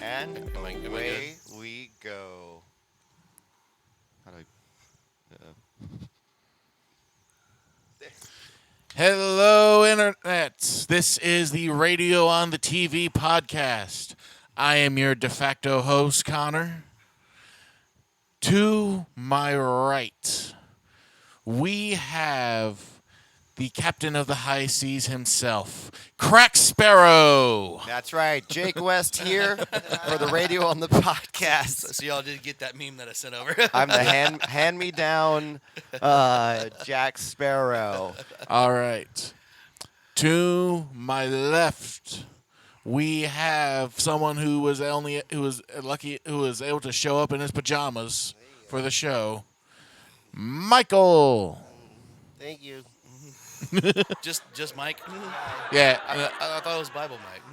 And Am I away we go. How do Hello, Internet. This is the Radio on the TV podcast. I am your de facto host, Connor. To my right, we have the captain of the high seas himself, Crack Sparrow. That's right. Jake West here for the radio on the podcast. So y'all did get that meme that I sent over. I'm the hand me down Jack Sparrow. All right. To my left, we have someone who was able to show up in his pajamas for the show. Michael. Thank you. just Mike. Yeah. I thought it was Bible Mike.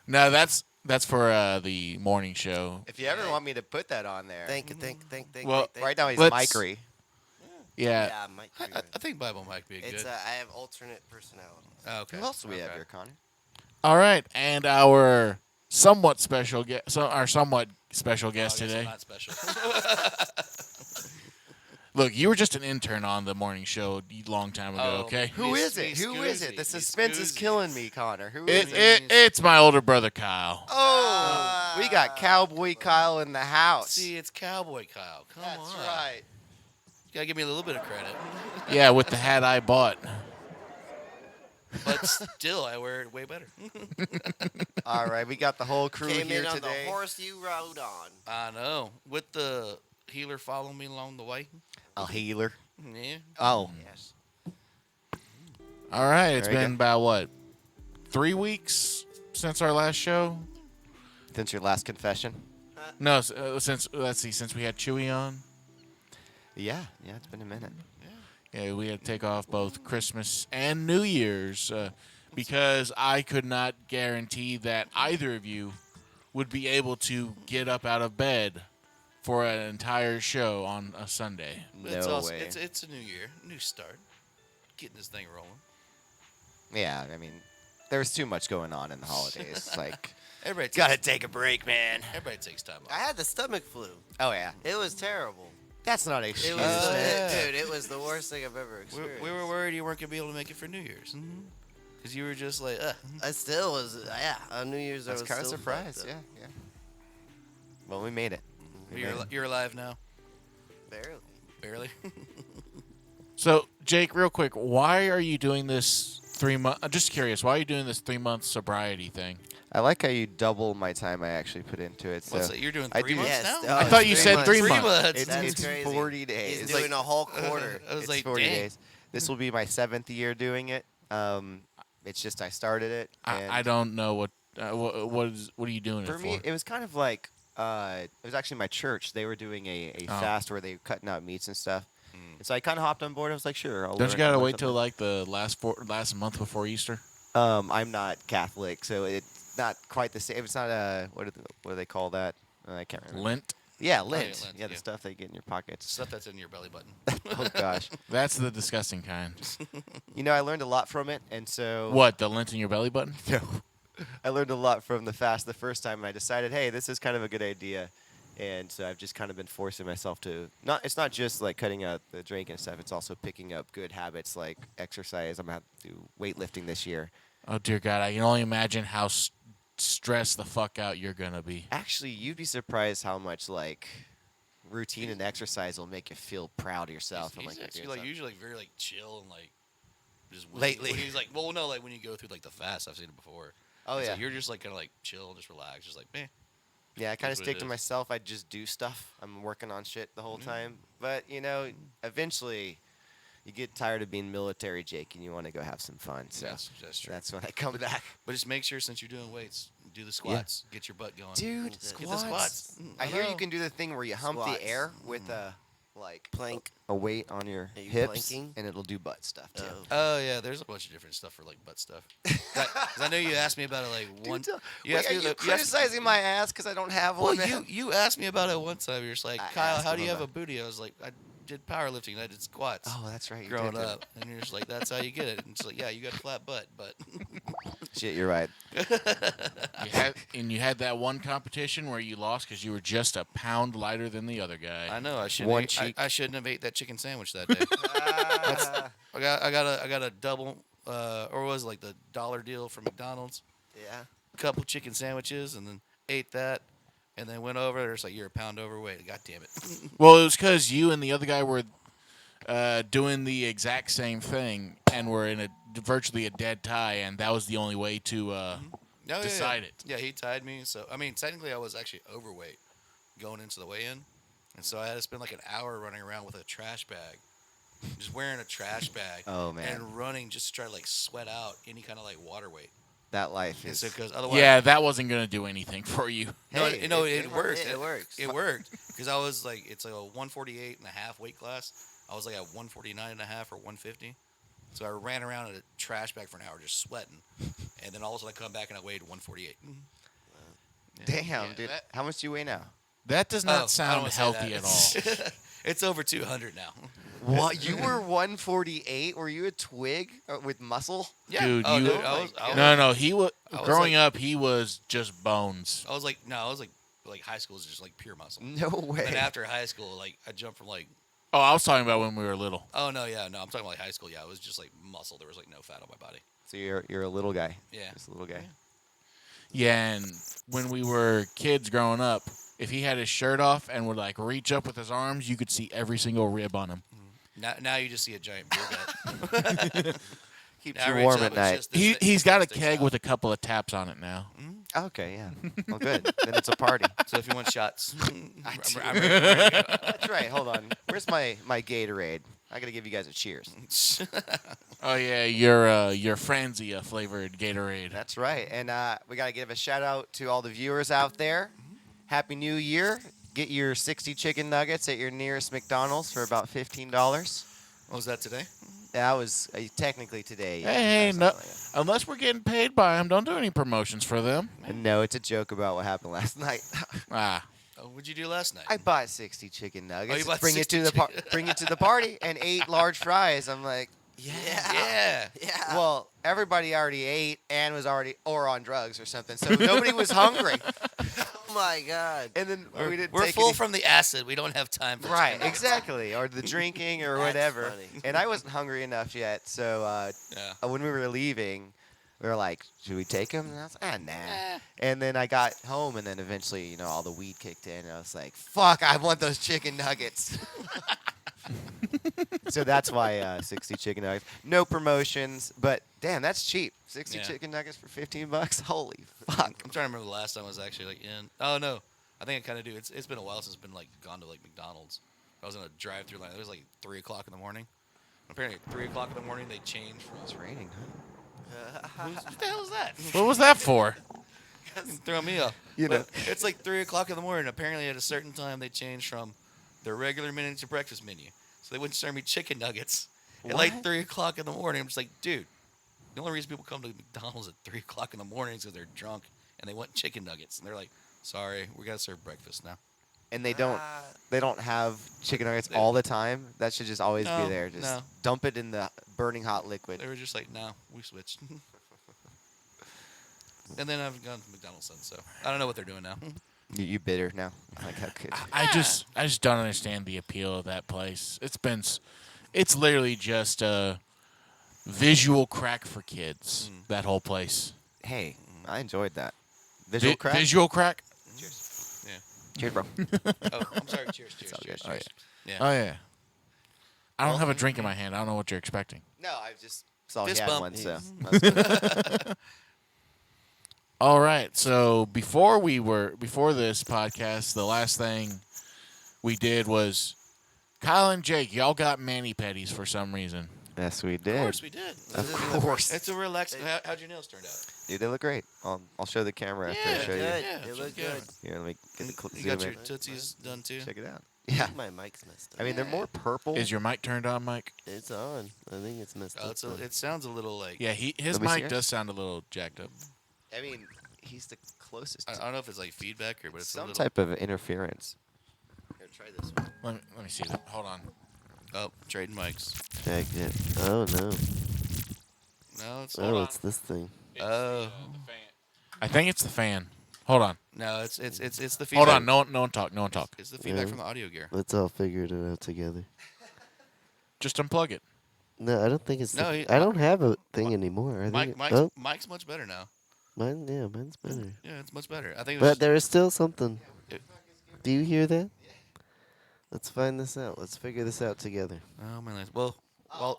No, that's for the morning show. If you ever want me to put that on there. Thank you. Well, Right now he's Let's- Mikery. Yeah. Yeah, Mike. I think Bible Mike be It's good. I have alternate personalities. Oh, okay. Who else do we have Okay. here, Connor? All right, and our somewhat special guest Obviously today. Not special. Look, you were just an intern on the morning show a long time ago. Oh, Okay. Who Miss- is it? Miss Who is it? Scoozy. The Miss suspense is Scoozy. killing me, Connor. Who is It's my older brother Kyle. Oh, we got Cowboy Kyle in the house. See, it's Cowboy Kyle. Come That's on. right. You gotta give me a little bit of credit. Yeah, with the hat I bought. But still, I wear it way better. All right, we got the whole crew Came here in on today. the horse you rode on. I know. With the healer following me along the way. A healer. Yeah. Oh, Yes. All right, it's Very been good. about what, 3 weeks since our last show? since your last confession. No, since we had Chewy on. Yeah, it's been a minute. Yeah, we had to take off both Christmas and New Year's because I could not guarantee that either of you would be able to get up out of bed for an entire show on a Sunday. But it's No also, way. It's a new year, new start. Getting this thing rolling. Yeah, I mean, there's too much going on in the holidays. Like, Everybody takes, gotta take a break, man. everybody takes time I off. had the stomach flu. Oh yeah, It was terrible. that's not a excuse. It was, yeah. dude. It was the worst thing I've ever We, experienced. we were worried you weren't gonna be able to make it for New Year's. Because you were just like, I still was. Yeah, on New Year's I was kind of still surprised. fucked Yeah, up. yeah. Well, we made it. We made it. You're alive now. Barely. Barely. So, Jake, real quick, why are you doing this 3 month? I'm just curious. Why are you doing this 3 month sobriety thing? I like how you double my time I actually put into it. So What's it? You're doing I 3 do- months Yes, now? oh, I thought you it's said 3 months. it's, That's it's crazy. 40 days. He's Like, doing a whole quarter. I was it's like, 40 dang. days. This will be my 7th year doing it. It's just I started it. And I don't know what are you doing for it me, for? it was kind of like it was actually my church. They were doing a Oh. fast where they were cutting out meats and stuff. And so I kind of hopped on board. I was like, sure. I'll Don't you learn- gotta learn wait till something. like the last month before Easter? I'm not Catholic, so it's not quite the same. It's not a what do they call that? I can't remember. Lent. Yeah, yeah, lint. lint, Yeah, the yeah. stuff they get in your pockets. Stuff that's in your belly button. Oh gosh. That's the disgusting kind. You know, I learned a lot from it, and so What, the lint in your belly button? No. I learned a lot from the fast the first time, and I decided, hey, this is kind of a good idea. And so I've just kind of been forcing myself to it's not just like cutting out the drink and stuff. It's also picking up good habits like exercise. I'm gonna have to do weightlifting this year. Oh dear God, I can only imagine how stressed the fuck out you're gonna be. Actually, you'd be surprised how much like routine and exercise will make you feel proud of yourself. He's and, like, actually doing like stuff. usually like very like chill and like just Lately. When he's like, well, no, like when you go through like the fast, I've seen it before. Oh It's yeah, like, you're just like kind of like chill, just relax, just like man. yeah. I kind of That's what stick it to is. myself. I just do stuff. I'm working on shit the whole Mhm. time. But you know, eventually, you get tired of being military, Jake, and you want to go have some fun. So That's true. that's when I come back. But just make sure since you're doing weights, do the squats, get your butt going. Dude, Get the Get the squats. I hear you know. can do the thing where you hump Squats. the air with a like Plank. a weight on your Are you hips, planking? and it'll do butt stuff too. Oh. Oh yeah, there's a bunch of different stuff for like butt stuff. 'Cause I know you asked me about it like one. Dude, You wait, asked are me you the- you asked- criticizing my ass because I don't have Well, one? man? you asked me about it one time. You're just like, I Kyle, asked how him do you have a about- booty? I was like, did powerlifting. I did squats. Oh, that's right. You growing did, didn't up, and you're just like, that's how you get it. And it's like, yeah, you got a flat butt, but you? Shit, you're right. You had that one competition where you lost because you were just a pound lighter than the other guy. I know I One shouldn't. cheek. I shouldn't have ate that chicken sandwich that day. I got a double, or was it like the dollar deal from McDonald's? Yeah. Couple chicken sandwiches, and then ate that, and then went over. It's like, you're a pound overweight. God damn it. Well, it was because you and the other guy were doing the exact same thing and were in virtually a dead tie, and that was the only way to No, decide yeah. it. Yeah, he tied me. So I mean, technically, I was actually overweight going into the weigh-in, and so I had to spend like an hour running around with a trash bag, just wearing a trash bag. Oh, man. And running just to try to like sweat out any kind of like water weight. That life And is. so because otherwise, Yeah, that wasn't going to do anything for you. no, Hey, it worked. It works. It worked because I was like, it's like a 148 and a half weight class. I was like at 149 and a half or 150. So I ran around in a trash bag for an hour just sweating, and then all of a sudden I come back and I weighed 148. Damn, Yeah, dude. that- How much do you weigh now? That does Oh, not I don't sound wanna say healthy that. at all. It's over 200 now. What? You were 148? Were you a twig with muscle? Yeah. Dude, oh, you- dude, I was No, he was I was growing like- up. He was just bones. I was like high school is just like pure muscle. No way. And after high school, like I jumped from like, Oh, I was talking about when we were little. oh no, yeah, no, I'm talking about like high school. Yeah, it was just like muscle. There was like no fat on my body. So you're a little guy. Yeah. Just a little guy. Yeah, and when we were kids growing up, if he had his shirt off and would like reach up with his arms, you could see every single rib on him. Now you just see a giant beer gut. Keeps Now I you reach warm up, at it's night. just this He thing he's got a sticks keg out. with a couple of taps on it now. Okay, yeah. Well, good. Then it's a party. So if you want shots, I'm That's right. Hold on. Where's my Gatorade? I gotta give you guys a cheers. Oh yeah, your Franzia flavored Gatorade. That's right. And we gotta give a shout out to all the viewers out there. Happy New Year. Get your 60 chicken nuggets at your nearest McDonald's for about $15. What was that today? That was technically today. Yeah, Hey, or no, something like unless we're getting paid by them, don't do any promotions for them. that. No, it's a joke about what happened last night. Ah, Oh, what'd you do last night? I bought 60 chicken nuggets. bought bring it to 60 the chicken- bring it to the party and 8 large fries. I'm like, yeah. Yeah. well, everybody already ate and was already or on drugs or something, so nobody was hungry. Oh my God. And then we didn't We're take full any- from the acid. We don't have time for right, chicken. exactly, or the drinking or That's whatever. funny. And I wasn't hungry enough yet, so Yeah. when we were leaving, we were like, should we take them? And I was like, nah. And then I got home, and then eventually, all the weed kicked in. And I was like, fuck, I want those chicken nuggets. So that's why 60 chicken nuggets. No promotions, but damn, that's cheap. 60 Yeah. chicken nuggets for $15. Holy fuck. I'm trying to remember the last time I was actually like in. Oh no, I think I kind of do. It's been a while since I've been like gone to like McDonald's. I was in a drive-through line. It was like 3:00 in the morning. Apparently, at 3:00 in the morning they changed from. It's raining, huh? What the hell is that? what was that for? Throw me off. You know. But it's like 3:00 in the morning. Apparently, at a certain time, they changed from their regular menu to breakfast menu. So they wouldn't serve me chicken nuggets at like What? 3:00 in the morning. I'm just like, dude, the only reason people come to McDonald's at 3:00 in the morning is because they're drunk and they want chicken nuggets. And they're like, sorry, we gotta serve breakfast now. And they don't have chicken nuggets all the time. That should just always be No, there. Just no. dump it in the burning hot liquid. They were just like, no, we switched. And then I've gone to McDonald's since, so I don't know what they're doing now. You bitter now? Like how could? I just don't understand the appeal of that place. It's literally just a visual crack for kids. That whole place. Hey, I enjoyed that. Visual crack. Visual crack. Cheers. Yeah. Cheers, bro. Oh, I'm sorry. Cheers. Cheers. all Cheers. good. Oh, cheers. Yeah. Oh yeah. I don't Well, have a drink in my hand. I don't know what you're expecting. No, I just saw Fist he had bump. one. So All right. So before this podcast, the last thing we did was Kyle and Jake. Y'all got mani pedis for some reason. yes, we Of did. course we did. Of course. It's a relaxing. How'd your nails turn out? Dude, they look great. I'll show the camera after I Yeah, show you. Good. Yeah, They it's look good. good. Here, let me get the You zoom got your in. tootsies done too. Check it out. Yeah. My mic's messed up. I mean, they're more purple. Is your mic turned on, Mike? It's on. I think it's messed Oh, up. it sounds a little like. Yeah, his Let me see mic yours. does sound a little jacked up. I mean, he's the closest. I To don't know if it's like feedback or, but it's a some little. type of interference. Here, try this one. Let me see that. Hold on. Oh, trading mics. Check it. Oh no. No, it's Oh, it's this thing. Oh. I think it's the fan. Hold on. no, it's the feedback. Hold on. No one talk. No one talk. It's the feedback Yeah. from the audio gear. Let's all figure it out together. Just unplug it. No, I don't think it's. No, I don't have a thing anymore. I think. Mike's much better now. Mine's better. Yeah, it's much better. I think. It But was, there is still something. It- Do you hear that? Let's find this out. Let's figure this out together. oh man. Well,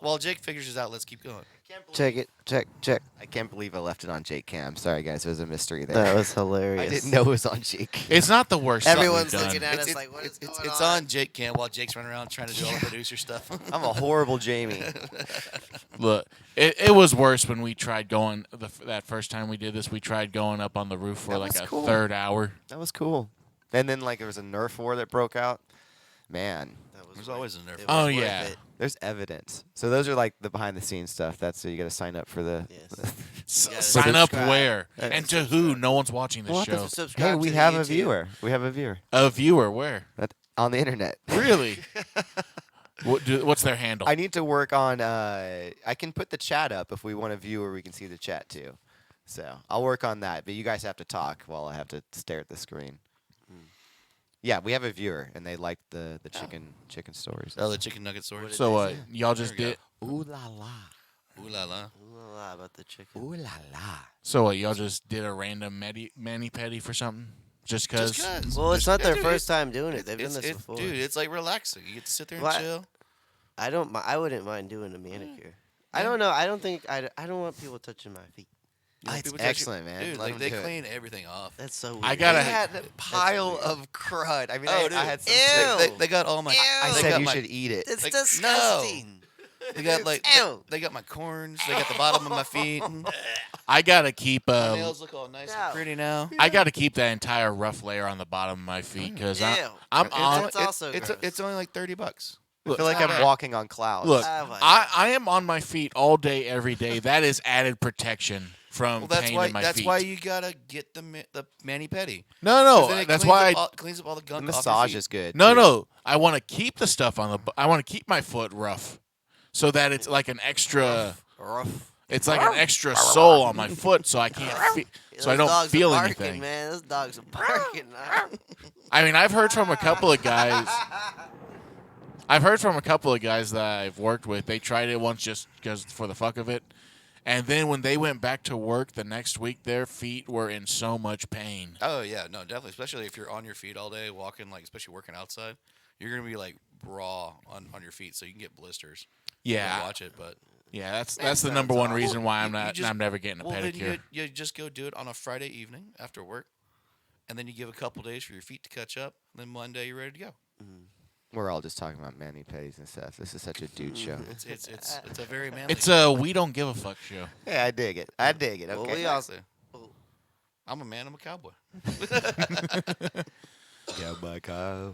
while Jake figures this out, let's keep going. Check it. Check. I can't believe I left it on Jake Cam. Sorry, guys. It was a mystery there. That was hilarious. I didn't know it was on Jake. It's not the worst. Everyone's stuff we've looking done. at us like, what is going It's on? on Jake Cam while Jake's running around trying to do all the producer stuff. I'm a horrible Jamie. Look, it was worse when we tried going that first time we did this. We tried going up on the roof for That like was a cool. third hour. That was cool. And then like there was a Nerf war that broke out. Man, There's always a nerf. It was Oh, worth yeah. it. there's evidence. So those are like the behind the scenes stuff. That's so you got to sign up for the. Yes. You gotta Sign up subscribe. where and to who? No one's watching this What show. the Subscribe Hey, to we the have a YouTube. viewer. We have a viewer A viewer where? on the internet. Really? What's their handle? I need to work on. I can put the chat up if we want a viewer. We can see the chat too. So I'll work on that. But you guys have to talk while I have to stare at the screen. Yeah, we have a viewer, and they like the chicken stories. Oh, the chicken nugget story. What So what? Y'all There just we go. did. Ooh la la. Ooh la la. Ooh la la about the chicken. Ooh la la. So what? Y'all just did a random mani pedi for something? Just cause? Just 'cause. Well, it's not their Dude, first time doing it. They've done it's- this before. Dude, it's like relaxing. You get to sit there and What? chill. I don't. I wouldn't mind doing a manicure. I don't know. I don't think. I don't want people touching my feet. You know, It's people touch excellent, man. Dude, Let like them they do it. clean everything off. That's so weird. I gotta- They had a pile weird. of crud. I mean, Oh, I dude. had some. Ew. They got all my. Ew. I they said got you my, should eat it. It's like, disgusting. They got like Ew. they got my corns. They got the bottom of my feet. I gotta keep My nails look all nice No. and pretty now. I gotta keep that entire rough layer on the bottom of my feet because Ew. I'm It's, on. That's also it's gross. only like $30. I feel like not I'm bad. walking on clouds. Look, Oh my I am on my feet all day, every day. That is added protection from Well, that's pain why. in my That's feet. why you gotta get the mani pedi. No, Then it that's cleans why. up cleans up all the the gunk. massage off your is good. No, too. no. I want to keep the stuff on the. I want to keep my foot rough, so that it's like an extra. Rough. It's like an extra sole on my foot, so I can't. So I Those don't dogs feel are barking, anything. Man, those dogs are barking. I mean, I've heard from a couple of guys. I've heard from a couple of guys that I've worked with. They tried it once just because for the fuck of it, and then when they went back to work the next week, their feet were in so much pain. Oh yeah, no, definitely. Especially if you're on your feet all day, walking, like especially working outside, you're gonna be like raw on your feet, so you can get blisters. You Yeah, gotta watch it, but yeah. That's the number one reason why I'm You not. just- I'm never getting a well, then pedicure. you just go do it on a Friday evening after work, and then you give a couple days for your feet to catch up. And then Monday you're ready to go. We're all just talking about mani pedis and stuff. This is such a dude show. It's a very manly. It's a we don't give a fuck show. Hey, I dig it. I dig it. Well, Okay. we also. Exactly. I'm a man. I'm a cowboy. Cowboy, cow.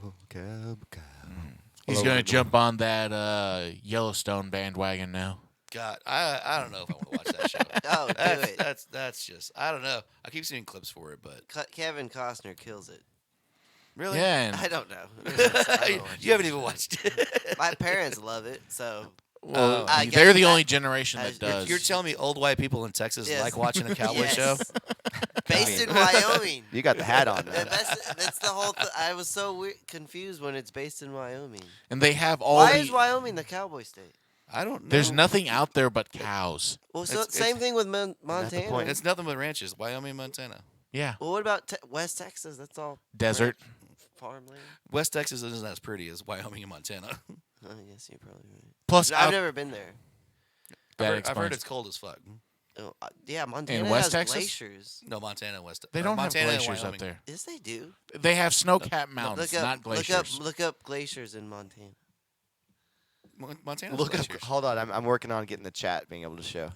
He's Hello, gonna everyone. jump on that Yellowstone bandwagon now. God, I don't know if I want to watch that show. Oh, do it. That's just I don't know. I keep seeing clips for it, but Kevin Costner kills it. really, Yeah, and I don't know. I don't watch you haven't it. even watched it. My parents love it, so well, I they're guess the that- only generation that You're- does. You're telling me old white people in Texas Yes. like watching a cowboy Yes. show? based in Wyoming. You got the hat on, The man. that's the whole. I was so confused when it's based in Wyoming. and they have all Why the. is Wyoming the cowboy state? I don't know. There's nothing out there but cows. Well, so It's- same thing with the Montana. point? It's nothing but ranches. Wyoming, Montana. Yeah, Well, what about West Texas? That's all desert. farmland. West Texas isn't as pretty as Wyoming and Montana. I guess you're probably right. Plus, I've out, never been there. that I've heard explains- it's cold as fuck. Oh, yeah, Montana West has Texas? glaciers. No, Montana and West. They or don't have Montana and glaciers up Wyoming. there. Yes, they do. They have snow-capped mountains, Look up, not glaciers. Look up glaciers in Montana. Montana. Look up. Hold on. I'm working on getting the chat being able to show.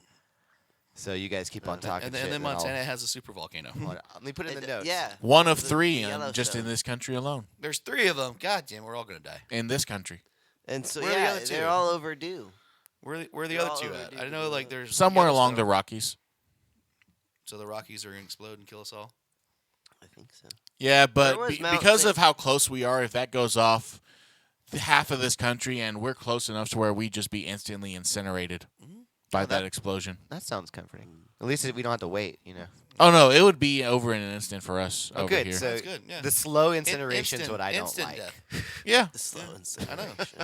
So you guys keep on talking And shit. then I'll- Montana has a super volcano. hold on, Let me put it in the notes. Yeah. One of The three, just in Yellowstone. this country alone. There's 3 of them. God damn, we're all gonna die. In this country, And so Where are the yeah, other two? they're all overdue. Where are the They're other all 2 over at? deep I in know the like woods. there's somewhere along the Yellowstone. Rockies. So the Rockies are gonna explode and kill us all. I think so. Yeah, but was Mount because St. of how close we are, if that goes off, half of this country, and we're close enough to where we'd just be instantly incinerated by that explosion. That sounds comforting. At least we don't have to wait, you know. Oh no, it would be over in an instant for us Oh, over good. here. So That's good, yeah. the slow incineration is Instant- what I don't instant like. death. Yeah, The slow I know. incineration.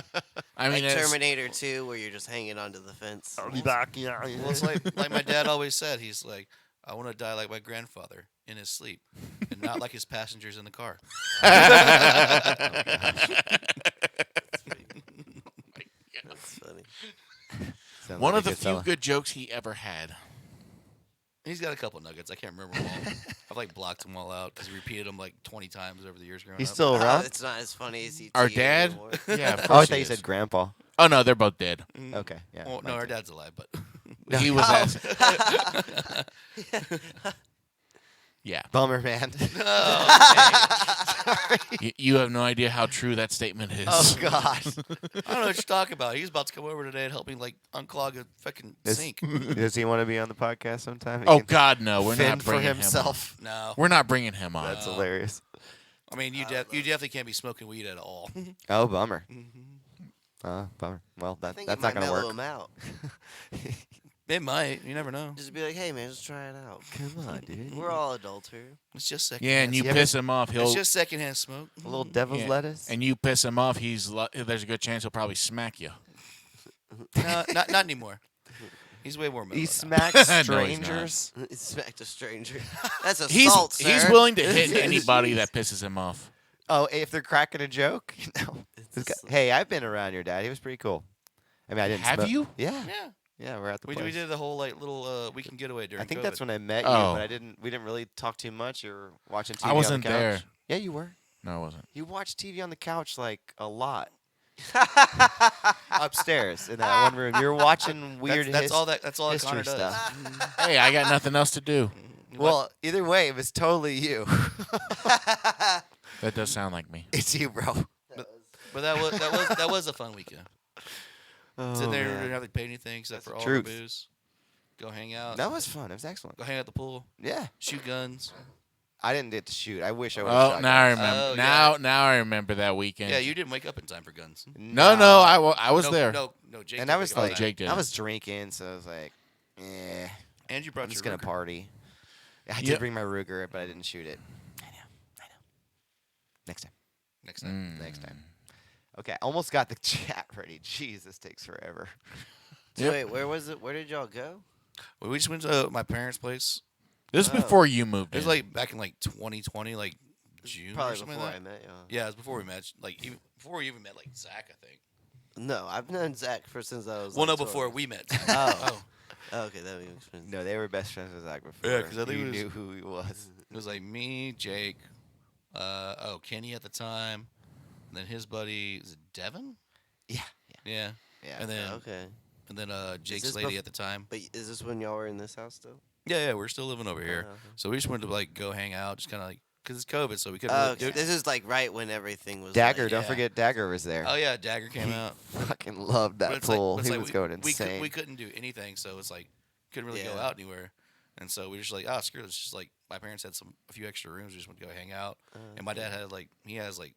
I mean, Like it's- Terminator 2, where you're just hanging onto the fence. I'll be back. Yeah. Well, it's like my dad always said. He's like, I want to die like my grandfather in his sleep, and not like his passengers in the car. That's funny. Sounds one like of a the good few fella. good jokes he ever had. He's got a couple nuggets. I can't remember them all. I've like blocked them all out because he repeated them like 20 times over the years growing He's up. still around. It's not as funny as ET Our dad? anymore. Yeah, of Oh, I course thought he you said is. grandpa. Oh no, they're both dead. Okay. Yeah. Well, no, mine our too. dad's alive, but He was asked. Yeah, Bummer, man. you have no idea how true that statement is. Oh God. I don't know what you're talking about. He's about to come over today and help me like unclog a fucking sink. Does he want to be on the podcast sometime? He Oh can God, no, we're fend not for bringing himself. him on. No, We're not bringing him on. That's hilarious. I mean you definitely can't be smoking weed at all. Oh, bummer. Bummer. Well, I that, think that's it not might gonna mellow work. him out. It might. You never know. Just be like, hey man, just try it out. Come on, dude. We're all adults here. It's just second. Yeah, and you Yeah, piss him off, It's he'll. just secondhand smoke. A little devil's yeah, lettuce. And you piss him off, there's a good chance he'll probably smack you. No, not anymore. He's way more mellow. he now. smacks No, he's not. strangers. He smacked a stranger. That's He's assault, sir. he's willing to hit anybody that pisses him off. Oh, if they're cracking a joke? No. It's This guy- assault. hey, I've been around your dad. He was pretty cool. I mean, I didn't. Have smoke- you? Yeah. Yeah. Yeah, we're at the We place. did the whole like little weekend getaway during I think COVID. that's when I met you, Oh. but I didn't. We didn't really talk too much. You were watching TV I wasn't on the couch. there. Yeah, you were. No, I wasn't. You watched TV on the couch like a lot. Upstairs in that one room, you were watching weird. That's all that. That's all that history Connor does. stuff. Hey, I got nothing else to do. Well, either way, it was totally you. That does sound like me. It's you, bro. But that was a fun weekend. Oh, Sitting there, man. didn't have to pay anything except That's for the all truth. the booze. Go hang out. That was fun. It was excellent. Go hang out at the pool. Yeah. Shoot guns. I didn't get to shoot. I wish I would have Oh, shot. now I guns. remember. Oh, Now I remember that weekend. Yeah, you didn't wake up in time for guns. No, I was no, there. No, Jake. And didn't I was wake up in like, time. Jake did. I was drinking, so I was like, eh. And you brought I'm just your gonna Ruger. party. I Yep. did bring my Ruger, but I didn't shoot it. I know. Next time. next time. Next time. Okay, almost got the chat ready. Jeez, this takes forever. So Yep. wait, where was it? Where did y'all go? Well, we just went to my parents' place. This is Oh. before you moved It was in. like back in like 2020, like June or Probably something before like I that. met y'all. Yeah, it was before we met. Like even before we even met like Zach, I think. No, I've known Zach since I was. Well, like no, before 12. we met. Zach. Oh. Oh, okay, that makes sense. No, they were best friends with Zach before. Yeah, 'cause I think you it was- knew who he was. It was like me, Jake, Kenny at the time, and then his buddy is it Devin? Yeah, Yeah, yeah. and then Okay, Jake's this lady bef- at the time. but is this when y'all were in this house still? Yeah, we're still living over here. okay. So we just wanted to like go hang out, just kind of like because it's COVID, so we couldn't. Oh, Really okay. do This is like right when everything was. Dagger, like, don't yeah. forget Dagger was there. Oh yeah, Dagger came out. Fucking loved that But it's pool. but it's He like was going we insane. we couldn't do anything, so it's like couldn't really go Yeah. out anywhere. And so we were just like, oh, screw it. It's just like my parents had a few extra rooms. We just went to go hang out. And my dad had he has like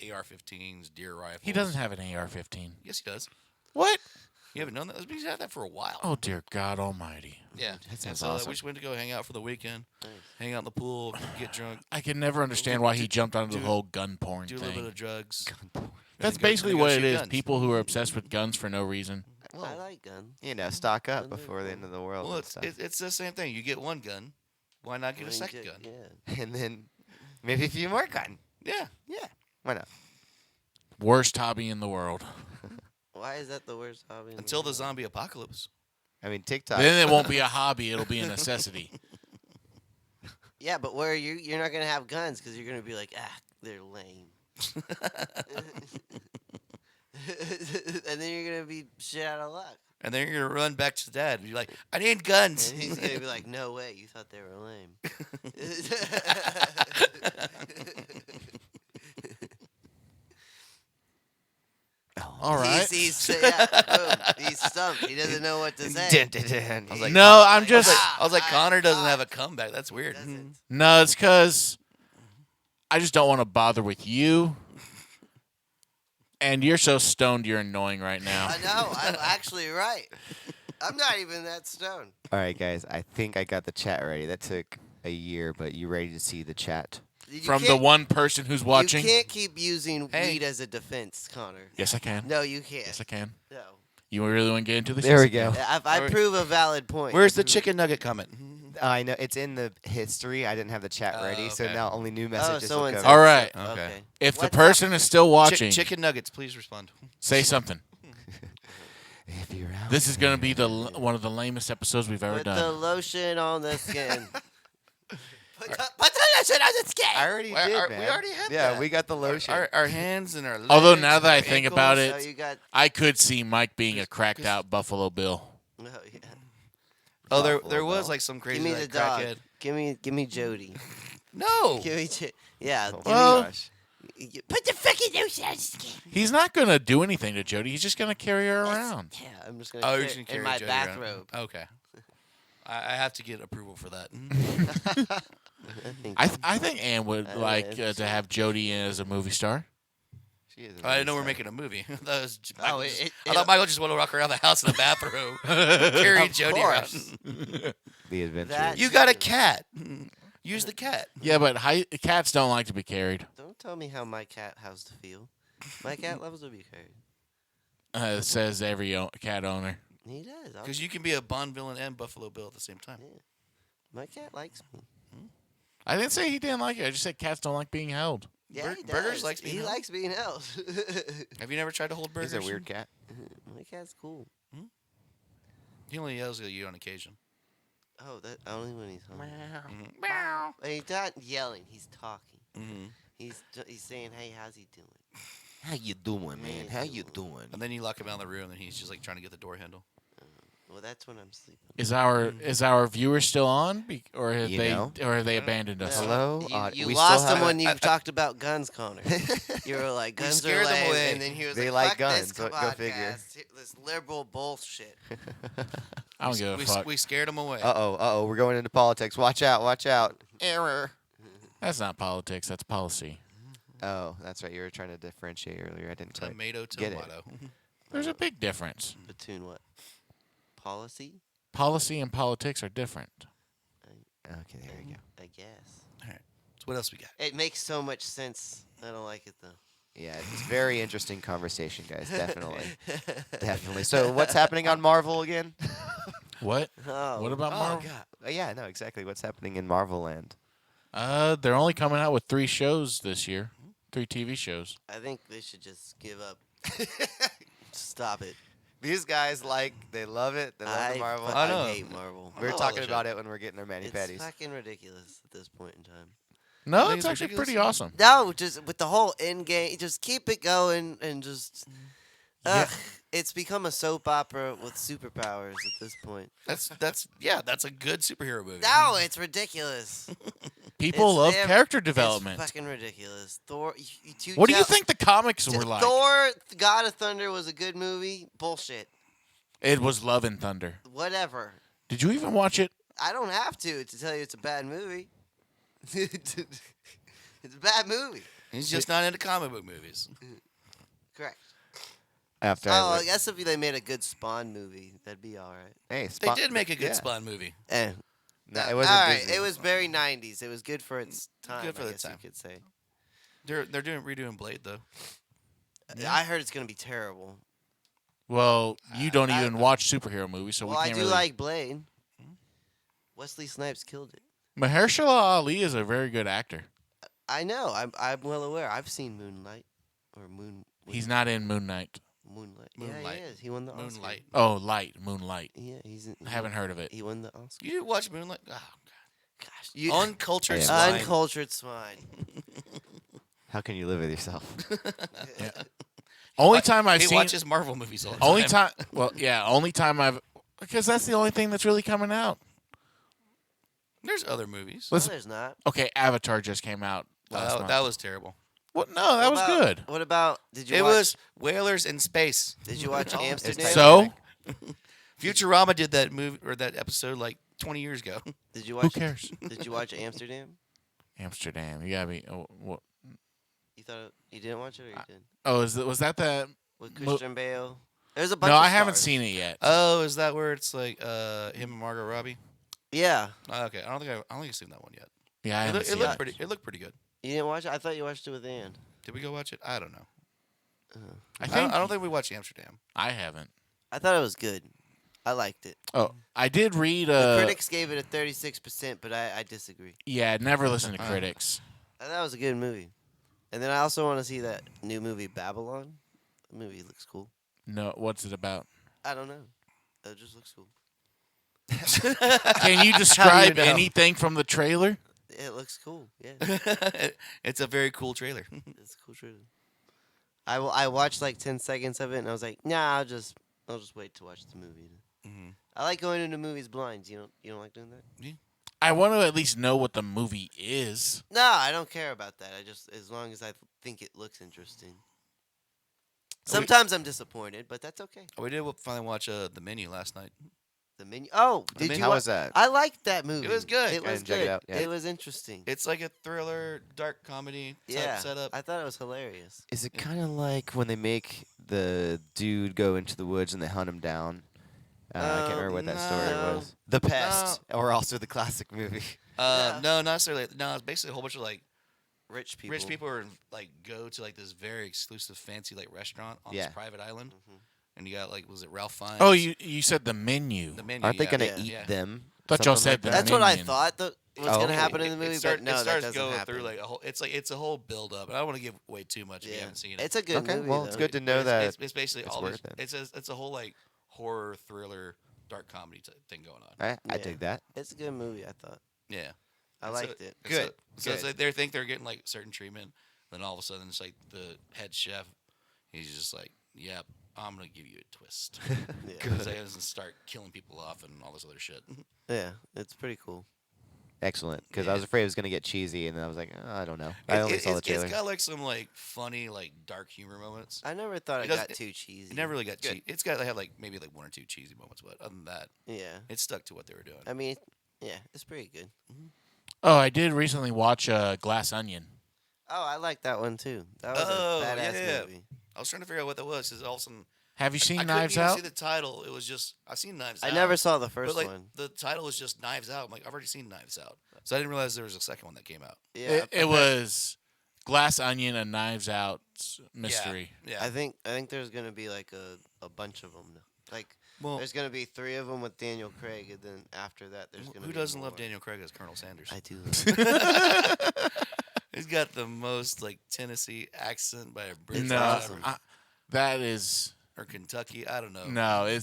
AR-15s, deer rifles. he doesn't have an AR-15. Yes, he does. What? You haven't known that? He's had that for a while. Oh dear God Almighty! yeah. that And sounds so awesome. we just went to go hang out for the weekend, Nice. hang out in the pool, get drunk, I can never understand why he jumped onto the do- whole gun porn do a little bit thing. of drugs. That's go- basically then go what it shoot is. guns. People who are obsessed with guns for no reason. I Well, like guns. you know, stock up Guns are before the cool. end of the world. Well, and it's stuff. it's the same thing. You get one gun, why not get a When you second gun? Yeah. And then maybe a few more gun. Yeah. Yeah, why not? Worst hobby in the world. Why is that the worst hobby? in Until the world? zombie apocalypse. I mean, TikTok. Then it won't be a hobby; it'll be a necessity. Yeah, but where you're not gonna have guns because you're gonna be like, they're lame. And then you're gonna be shit out of luck. And then you're gonna run back to dad and be like, I need guns. And he's gonna be like, no way, you thought they were lame. All right. He's stumped. He doesn't know what to say. I was like, No, I'm I was just. like, Connor doesn't have a comeback. That's weird. Doesn't. No, it's because I just don't want to bother with you. And you're so stoned, you're annoying right now. I know. I'm actually right. I'm not even that stoned. All right, guys. I think I got the chat ready. That took a year, but you ready to see the chat? From the one person who's watching. You can't keep using Hey. weed as a defense, Connor. Yes, I can. No, you can't. Yes, I can. No. You really want to get into this? There we Yes, I go. can. If I prove a valid point. Where's the chicken nugget comment? I know it's in the history. I didn't have the chat ready, so okay. now only new messages will someone come. said All right. Okay. If the What's person is still watching, Chicken nuggets, please respond. say something. If you're out This is going to be there. one of the lamest episodes we've ever Put the done. lotion on the skin. Put the lotion on the skin. I already Well, did, we man. already had Yeah, that. we got the lotion. Our hands and our legs. Although now that and I our think about ankles. So it, you got. I could see Mike being a cracked out Buffalo Bill. Oh, yeah. Oh, there Buffalo was Bill. like some crazy Give me the like, dog. crackhead. Give me Jody. No. Give me. Yeah. Oh Give my Well- gosh. me, put the fucking lotion on the skin. He's not going to do anything to Jody. He's just going to carry her around. Yeah, I'm just gonna. Oh, carry you're just gonna carry in my Jody around. bathrobe. Okay. I have to get approval for that. I think Ann would like to have Jody in as a movie star. She is a I didn't know nice we're guy. making a movie. That was Oh, I thought Michael just wanted to walk around the house in a bathrobe, carrying Of Jody course. around. The adventure. That- You got a cat. Use the cat. Yeah, but cats don't like to be carried. Don't tell me how my cat has to feel. My cat loves to be carried. It says every cat owner. He does. Because you can be a Bond villain and Buffalo Bill at the same time. My cat likes me. I didn't say he didn't like it. I just said cats don't like being held. Yeah, he Burgers does. likes being He held. likes being held. Have you never tried to hold burgers? He's a weird cat. My cat's cool. He only yells at you on occasion. Oh, that only when he's hungry. Meow. But he's not yelling. He's talking. Mm-hmm. He's saying, "Hey, how's he doing?" How you doing, man? How you doing? And then you lock him out of the room, and he's just like trying to get the door handle. Well, that's when I'm sleeping. Is our viewer still on, or have You they know? abandoned us? No. Hello? You We lost still him when haven't- you talked about guns, Connor. You were like, We guns scared are them lame, away. and then he was They like, like "Fuck this guns. Go figure." podcast, This liberal bullshit. I don't give a fuck. We scared him away. Uh-oh, we're going into politics. Watch out. Error. That's not politics. That's policy. Oh, that's right. You were trying to differentiate earlier. I didn't quite Tomato, get it. tomato. There's a big difference. Between what? Policy? Policy and politics are different. Okay, there you go. I guess. All right. So what else we got? It makes so much sense. I don't like it, though. Yeah, it's very interesting conversation, guys. Definitely. Definitely. So what's happening on Marvel again? What? Oh. What about Marvel? God. Yeah, no, exactly. What's happening in Marvel Land? They're only coming out with 3 shows this year. 3 TV shows. I think they should just give up. Stop it. These guys they love it. They love the Marvel. I know. hate Marvel. We were I love talking the about it when we are getting our mani It's petties. fucking ridiculous at this point in time. No, think it's it's actually ridiculous? pretty awesome. No, just with the whole end game, just keep it going and just. Yeah. Ugh, it's become a soap opera with superpowers at this point. That's a good superhero movie. No, it's ridiculous. People It's love ev- character development. It's fucking ridiculous. Thor. What do you think the comics were like? Thor: God of Thunder was a good movie. Bullshit. It was Love and Thunder. Whatever. Did you even watch it? I don't have to tell you it's a bad movie. It's a bad movie. He's just not into comic book movies. Correct. After Oh, I I looked- guess if they made a good Spawn movie, that'd be all right. hey, They Spawn- did make a good yeah. Spawn movie. Eh. No, it all wasn't right. Disney. It was very '90s. It was good for its time. Good for I the guess time. you could say. They're redoing Blade though. I heard it's gonna be terrible. Well, you don't I- even watch superhero movies, so well, we I can't do really. like Blade. Wesley Snipes killed it. Mahershala Ali is a very good actor. I know. I'm well aware. I've seen Moonlight or Moon. He's not in Moon Knight. Moonlight. Yeah, Moonlight. he is. He won the Oscar. Moonlight. Oh, Moonlight. Yeah, he's. I haven't heard of it. He won the Oscar. You didn't watch Moonlight? Oh, Gosh, God. you Uncultured Yeah. swine. uncultured swine. How can you live with yourself? Only time I've he seen. watches Marvel movies all the Only time. time. Well, yeah. Only time I've. Because that's the only thing that's really coming out. There's other movies. No, Let's- there's not. Okay, Avatar just came out last month. That was terrible. What? No, that What was about- good. What about? Did you? It watch, was whalers in space. Did you watch Amsterdam? So, Futurama did that movie or that episode like 20 years ago. Did you who watch? cares? Did you watch Amsterdam? Amsterdam. You gotta be. Oh, what? You thought you didn't watch it, or you did? Oh, was that the? With Mo- Christian Bale. There's a bunch No, of I haven't stars. seen it yet. Oh, is that where it's like him and Margot Robbie? Yeah. Oh, okay, I don't think I've seen that one yet. Yeah, I haven't It seen looked it. pretty. It looked pretty good. You didn't watch it? I thought you watched it with Ann. Did we go watch it? I don't know. I think I don't think we watched Amsterdam. I haven't. I thought it was good. I liked it. Oh, I did read. The critics gave it a 36%, but I disagree. Yeah, never listen to critics. I thought it was a good movie. And then I also want to see that new movie, Babylon. The movie looks cool. No, what's it about? I don't know. It just looks cool. Can you describe know? anything from the trailer? It looks cool. Yeah, It's a very cool trailer. it's a cool trailer. I watched like 10 seconds of it, and I was like, nah, I'll just wait to watch the movie. Mhm. I like going into movies blind. You don't like doing that? I want to at least know what the movie is. No, I don't care about that. I just as long as I think it looks interesting. Sometimes I'm disappointed, but that's okay. We did finally watch The Menu last night. The menu. Oh, did Menu? you? How wa- was that? I liked that movie. was good. It I was didn't check good. it out, yeah. It was interesting. It's like a thriller, dark comedy type Yeah, setup. I thought it was hilarious. Is it kind of like when they make the dude go into the woods and they hunt him down? I can't remember what that story no. was. The Pest, or also the classic movie. Yeah. No, not necessarily. No, it's basically a whole bunch of like Rich people. rich people are like go to like this very exclusive, fancy like restaurant on Yeah. this private island, Mhm. and you got like was it Ralph Fiennes? Oh, you said the menu. the Menu. Aren't they yeah. gonna Yeah. eat Yeah. them? Thought y'all Something said like the that? That's what I minion. thought was Oh, going to okay. happen in the movie, but no, it that starts doesn't going happen. through like a whole. It's a whole build up, and I don't want to give away too much if you Yeah, haven't seen it. it's a good Okay, movie. well, it's though. good to know But that. it's basically it's all worth this. it. It's a whole like horror thriller, dark comedy thing going on. I Yeah. dig that. It's a good movie. I thought. Yeah, I And so- liked it. and Good, So it's good. like they think they're getting like certain treatment, then all of a sudden it's like the head chef. He's just like, "Yep, I'm gonna give you a twist." Yeah. So he doesn't start killing people off and all this other shit. Yeah, it's pretty cool. Excellent, because I Yeah. was afraid it was gonna get cheesy, and then I was like, I don't know. I only saw the trailer. It's got like some like funny like dark humor moments. I never thought It it doesn't- got too cheesy. It never really got Good. cheesy. It's got they have like maybe like one or two cheesy moments, but other than that, Yeah. it stuck to what they were doing. I mean, yeah, it's pretty good. Oh, I did recently watch Glass Onion. Oh, I like that one too. That was Oh, a badass yeah. movie. I was trying to figure out what that was because all of a sudden Have you I seen couldn't Knives even Out? see the title. It was just I've seen Knives I Out. never saw the first but like one. the title was just Knives Out. I'm like I've already seen Knives Out, so I didn't realize there was a second one that came out. Yeah, It was Glass Onion, a Knives Out mystery. Yeah. I think there's gonna be like a bunch of them. Like well, there's gonna be 3 of them with Daniel Craig, and then after that there's gonna. who be doesn't more. love Daniel Craig as Colonel Sanders? I do. He's got the most like Tennessee accent by a British No, awesome. that is or Kentucky. I don't know. no.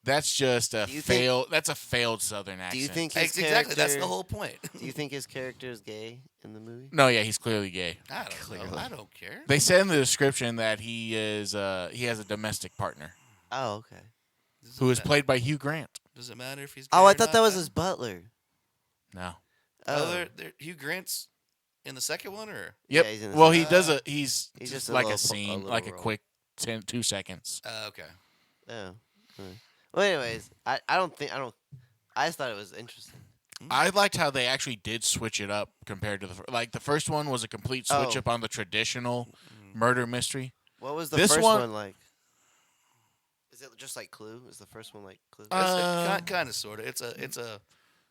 That's just a Do you think- failed. That's a failed Southern accent. Do you think his Exactly. That's the character- whole point. Do you think his character is gay in the movie? No, yeah, he's clearly gay. I don't know. Clearly. I don't care. They said in the description that he is he has a domestic partner Oh, okay. Does who it is ma- played by Hugh Grant. Does it matter if he's? Oh, gay I or thought not? that was his butler. No. Oh, Oh, Hugh Grant's in the second one, or Yep. Yeah, he's in the Well, he second- does a he's He's just just a like little a scene, little like a role. quick 2 seconds. okay. oh. Well, anyways, I just thought it was interesting. I liked how they actually did switch it up compared to the first one was a complete switch Oh. up on the traditional murder mystery. What was the This first one- one like? Is it just like Clue? Is the first one like Clue? Kind of, sort of. It's a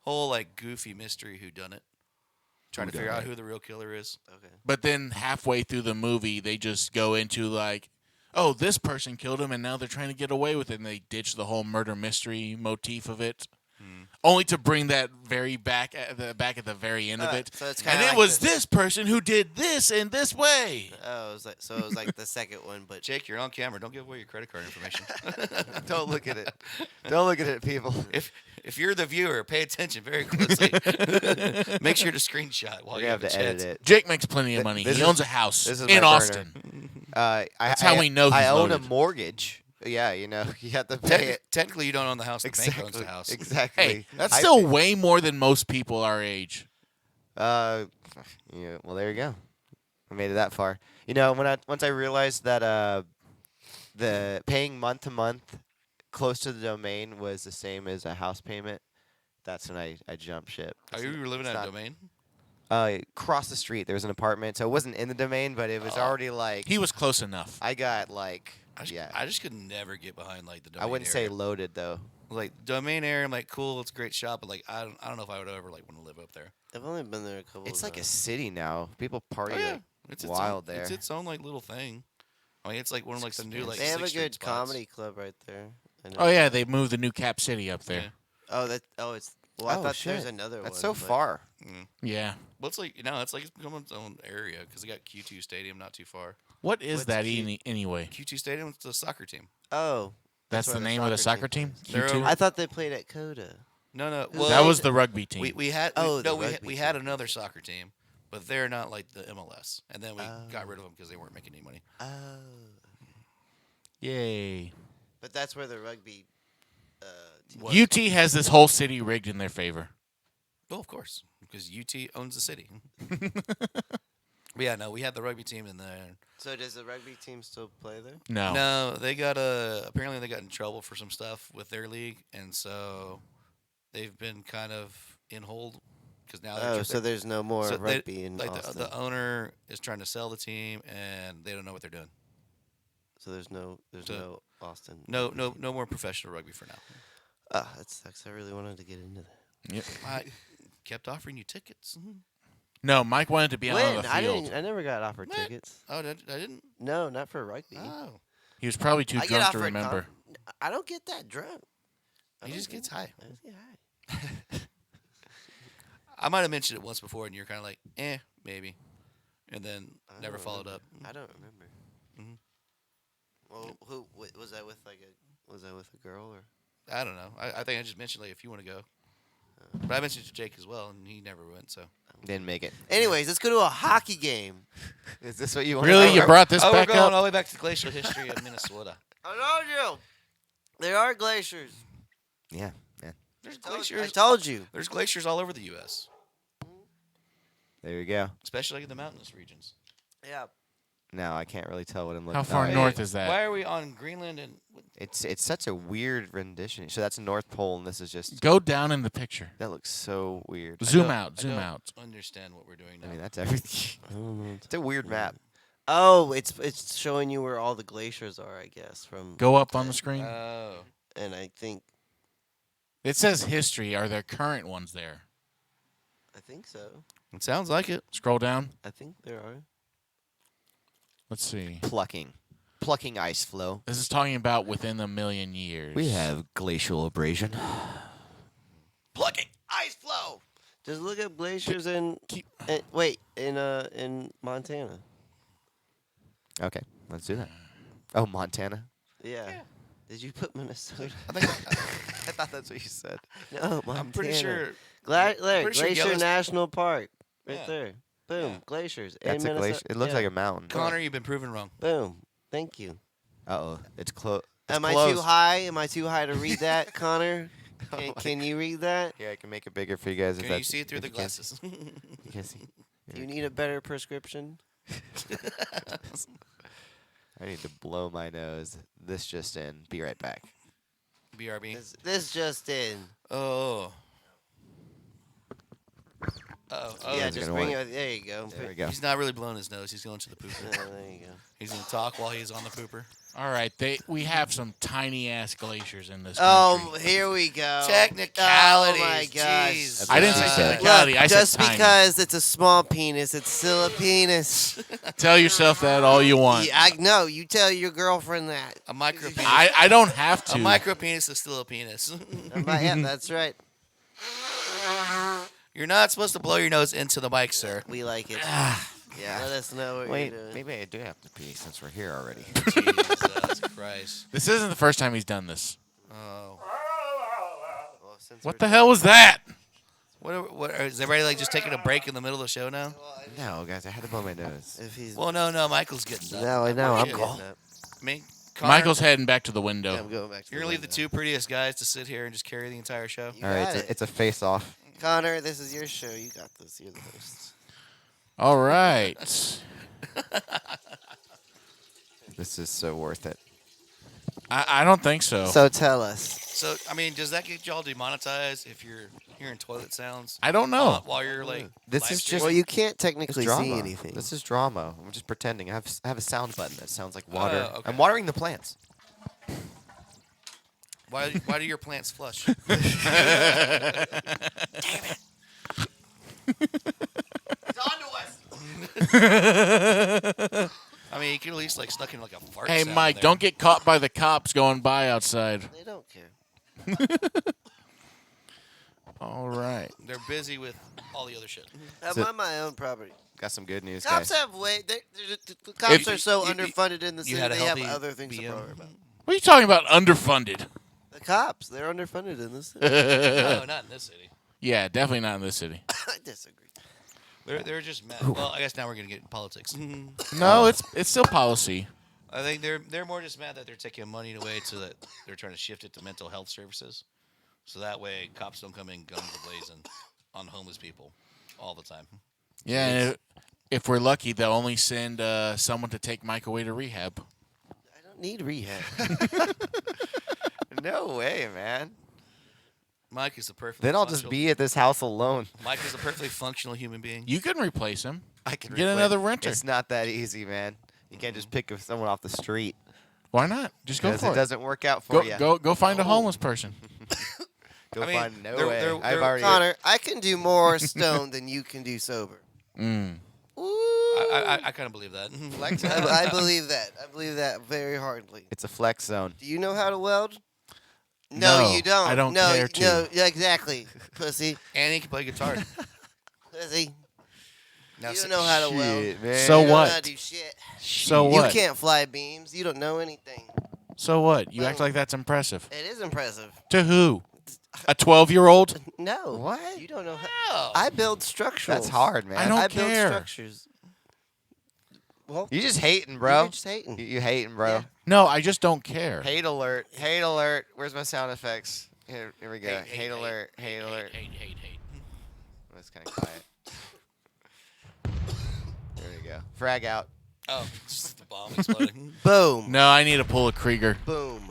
whole like goofy mystery whodunit, trying to figure out who the real killer is. Okay. But then halfway through the movie, they just go into like, oh, this person killed him, and now they're trying to get away with it, and they ditch the whole murder mystery motif of it, only to bring that very back at the very end of Alright, it. so it's And kinda it like was the- this person who did this in this way. Oh, it was like the second one, but Jake, you're on camera. Don't give away your credit card information. Don't look at it. Don't look at it, people. if you're the viewer, pay attention very closely. Make sure to screenshot while We're you gonna have have a to edit chance. it. Jake makes plenty of money. This He is- owns a house this is in my Austin. That's how we know he's I own loaded. a mortgage. Yeah, you know, you have to pay it. Technically, you don't own the house. The bank owns the house. Exactly. Hey, that's I still pay- way more than most people our age. Yeah. Well, there you go. I made it that far. You know, once I realized that the paying month to month close to the domain was the same as a house payment, that's when I jumped ship. Are you living It's at a not- domain? Across the street, there was an apartment, so it wasn't in the domain, but it was already like He was close enough. I got like I just could never get behind like the domain I wouldn't area. say loaded though. Like domain area, I'm like cool, it's a great shop, but like I don't know if I would ever like want to live up there. I've only been there a couple. It's of like a times. city now. People party like It's wild its own, there. It's its own like little thing. I mean, it's like one of like the new like They have a 6th Street good spots. comedy club right there. I know Oh yeah, that. they moved the new Cap City up there. Yeah. It's. Well, I Oh, thought shit. there's another one. That's so but- far. Yeah. Well, it's like it's like it's become its own area because they got Q2 Stadium not too far. What is What's that Q- anyway? Q2 Stadium is the soccer team. Oh, That's where the name of the soccer team? They're Q2? over- I thought they played at Coda. No, Who well, That was the rugby team. we had Oh, we, the no we, rugby we had another soccer team, but they're not like the MLS, and then we got rid of them because they weren't making any money. Oh, Yay. but that's where the rugby. Team. What? UT has this whole city rigged in their favor. Well, of course, because UT owns the city. But yeah, no, we had the rugby team in there. So does the rugby team still play there? No. No, they got apparently they got in trouble for some stuff with their league, and so they've been kind of in hold because now. Oh, so there's no more so they- rugby in like Austin. the owner is trying to sell the team, and they don't know what they're doing. So there's no So- Austin. No, rugby no, team. no more professional rugby for now. Ah, that sucks. I really wanted to get into that. Yep. I kept offering you tickets. No, Mike wanted to be out on When? the I field. didn't. I never got offered What? tickets. Oh, I didn't. No, not for rugby. Oh, He was probably too I get drunk to offered remember. I don't get that drunk. I he don't just get- gets high. I just get high. I might have mentioned it once before, and you're kind of like, maybe, and then I never don't followed remember. up. I don't remember. Mhm. Well, was that with was that with a girl or? I don't know. I think I just mentioned like if you want to go, but I mentioned it to Jake as well, and he never went. So Didn't make it. Anyways, let's go to a hockey game. Is this what you want? Really? You brought this we're back going up? all the way back to glacial history of Minnesota. I told you. There are glaciers. Yeah. There's I glaciers. told you. There's glaciers all over the U.S., There you go. especially in the mountainous regions. Yeah. Now I can't really tell what I'm looking. How far at. north is that? Why are we on Greenland and? It's such a weird rendition. So that's North Pole, and this is just. Go down in the picture. That looks so weird. Zoom don't- out. I Zoom don't out. Understand what we're doing now. I mean, that's everything. I don't know. It's a weird map. Oh, it's showing you where all the glaciers are, I guess. From Go up on the screen. Oh, and I think It says history. Are there current ones there? so. it sounds like it. Scroll down. I think there are. Let's see. Plucking ice flow. This is talking about within a million years. We have glacial abrasion. Plucking ice flow. Just look at glaciers in Keep- in Montana. Okay, let's do that. Oh, Montana. Yeah. Did you put Minnesota? I think I thought that's what you said. No, Montana. I'm pretty sure. Larry, pretty sure Glacier Yellowstone- National Park, right Yeah. there. Boom, Yeah. glaciers. That's in a Minnesota. glacier. It looks Yeah. like a mountain. Connor, you've been proven wrong. Boom. Thank you. Uh-oh, it's close. Am I too high? Am I too high to read that, Connor? Oh Can, my can you read that? Here, I can make it bigger for you guys. Can if you that's, see it through if the you can't- glasses? You can see. Do you need a better prescription? I need to blow my nose. This just in. Be right back. BRB. This just in. Oh. Oh. yeah, it's just gonna bring work. it. There you go. There we go. He's not really blowing his nose. He's going to the pooper. There you go. He's going to talk while he's on the pooper. All right. We have some tiny ass glaciers in this Oh, country. here we go. Technicalities. Oh my gosh. Jeez. I didn't say Look, technicality. Look, I said just tiny. because it's a small penis, it's still a penis. Tell yourself that all you want. Yeah, I know. You tell your girlfriend that. A micro penis. I don't have to. A micro penis is still a penis. Yeah, that's right. You're not supposed to blow your nose into the mic, sir. We like it. Yeah. Let us know what Wait, you're doing. maybe I do have to pee since we're here already. Jesus Christ. This isn't the first time he's done this. Oh. Well, since What we're the hell was that? What is everybody like just taking a break in the middle of the show now? No, guys, I had to blow my nose. If he's Well, no, Michael's getting done. no, I know. I'm Yeah. getting up. I mean, Connor, Michael's heading back to the Yeah, window. I'm going back to you're the going to leave the window. two prettiest guys to sit here and just carry the entire show? You All right, got it. it's a face-off. Connor, this is your show. You got this. You're the host. All right. This is so worth it. I don't think so. So tell us. So, I mean, does that get y'all demonetized if you're hearing toilet sounds? I don't know. While you're like, This live is streaming? just- Well, you can't It's technically drama. see anything. This is drama. I'm just pretending. I have a sound button that sounds like water. Okay. I'm watering the plants. Why do your plants flush? It's on to us. I mean, you could at least like snuck in like a fart. Hey, sound Mike, there. don't get caught by the cops going by outside. They don't care. All right. They're busy with all the other shit. I'm So- on my own property. Got some good news, Cops guys. have way. The cops If are so you- underfunded in the you city. had a They have healthy other things to BM. worry about. What are you talking about? Underfunded? The cops, they're underfunded in this city. No, not in this city. Yeah, definitely not in this city. I disagree. They're just mad. Well, I guess now we're gonna get in politics. No, it's still policy. I think they're more just mad that they're taking money away so that they're trying to shift it to mental health services, so that way cops don't come in guns a-blazing on homeless people all the time. Yeah, and if we're lucky, they'll only send someone to take Mike away to rehab. I don't need rehab. No way, man. Mike is a perfectly. Then I'll just be at this house alone. Mike is a perfectly functional human being. You can replace him. I can Get another renter. It's not that easy, man. You can't just pick someone off the street Why not? Just go because for it it. doesn't work out for you. Go find a homeless person. Go I mean, find no they're- way. they're- I've they're- already. Connor, I can do more stoned than you can do sober. Mm. Ooh. I kind of believe that. Flex I believe that. I believe that very hardly. It's a flex zone. Do you know how to weld? No, No, you don't. I don't no, care to. No, yeah, exactly. Pussy. And he can play guitar. Pussy. Now, You s- don't know how to weld. Shit, man. So You don't know what? how to do shit. So You what? can't fly beams. You don't know anything. So what? You act like that's impressive. It is impressive. To who? A 12-year-old? No. What? You don't know how. Oh. I build structures. That's hard, man. I don't I care. build structures. Well, You just hating, bro. you're just hating. You hating, bro. Yeah. No, I just don't care. Hate alert. Hate alert. Where's my sound effects? Here we go. Hate, Hate alert. Hate alert. Hate. That's kind of quiet. There we go. Frag out. Oh, just the bomb exploding. Boom. No, I need to pull a Krieger. Boom.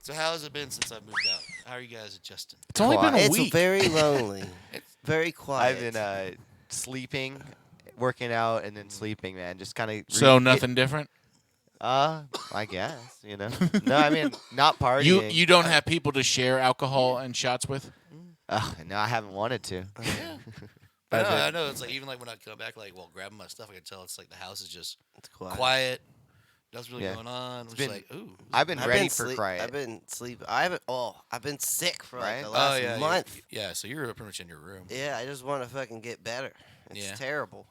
So how has it been since I moved out? How are you guys adjusting? It's only been a It's week. very lonely. Very quiet. I've been sleeping, working out, and then sleeping, man. Just kind of. So nothing different? I guess, you know. No, I mean, not partying. You don't have people to share alcohol and shots with? No, I haven't wanted to. Yeah. But I know. It's like even like when I come back, like grabbing my stuff, I can tell it's like the house is just It's quiet. quiet. Nothing's really Yeah. going on. I'm It's just been- like, ooh. I've been I've ready been for sleep- quiet. I've been sleeping. I've been sick for like Right? the Oh last yeah, month. yeah. So you're pretty much in your room. Yeah, I just want to fucking get better. It's Yeah. terrible.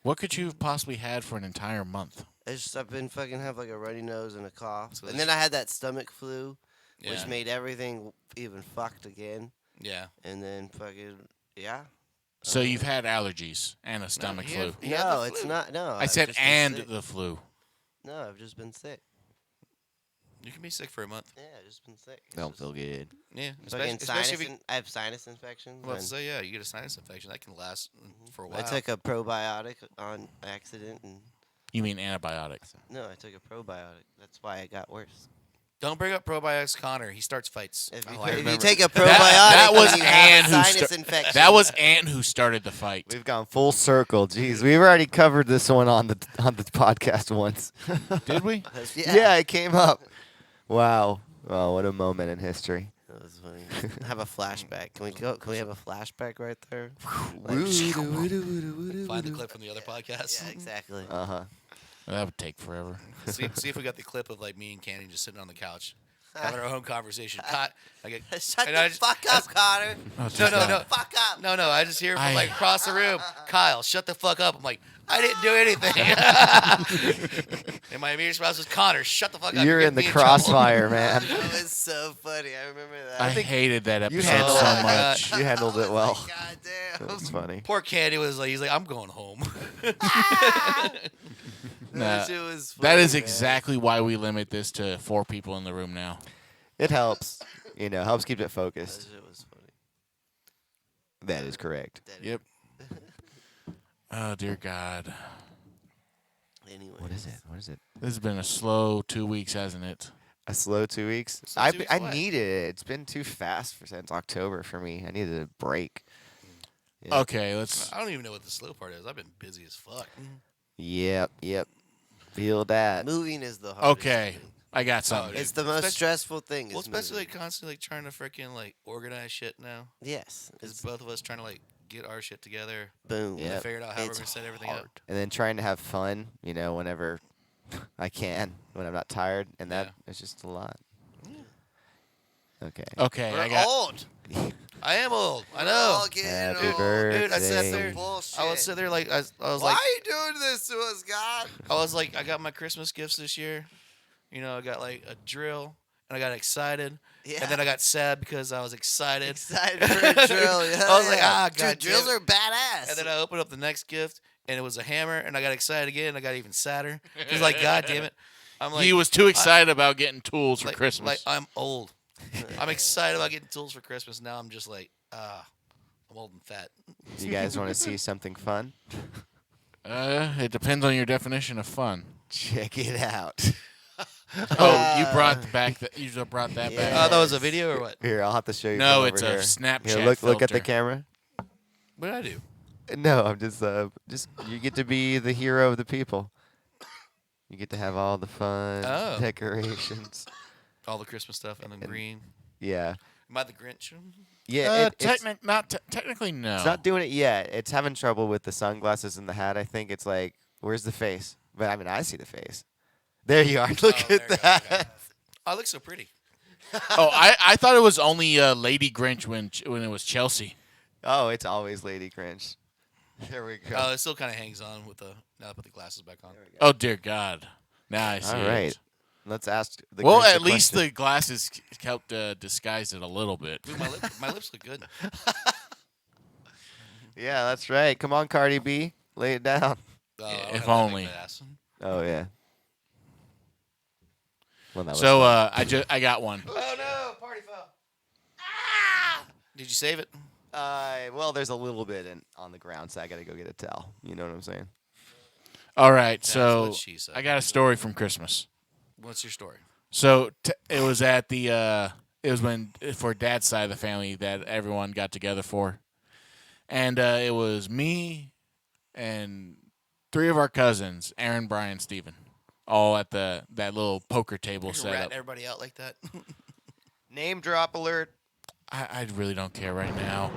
What could you have possibly had for an entire month? It's just I've been fucking have like a runny nose and a cough, So and this- then I had that stomach flu, Yeah. which made everything even fucked again. Yeah. And then fucking yeah. So you've had allergies and a stomach he flu. had- He had No, the it's flu. not. No, I I've said just been and sick. the flu. No, I've just been sick. You can be sick for a month. Yeah, I've just been sick. It's Don't just feel good. Yeah. fucking Especially sinus. if you. I have sinus infections. Well, and so yeah, you get a sinus infection that can last for a while. I took a probiotic on accident, and You mean antibiotics? no, I took a probiotic. That's why it got worse. Don't bring up probiotics, Connor. He starts fights. If Oh, you, I if you remember. take a probiotic, that was when you have Ann a who sinus sta- infection. That was Ant who started the fight. We've gone full circle. Jeez, we've already covered this one on the podcast once. Did we? Yeah, it came up. Wow. Oh, what a moment in history. That was funny. Have a flashback. Can we go? Can we have a flashback right there? Find the clip from the other podcast. Yeah, exactly. Uh-huh. That would take forever. see if we got the clip of like me and Candy just sitting on the couch having our own conversation. I get, Shut and the I just- fuck up, Connor. Oh, No, dear no, God. no. Fuck up. No, I just hear from I- like across the room. Kyle, shut the fuck up. I'm like, I didn't do anything. And my immediate response was, Connor, shut the fuck up. You're in getting the me trouble." crossfire, man. That was so funny. I remember that. I hated that you episode handled so it. much. You handled it well. God damn. That's funny. Poor Candy was like, he's like, I'm going home. Nah, shit was that funny, is man. exactly why we limit this to 4 people in the room now. It helps. Helps keep it That focused. shit was funny. That is correct. That- Yep. Oh, dear God. Anyway. What is it? What is it? This has been a slow 2 weeks, hasn't it? A slow 2 weeks. Slow 2 weeks I what? needed it. It's been too fast since October for me. I needed a break. Yeah. Okay, let's. I don't even know what the slow part is. I've been busy as fuck. Yep. Feel that. Moving is the hardest. Okay, thing. I got something. dude. It's the most Especially- stressful thing. Well, Is especially moving. like constantly like trying to freaking like organize shit now. Yes. Because It's both of us trying to like get our shit together. boom. Yeah. And figured out how we're It's gonna set everything hard. up. And then trying to have fun, whenever I can, when I'm not tired, and that is just a lot. Okay. Okay, We're I got. old. I am old. I We're know. all getting Happy old. birthday. Dude, I sat Some there. bullshit. I was sitting there like I was Why like are you doing this to us, God? I was like I got my Christmas gifts this year. I got like a drill and I got excited. Yeah. And then I got sad because I was excited. Excited for a drill. Yeah, I was like, yeah. God Dude, drills damn are badass. And then I opened up the next gift and it was a hammer and I got excited again and I got even sadder. Cause like, God damn it. I'm like, He was too excited about getting tools for like, Christmas. Like I'm old. I'm excited about getting tools for Christmas. Now I'm just like, I'm old and fat. Do you guys want to see something fun? It depends on your definition of fun. Check it out. Oh, you brought back that. You just brought that back. Yeah. That was a video or what? Here, I'll have to show you. No, from it's over a here. Snapchat Here, look at the filter. camera. What did I do? No, I'm just you get to be the hero of the people. You get to have all the fun Oh. decorations. All the Christmas stuff and then green. Yeah, Am I the Grinch? yeah. Technically, no. It's not doing it yet. It's having trouble with the sunglasses and the hat. I think it's like, where's the face? But I mean, I see the face. There you are. Look Oh, at there you go, that. okay. Oh, I look so pretty. Oh, I thought it was only Lady Grinch when it was Chelsea. Oh, it's always Lady Grinch. There we go. Oh, it still kind of hangs on with the. Now I put the glasses back on. Oh dear God! Now I see All it. right. Let's ask the Well, Grinch at a least question. the glasses helped disguise it a little bit. Dude, my lips look good. Yeah, that's right. Come on, Cardi B. Lay it down. Oh, Yeah, I don't if have that big only. of an ass. Oh, yeah. Well, that was So fun. I got one. Oh no! Party foul. Did you save it? Well, there's a little bit on the ground, so I got to go get a towel. You know what I'm saying? All right, That's so what she said. I got a story from Christmas. What's your story? So it was at the it was when for Dad's side of the family that everyone got together for, and it was me and three of our cousins, Aaron, Brian, Steven, all at that little poker table You're set ratting up. everybody out like that. Name drop alert. I really don't care right now.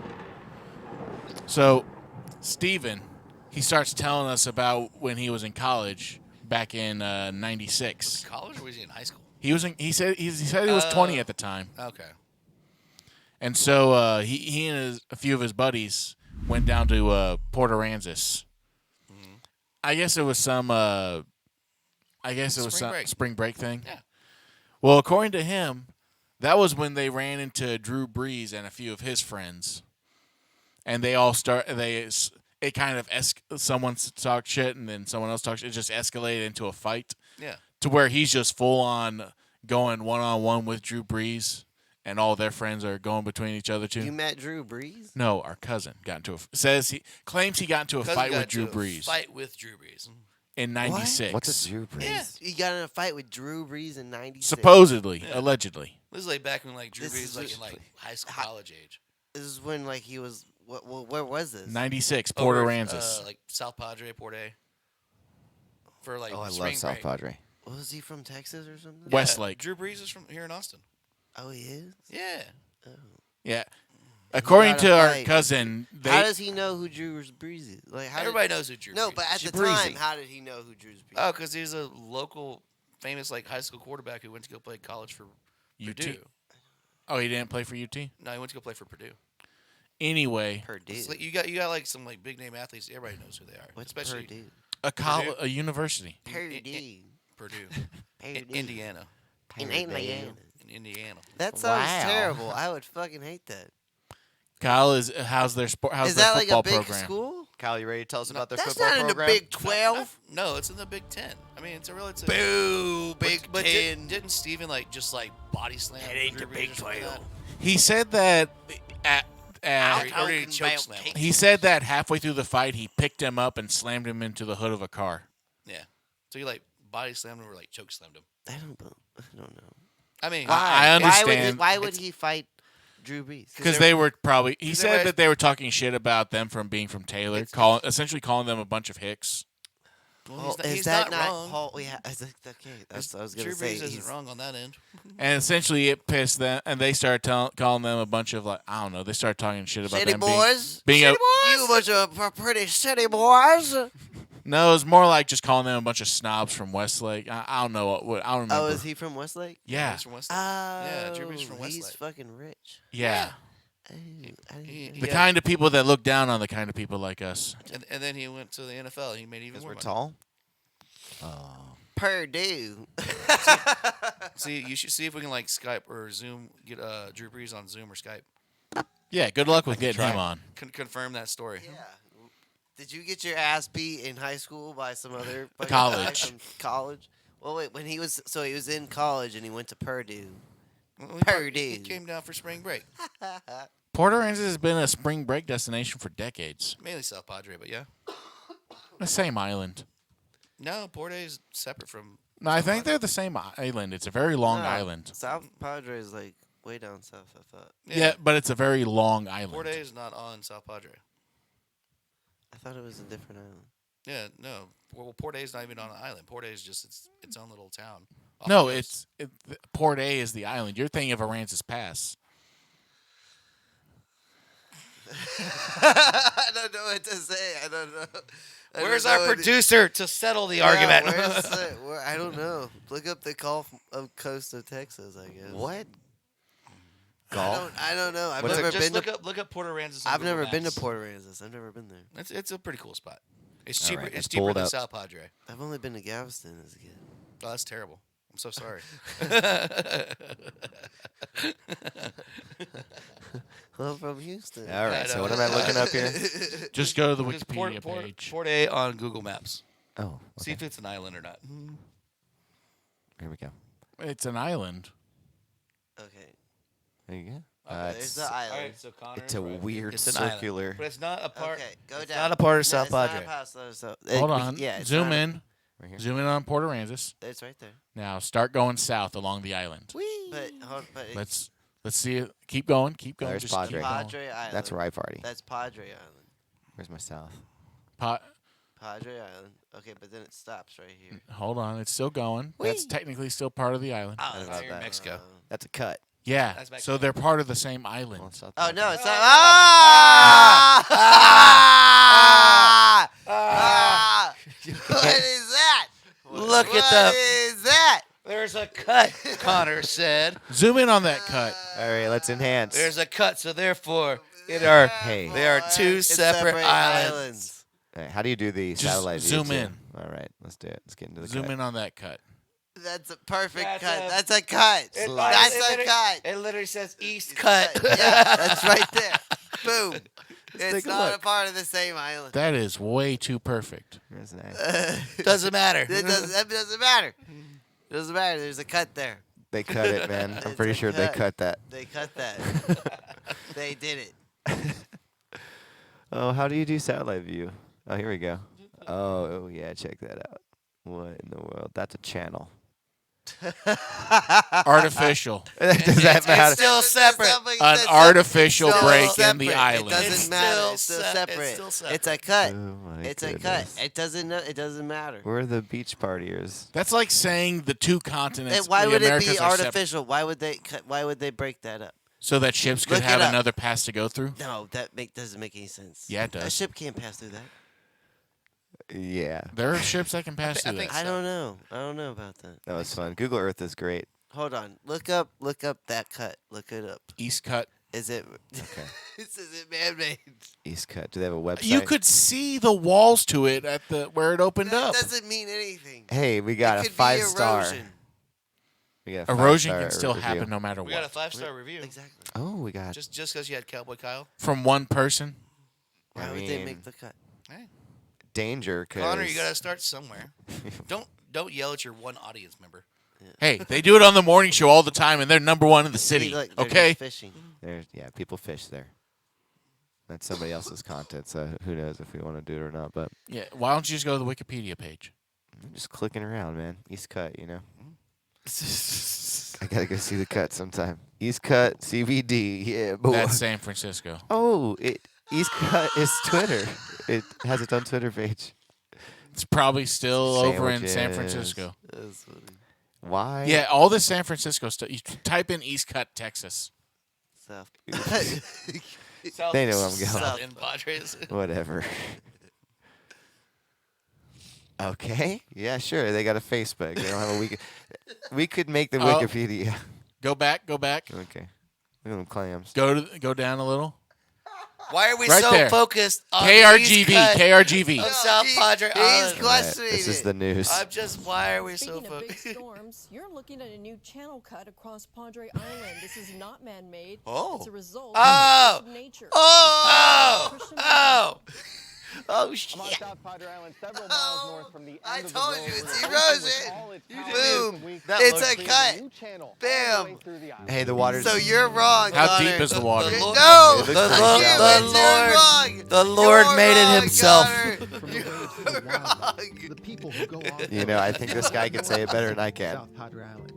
So, Steven, he starts telling us about when he was in college back in '96. College or was he in high school? He said he was 20 at the time. Okay. And so he and a few of his buddies went down to Port Aransas. I guess it was some Spring break. spring break thing. Yeah. Well, according to him, that was when they ran into Drew Brees and a few of his friends, and they all it kind of someone talked shit and then someone else talked shit. It just escalated into a fight Yeah. to where he's just full on going one-on-one with Drew Brees, and all their friends are going between each other too. You met Drew Brees? No, our cousin got into claims he got into a Cousin fight got with Drew into a Brees Fight with Drew Brees. in '96. What's a Drew Brees? Yeah. He got in a fight with Drew Brees in '96. Supposedly, Yeah. allegedly. This is like back when like Drew This Brees is was like just- in like high school, Hi- college age. This is when like he was. Where was this? '96, Port Over, Aransas. like South Padre, Port A. For like Oh, I spring love South break. Padre. Was he from Texas or something? What? Westlake. Drew Brees is from here in Austin. Oh, he is. Yeah. Yeah. According got to a our fight. cousin, How does he know who Drew Brees is? Like, how Everybody knows who Drew No, Brees but at is. the Breezy. time, how did he know who Drew Brees? Oh, because he's a local, famous like high school quarterback who went to go play college for UT. Purdue. Oh, he didn't play for UT? No, he went to go play for Purdue. Anyway, Purdue. It's like you got like some like big name athletes. Everybody knows who they are. What's Especially Purdue? a university. Purdue. Purdue, Purdue. Indiana. In Indiana. In Indiana. That sounds Wow. terrible. I would fucking hate that. Kyle how's their Is their that like football a big program? school? Kyle, you ready to tell us about their That's football not in the program? Big 12. No, it's in the Big Ten. I mean, it's a relative. Boo, Big But 10. didn't Steven like just like body slam? That ain't Drew the Brees Big or something like 12. He said that that? I'll Or did he talking choke about slam him? cake. he said that halfway through the fight he picked him up and slammed him into the hood of a car. Yeah. So he like body slammed him or like choke slammed him. I don't know. I mean, I understand. Why would he fight Drew Brees? Because they were probably. He 'cause said everybody- that they were talking shit about them from being from Taylor, essentially calling them a bunch of hicks. well, is he's that not wrong. Yeah, okay, that's what I was gonna Drew say. Brees isn't He's- wrong on that end. And essentially, it pissed them, and they started calling them a bunch of like I don't know. They started talking shit about City them boys, being city a, boys, you a bunch of pretty city boys. No, it was more like just calling them a bunch of snobs from Westlake. I don't know what I don't remember. Oh, is he from Westlake? Yeah, He's from Westlake. Oh, Yeah, Drew Brees from he's Westlake. fucking rich. yeah. Oh, I didn't he- know. The Yeah. kind of people that look down on the kind of people like us. And then he went to the NFL. He made even Because more we're money. tall. Purdue. See, you should see if we can like Skype or Zoom get Drew Brees on Zoom or Skype. Yeah, good luck with getting try. him on. Confirm that story. Yeah. Did you get your ass beat in high school by some other fucking College. guy from college? Well, wait. When he was in college and he went to Purdue. Well, Purdue. He came down for spring break. Port Aransas has been a spring break destination for decades. Mainly South Padre, but yeah. The same island. No, Port A is separate from. No, I think they're the same island. It's a very long No, island. South Padre is like way down south. I thought. Yeah. but it's a very long island. Port A is not on South Padre. I thought it was a different island. Yeah, no. Well, Port A is not even on an island. Port A is just its own little town. off No, the coast. Port A is the island. You're thinking of Aransas Pass. I don't know what to say. I don't know. Where's our producer to settle the argument? I don't know. Look up the Gulf of Coast of Texas, I guess. What? I Golf? don't know. I've What's never Just been to. look up Port Aransas. on I've Google never been to Maps. Port Aransas. I've never been there. It's a pretty cool spot. It's All cheaper. right, It's let's cheaper pull it than up. South Padre. I've only been to Galveston as a kid. Oh, that's terrible. I'm so sorry. Well, I'm from Houston. All right. I So know. what am I looking up here? Just go to the Just Wikipedia page. Port A on Google Maps. Oh. See Okay. if it's an island or not. Here we go. It's an island. Okay. There you go. There's It's, the island. so Connor it's a weird It's an island. circular. But it's not a part. Okay, go it's down. not a part of No, South it's not Padre. past those, so- Hold it- on. Yeah, it's Zoom not- in. Right here. Zoom in on Port Aransas. It's right there. Now start going south along the island. But Let's see it. Keep going. Keep going. There's Just Padre. keep going. Padre Island. That's where I party. That's Padre Island. Where's my south? Padre Island. Okay, but then it stops right here. Hold on. It's still going. That's technically still part of the island. Oh, about that. Mexico. That's a cut. Yeah. That's back So there. they're part of the same Well, island. it's South Oh no, Padre. it's not. Ah! Ah! What is that? Look What at the. is that? There's a cut. Connor said. Zoom in on that cut. All right, let's enhance. There's a cut. So therefore, it are. Hey. They are two It's separate islands. All right, how do you do the Just satellite view, zoom too? in. All right, let's do it. Let's get into the Zoom cut. in on that cut. That's a perfect That's cut. a- That's a cut. That's a cut. It literally says East Cut. Yeah, that's right there. Boom. It's take a not a look. part of the same island. That is way too perfect. That's nice. Doesn't matter. That doesn't matter. Doesn't matter. There's a cut there. They cut it, man. I'm It's pretty a sure they cut. cut that. They cut that. They did it. Oh, how do you do satellite view? Oh, here we go. Oh, yeah, check that out. What in the world? That's a channel. Artificial. Does that matter? It's still separate. An artificial Still break in separate. the It island. doesn't It's matter. still It's still se- it's separate. still separate. It's a cut. Oh my It's a cut. goodness. It doesn't. It doesn't matter. We're the beach partiers. That's like saying the two continents. And why the would it Americas be are separate. artificial? Why would they cut? Why would they break that up? So that ships could Look it have up. another pass to go through? No, doesn't make any sense. Yeah, it A does. ship can't pass through that. Yeah, There are ships that can pass I through think that. I don't know. I don't know about that. that was fun. Google Earth is great. Hold on. Look up that cut. Look it up. East Cut. Is it? Okay. Is it man-made? East Cut. Do they have a website? You could see the walls to it at the where it opened That up. doesn't mean anything. Hey, we got it a could be 5-star. erosion. We got a Erosion 5-star can still review. happen no matter We got a what. 5-star review. Exactly. Oh, we got. Just because you had Cowboy Kyle. From one person. Why I would they mean, make the cut? Hey, danger. Cause Connor, you gotta start somewhere. Don't yell at your one audience member. Hey, they do it on the morning show all the time, and they're number one in the city. See, look, they're Okay? just fishing. There's people fish there. That's somebody else's content, so who knows if we want to do it or not. But Yeah. Why don't you just go to the Wikipedia page? I'm just clicking around, man. East Cut, you know. I gotta go see the cut sometime. East Cut CBD, yeah, boy. That's San Francisco. Oh, East Cut is Twitter. It has its own Twitter page. It's probably still over in San Sandwiches. Francisco. That's funny. Why? Yeah, all the San Francisco stuff. You type in East Cut, Texas. South. They know where I'm going. South in Padres. Whatever. Okay. Yeah, sure. They got a Facebook. They don't have a wiki. We could make the Oh. Wikipedia. Go back. Okay. Look at them clams. Go down a little. Why are we Right so there. focused on the East KRGV. Cut KRGV. of South Padre He's Island? questioning This is it. the news. I'm just. Why are we so Speaking of big focused? storms, you're looking at a new channel cut across Padre Island. This is not man-made. Oh. It's a result Oh. of nature. Oh! Christian Oh! Oh I'm on shit! South Padre Island, several miles north from the end I of the told road you, where it's the erosion. ocean with all its You power did. and weak That It's looks a created cut. new channel all Bam. the way through the island. Hey, the water's. So you're wrong. How Connor. deep is the water? The Lord, No, It looks the pretty Lord, shallow. the You're Lord, wrong. the Lord You're made it wrong, himself. Connor. From the waves to the wildlife, the people who go off You know, I think this guy can say it better than I can. South Padre Island.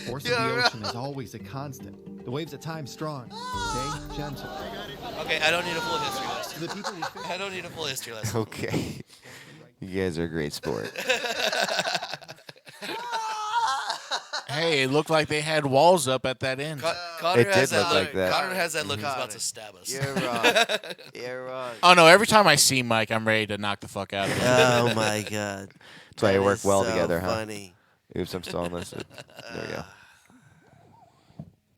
Force of You're the ocean wrong. is always a constant. The waves at times strong. Stay gentle. Okay, I don't need a full history lesson. The people who fish I don't need a full history lesson. Okay. You guys are a great sport. Hey, it looked like they had walls up at that end. Connor It has did look like that. Connor has that look. He's Connor. about to stab us. You're wrong. You're wrong. Oh no! Every time I see Mike, I'm ready to knock the fuck out of him. Oh my god. That's why you That work is well so together, huh? funny. Oops, I'm still unlisted. There we go.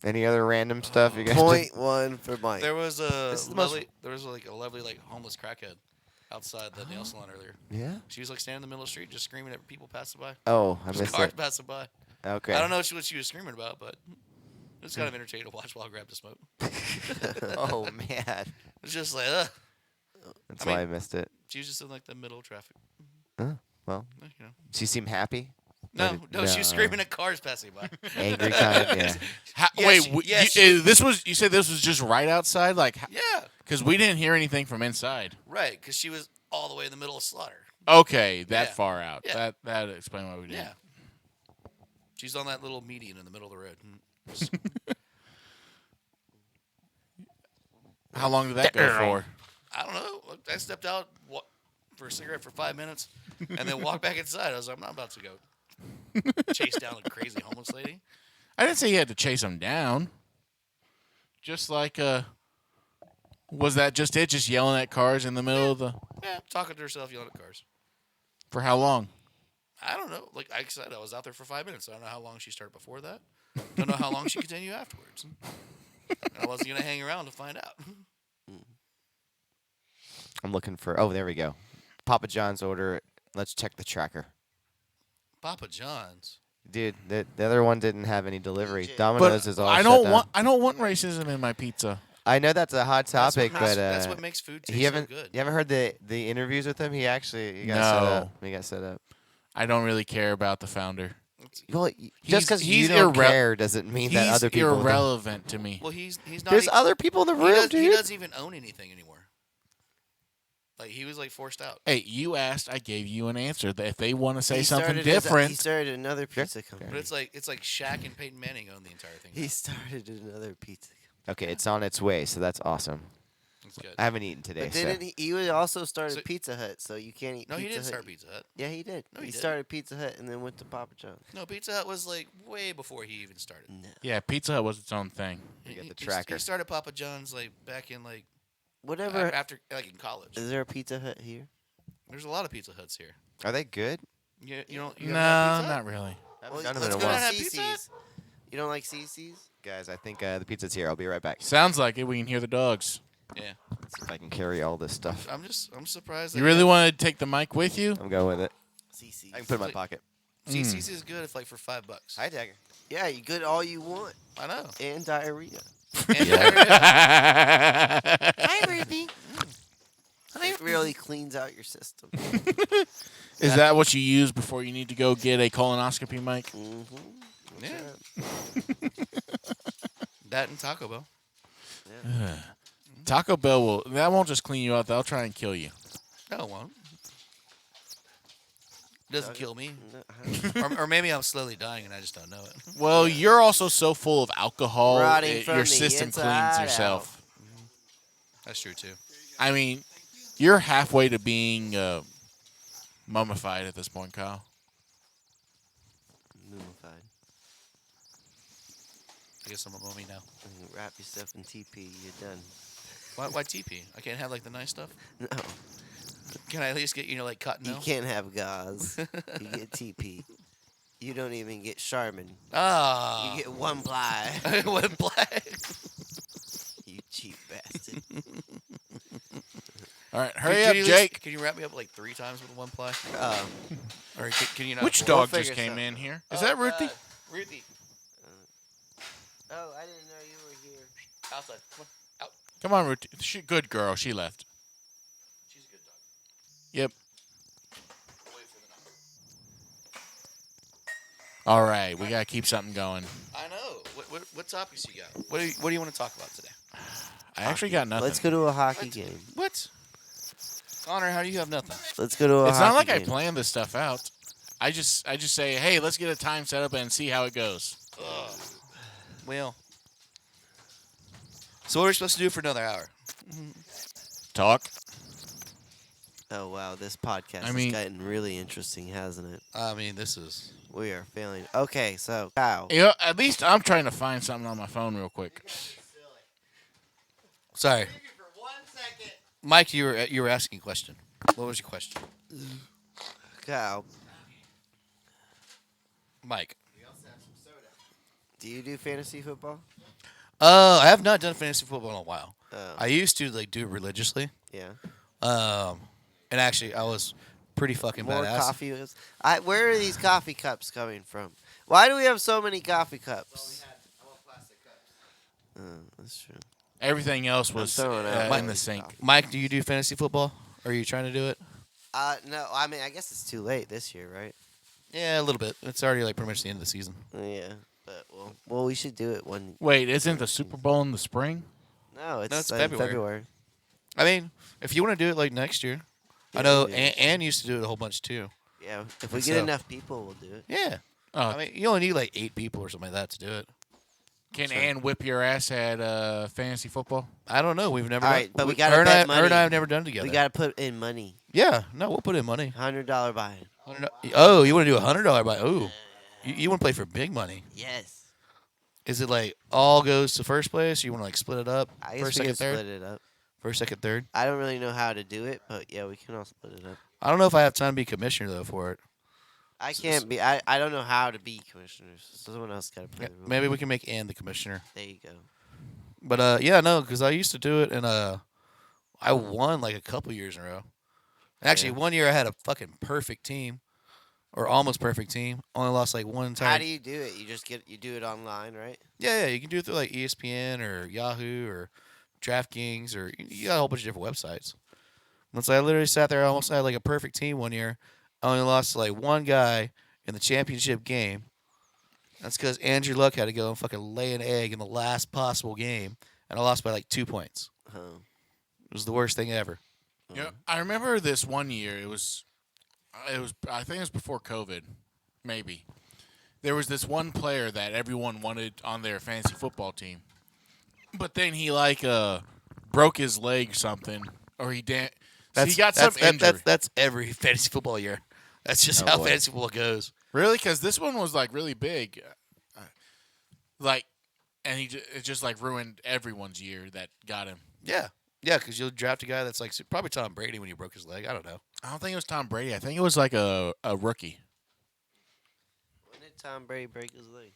Any other random stuff you guys? Point one for Mike. There was a This is the most- lovely, there was like a lovely like homeless crackhead outside the nail salon earlier. Yeah. She was like standing in the middle of the street, just screaming at people passing by. Oh, I Just missed cars it. passing by. Okay. I don't know what she was screaming about, but it was kind of entertaining to watch while I grabbed a smoke. Oh man. It's just like, ugh. That's I mean- why I missed it. She was just in like the middle of traffic. Well, You know. she seemed happy. No, But no, she was screaming at cars passing by. Angry kind. Yeah. Yeah, Wait, she- yeah, she- you said this was just right outside, like, Yeah, because we didn't hear anything from inside. right. Because she was all the way in the middle of slaughter. Okay, that Yeah. far out. Yeah. That explains why we did. Yeah. She's on that little median in the middle of the road. How long did that go for? I don't know. I stepped out for a cigarette for 5 minutes and then walked back inside. I was like, I'm not about to go chase down a crazy homeless lady. I didn't say you had to chase them down. Just like was that just it? Just yelling at cars in the middle of the Yeah, talking to herself, yelling at cars. for how long? I don't know. Like I said, I was out there for 5 minutes. I don't know how long she started before that. Don't know how long she continued afterwards. And I wasn't going to hang around to find out. I'm looking for. Oh, there we go. Papa John's order. Let's check the tracker. Papa John's. Dude, the other one didn't have any delivery. DJ. Domino's But is all I shut don't down. want racism in my pizza. I know that's a hot That's what topic, makes- but that's what makes food taste you haven't so good. you haven't heard the interviews with him? He got set No. up. He got set up. I don't really care about the founder. Well, He's- just because you he's don't irre- care doesn't mean that He's other people don't. irrelevant to me. Well, he's not. There's e- other people in the he, room, does, dude. he doesn't even own anything anymore. Like he was like forced out. Hey, you asked, I gave you an answer. That if they want to say He something started he different, started another pizza company. But it's like Shaq and Peyton Manning own the entire thing. He started another pizza company. Okay, it's on its way, so that's awesome. It's good. I haven't eaten today, But so didn't he would also started So- Pizza Hut, so you can't eat No, Pizza he didn't Hut. start Pizza Hut. Yeah, he did. No, he he didn't. started Pizza Hut and then went to Papa John's. No, Pizza Hut was like way before he even started. No. yeah, Pizza Hut was its own thing. You get the He tracker. started Papa John's like back in like Whatever. after like in college. Is there a Pizza Hut here? There's a lot of Pizza Huts here. are they good? You don't. You No, haven't had Pizza Hut? not really. I haven't Well, done them let's in a go while. to Have Pizza Hut? CC's. You don't like CC's? Guys, I think the pizza's here. I'll be right back. Sounds like it. We can hear the dogs. Yeah. See if I can carry all this stuff. I'm surprised. You that really want to take the mic with you? I'm going with it. CC's. I can put it in my pocket. CC's is good if like for $5. Hi, Dagger. Yeah, you good all you want. I know. And diarrhea. And Hi, Ruthie. It really cleans out your system. Is that what you use before you need to go get a colonoscopy, Mike? Mm-hmm. Yeah. That and Taco Bell. Taco Bell that won't just clean you out. They'll try and kill you. No, it won't. It doesn't kill me. No, Or maybe I'm slowly dying and I just don't know it. Well, you're also so full of alcohol, Rotting from your the system inside cleans yourself. That's true too. I mean, you're halfway to being mummified at this point, Kyle. Mummified. I guess I'm a mummy now. Wrap yourself in TP. You're done. Why TP? I can't have like the nice stuff. No, Can I at least get like cotton? you can't have gauze. You get TP. You don't even get Charmin. Ah. You get one ply. One black. You cheap bastard. All right, hurry up, Jake. Can you wrap me up like 3 times with one ply? Or can you not? Which We'll dog just figure came something in here? Is that Ruthie? Ruthie. Oh, I didn't know you were here. Outside. Come on. Out. Come on, Ruthie. Good girl. She left. She's a good dog. Yep. Wait for the knock. All right, we gotta keep something going. I know. What topics you got? What do you want to talk about today? I actually got nothing. Let's go to a hockey game. What? Connor, how do you have nothing? Let's go to a It's hockey not like I game. planned this stuff out. I just say, hey, let's get a time set up and see how it goes. Well. So what are we supposed to do for another hour? Talk. Oh, wow. This podcast I mean- has gotten really interesting, hasn't it? I mean, this is. We are failing. Okay, so, Kyle. You know, at least I'm trying to find something on my phone real quick. Sorry. Mike, you were asking a question. What was your question? Kyle, Mike. do you do fantasy football? I have not done fantasy football in a while. Oh, I used to do it religiously. yeah. And actually I was pretty fucking More badass. coffee. Where are these coffee cups coming from? Why do we have so many coffee cups? That's true. Everything else was throwing out in my the sink. coffee. Mike, do you do fantasy football? Are you trying to do it? No, I mean, I guess it's too late this year, right? Yeah, a little bit. It's already like pretty much the end of the season. Yeah, but well, we should do it one. Wait, isn't the Super Bowl in the spring? No, it's, it's in February. February. I mean, if you want to do it like next year, Yeah, I know we'll do it. Ann used to do it a whole bunch too. Yeah, if we And get so- enough people, we'll do it. Yeah. Oh, I mean, you only need like 8 people or something like that to do it. can Ann whip your ass at fantasy football? I don't know. We've never. All done- right, but we her gotta and bet I, her and money. I have never done it together. We gotta put in money. Yeah. No, we'll put in money. $100 buy-in. Oh, you want to do $100 buy? Oh, you want to play for big money? Yes. Is it like all goes to first place? Or you want to like split it up? I guess First, we second, can third. split it up. First, second, third. I don't really know how to do it, but yeah, we can all split it up. I don't know if I have time to be commissioner though for it. I can't be. I don't know how to be commissioners. Someone else got to play Yeah, the rules. maybe we can make Ann the commissioner. There you go. But yeah, no, because I used to do it and I won like a couple years in a row. Actually, Yeah. one year I had a fucking perfect team, or almost perfect team. Only lost like one time. How do you do it? You do it online, right? Yeah, you can do it through like ESPN or Yahoo or DraftKings or you got a whole bunch of different websites. Once I literally sat there, I almost had like a perfect team one year. I only lost to like one guy in the championship game. That's because Andrew Luck had to go and fucking lay an egg in the last possible game, and I lost by like 2 points. Oh. It was the worst thing ever. Yeah, I remember this one year. It was. I think it was before COVID, maybe. There was this one player that everyone wanted on their fantasy football team, but then he like broke his leg or something, or he got some injury. That's every fantasy football year. That's just how boy. fantasy football goes. Really? Because this one was like really big, and it just like ruined everyone's year that got him. Yeah, because you'll draft a guy that's like probably Tom Brady when he broke his leg. I don't know. I don't think it was Tom Brady. I think it was like a rookie. When did Tom Brady break his leg?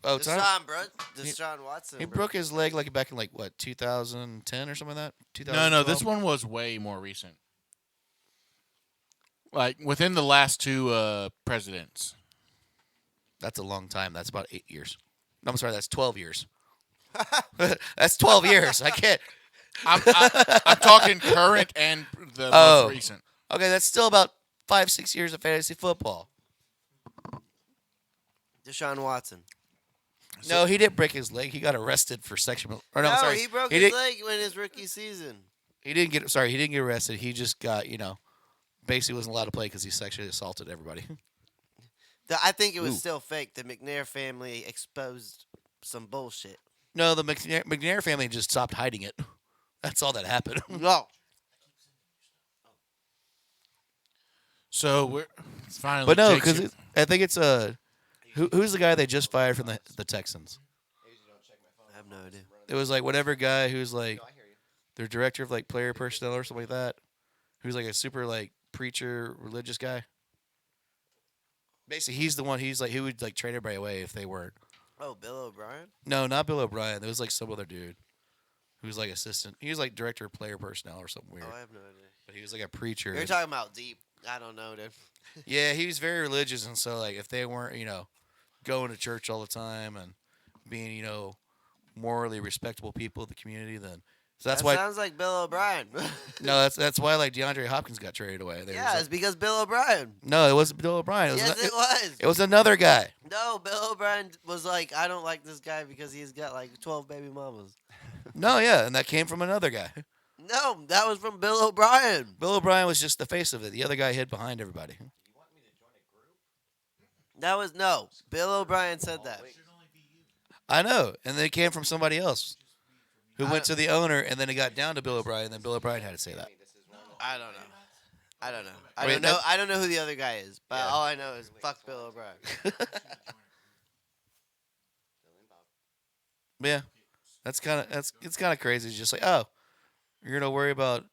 Deshaun Watson. He broke- broke his leg like back in like what 2010 or something like that. No, this one was way more recent. Like within the last 2 presidents. That's a long time. That's about 8 years. No, I'm sorry. That's 12 years. That's 12 years. I can't. I'm talking current and the most recent. Okay, that's still about 5-6 years of fantasy football. Deshaun Watson. No, he didn't break his leg. He got arrested for sexual. Or no, No, sorry. he broke He his didn't- leg in his rookie season. He didn't get. Sorry, he didn't get arrested. He just got basically wasn't allowed to play because he sexually assaulted everybody. I think it was Ooh. still fake. The McNair family exposed some bullshit. No, the McNair family just stopped hiding it. That's all that happened. No. So we're finally. But no, Jake's because I think it's who's the guy they just fired from the Texans? I have no idea. It was like whatever guy who's like their director of like player personnel or something like that, who's like a super like preacher religious guy. Basically, he's the one. He's like he would like train everybody away if they weren't. Oh, Bill O'Brien? No, not Bill O'Brien. There was like some other dude who was like assistant. He was like director of player personnel or something weird. Oh, I have no idea. But he was like a preacher. You're talking about deep. I don't know, dude. Yeah, he was very religious, and so like if they weren't, going to church all the time and being, morally respectable people of the community, then that's that why. sounds like Bill O'Brien. No, that's why like DeAndre Hopkins got traded away. They was yeah, like- it's because Bill O'Brien. no, it wasn't Bill O'Brien. Yes, it was. It was another guy. No, Bill O'Brien was like, I don't like this guy because he's got like 12 baby mamas. No, yeah, and that came from another guy. No, that was from Bill O'Brien. Bill O'Brien was just the face of it. The other guy hid behind everybody. That was no. Bill O'Brien said that. I know, and they came from somebody else who went to the owner, and then it got down to Bill O'Brien, and then Bill O'Brien had to say that. I don't know. I don't know. Wait, I don't know who the other guy is, but all I know is fuck Bill O'Brien. Yeah, it's kind of crazy. It's just like, oh, you're gonna worry about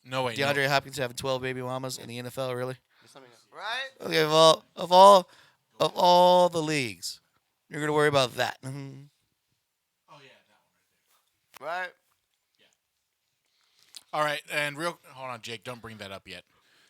no wait. DeAndre No. Hopkins having 12 baby mamas in the NFL, really? Right? Okay, of all the leagues, you're gonna worry about that. Mhm. Right? All right, and hold on, Jake. Don't bring that up yet.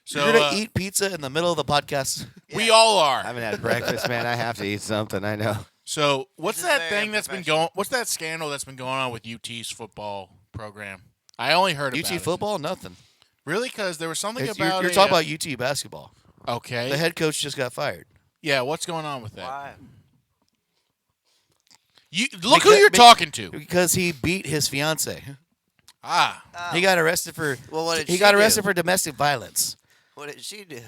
So You're gonna eat pizza in the middle of the podcast. we all I are. haven't had breakfast, man. I have to eat something. I know. So what's This is that very thing that's been unprofessional. going? What's that scandal that's been going on with UT's football program? I only heard about UT it. football, nothing. Really? Because there was something You're about talking about UT basketball. Okay. The head coach just got fired. Yeah. What's going on with that? Why? You look who you're Beca- talking to. Because he beat his fiance. Ah. Oh. He got arrested for Well, what did he she got do? arrested for domestic violence. What did she do?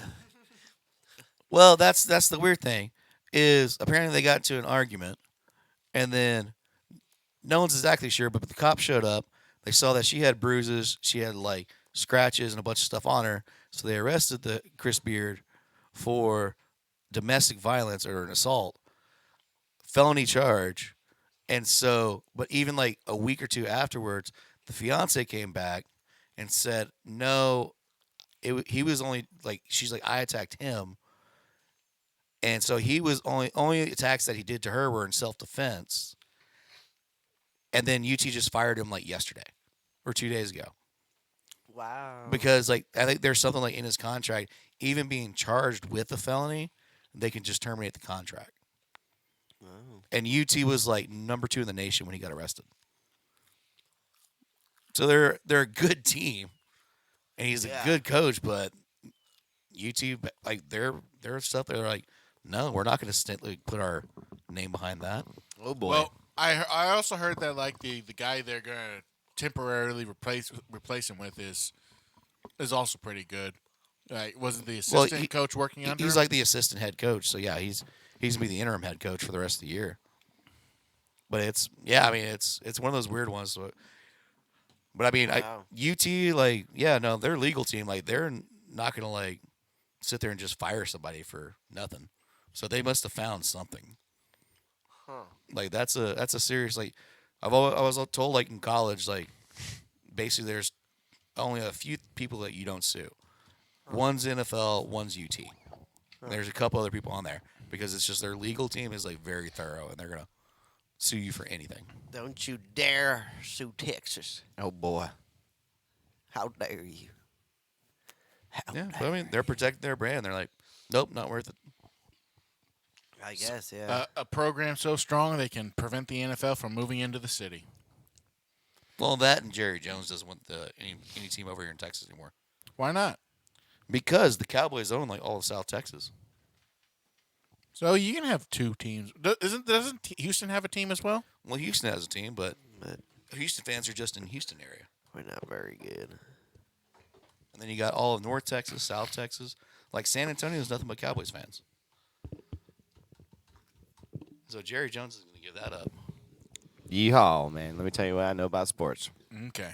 Well, that's the weird thing is apparently they got into an argument, and then no one's exactly sure, but the cops showed up. They saw that she had bruises, she had like scratches and a bunch of stuff on her, so they arrested the Chris Beard for domestic violence or an assault, felony charge, and so but even like a week or two afterwards, the fiance came back and said no. He was only like she's like I attacked him, and so he was only attacks that he did to her were in self defense, and then UT just fired him like yesterday or 2 days ago Wow. because like I think there's something like in his contract, even being charged with a felony, they can just terminate the contract. Oh. And UT was like number 2 in the nation when he got arrested, so they're a good team. And he's Yeah. a good coach, but UT like their stuff. They're like, no, we're not going to put our name behind that. Oh boy. Well, I also heard that like the guy they're gonna temporarily replace him with is also pretty good. Like, wasn't the assistant coach working under He's him? like the assistant head coach, so yeah, he's gonna be the interim head coach for the rest of the year. But it's one of those weird ones. So, but I mean, Wow. UT like they're a legal team. Like they're not gonna like sit there and just fire somebody for nothing. So they must have found something. Huh. Like that's a serious like I was told like in college like basically there's only a few people that you don't sue. One's NFL, one's UT. And there's a couple other people on there because it's just their legal team is like very thorough and they're gonna sue you for anything. Don't you dare sue Texas. Oh boy. How dare you? How Yeah, dare but I mean they're protecting their brand. They're like, nope, not worth it. I guess, yeah. a program so strong they can prevent the NFL from moving into the city. Well, that and Jerry Jones doesn't want any team over here in Texas anymore Why not? because the Cowboys own like all of South Texas. So you can have two teams. Doesn't Houston have a team as well? Well, Houston has a team, but But Houston fans are just in Houston area. we're not very good. Then you got all of North Texas, South Texas. Like San Antonio is nothing but Cowboys fans. So Jerry Jones is going to give that up. Yeehaw, man. Let me tell you what I know about sports. Okay.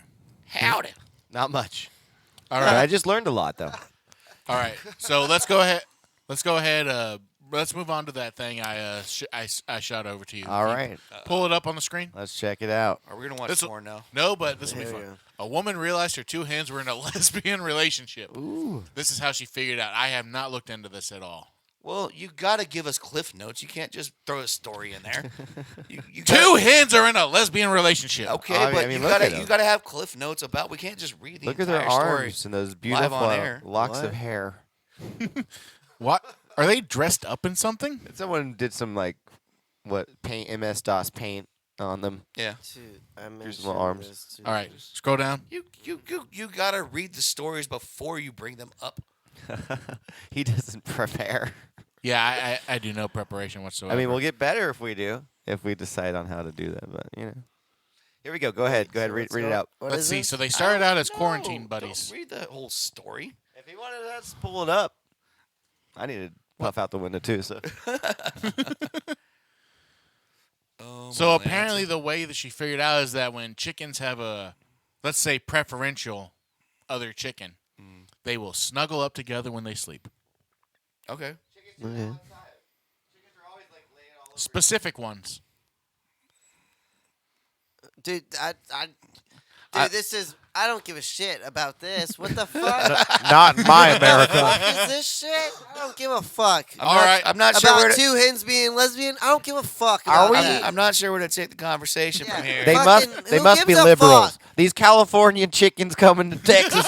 Howdy. Not much. All But right. I just learned a lot, though. All right. So let's go ahead. Let's move on to that thing I shot over to you. All Can you right. pull it up on the screen. Let's check it out. Are we going to watch This'll- porn now? No, but this will be There fun. you go. A woman realized her two hens were in a lesbian relationship. Ooh. This is how she figured out. I have not looked into this at all. Well, you got to give us cliff notes. You can't just throw a story in there. You Two gotta- hens are in a lesbian relationship. Okay, I mean- but I mean, you look at got them. to have cliff notes about. We can't just read the Look at entire their story. arms and those live beautiful on air. locks What? of hair. What? Are they dressed up in something? Someone did some, like, paint, MS-DOS paint on them. Yeah. Dude, I Here's mentioned some arms. this, too. All right. Scroll down. You got to read the stories before you bring them up. He doesn't prepare. Yeah, I do no preparation whatsoever. I mean, we'll get better if we do, if we decide on how to do that. But, you know. Here we go. Go ahead. Go ahead. So Read let's it go- out. what Let's is see. this? So they started out as No, quarantine buddies. Don't read the whole story. If he wanted us to pull it up, I need to puff out the window, too. So Oh, So my apparently, Nancy. the way that she figured out is that when chickens have a, let's say, preferential other chicken, they will snuggle up together when they sleep. Okay. Okay. Specific ones. Dude, this is. I don't give a shit about this. What the fuck? Not in my What the America. fuck is this shit? I don't give a fuck. All right. I'm not sure About where to, two hens being lesbian? I don't give a fuck about we- that. I'm not sure where to take the conversation Yeah. from here. They Fucking- they who must be gives a liberals. fuck? These Californian chickens coming to Texas.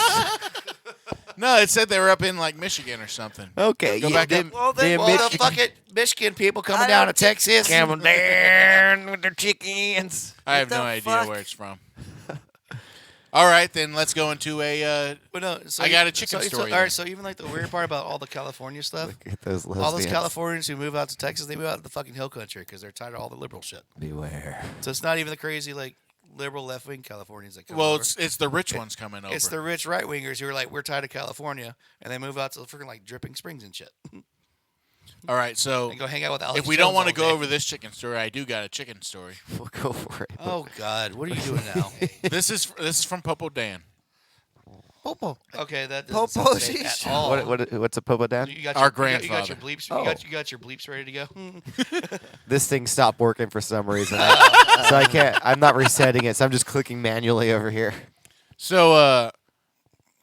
No, it said they were up in like Michigan or something. Okay, Go back up. Well, then- them Well, the fucking Michigan people coming I down to don't- Texas. coming down with their chickens. I have What no the idea fuck? where it's from. All right, then let's go into a. But no, so I got a chicken story all then. right, so even like the weird part about all the California stuff, Look at those all those lesbians. Californians who move out to Texas, they move out to the fucking hill country because they're tired of all the liberal shit. Beware. So it's not even the crazy like liberal left wing Californians that come Well, over. it's the rich ones coming over. It's the rich right wingers who are like, we're tired of California, and they move out to freaking like Dripping Springs and shit, All right, so and go hang out with Alex. if we don't Jones want to all go day. over this chicken story, I do got a chicken story. We'll go for it. Oh God, what are you doing now? This is from Popo Dan. Popo. Okay, that Popo, doesn't sound safe sheesh. at all. What's a Popo Dan? You got Our your, you got your grandfather. bleeps. Oh. You got your bleeps ready to go. This thing stopped working for some reason, so I can't. I'm not resetting it, so I'm just clicking manually over here. So,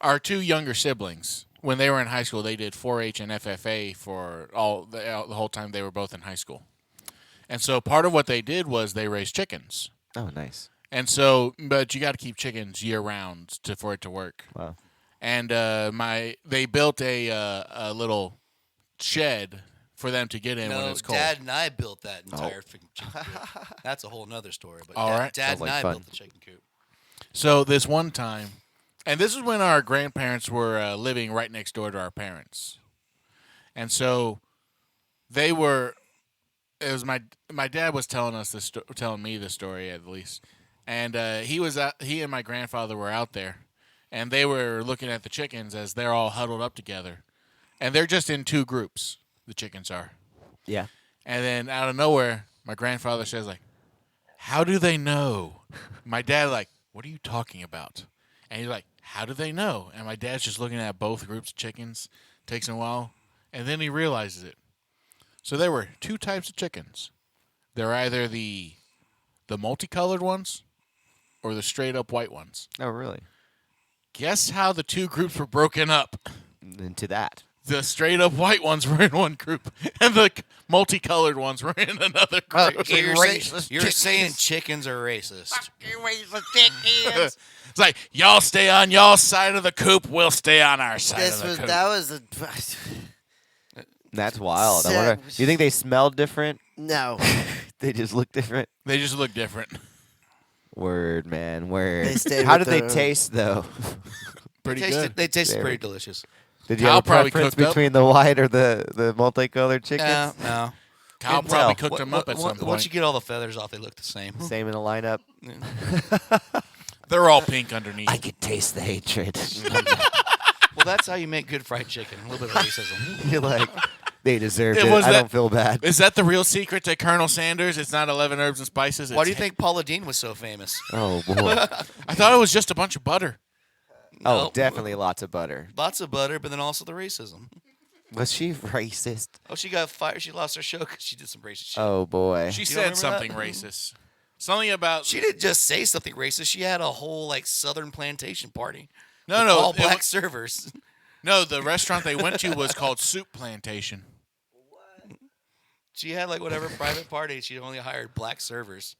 our two younger siblings, when they were in high school, they did 4-H and FFA for the whole time they were both in high school. And so part of what they did was they raised chickens. Oh, nice. And so, but you got to keep chickens year round for it to work. Wow. And they built a little shed for them to get in when No, it's cold. Dad and I built that entire freaking chicken coop. That's a whole nother story. But All right. Dad Sounds and like I fun. built the chicken coop. So this one time, and this is when our grandparents were living right next door to our parents, and so they were. It was my dad was telling us this, telling me the story at least, and he and my grandfather were out there, and they were looking at the chickens as they're all huddled up together, and they're just in two groups. The chickens are, Yeah. and then out of nowhere, my grandfather says like, "How do they know?" My dad like, "What are you talking about?" And he's like, "How do they know?" And my dad's just looking at both groups of chickens. Takes him a while, and then he realizes it. So there were two types of chickens. They're either the multicolored ones or the straight up white ones. Oh, really? Guess how the two groups were broken up? Into that. The straight up white ones were in one group, and the multicolored ones were in another group. You're saying chickens are racist. It's like, y'all stay on y'all side of the coop, we'll stay on our side of the coop. That was a That's wild. I wonder. Do you think they smell different? no. They just look different. They just look different. Word, man. Word. They stayed How with did they their- taste, though? Pretty They good. tasted Very pretty good. delicious. Did you Kyle have a probably preference cooked up. between the white or the multicolored chickens? No. Kyle Couldn't probably tell. cooked them up at some point. Once you get all the feathers off, they look the same. Same in the lineup. They're all pink underneath. I could taste the hatred. Well, that's how you make good fried chicken. A little bit of racism. You're like, they deserved It it. was I that- don't feel bad. Is that the real secret to Colonel Sanders? It's not 11 herbs and spices. Why do you it's- think Paula Deen was so famous? Oh boy. I thought it was just a bunch of butter. Oh, Nope. definitely lots of butter. Lots of butter, but then also the racism. Was she racist? Oh, she got fired. She lost her show because she did some racist shit. Oh boy. She You don't said remember something that? racist. Something about She didn't just say something racist. She had a whole like Southern plantation party. no, with no, all it black wa- servers. no. The restaurant they went to was called Soup Plantation. She had like whatever private party. She only hired black servers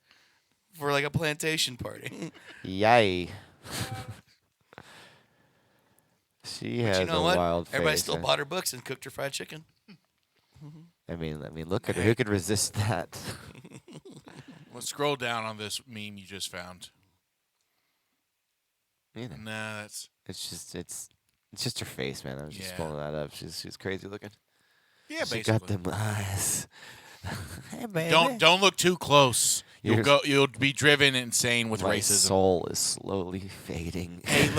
for like a plantation party. Yay. She But has you know a what? wild Everybody face. still bought her books and cooked her fried chicken. I mean, look at her. Who could resist that? Let's scroll down on this meme you just found. You know, Nah, that's it's just her face, man. I was just Yeah. pulling that up. She's crazy looking. yeah, She basically. got them eyes. Hey, baby. Don't look too close. You're- You'll be driven insane with My racism. soul is slowly fading. Hey,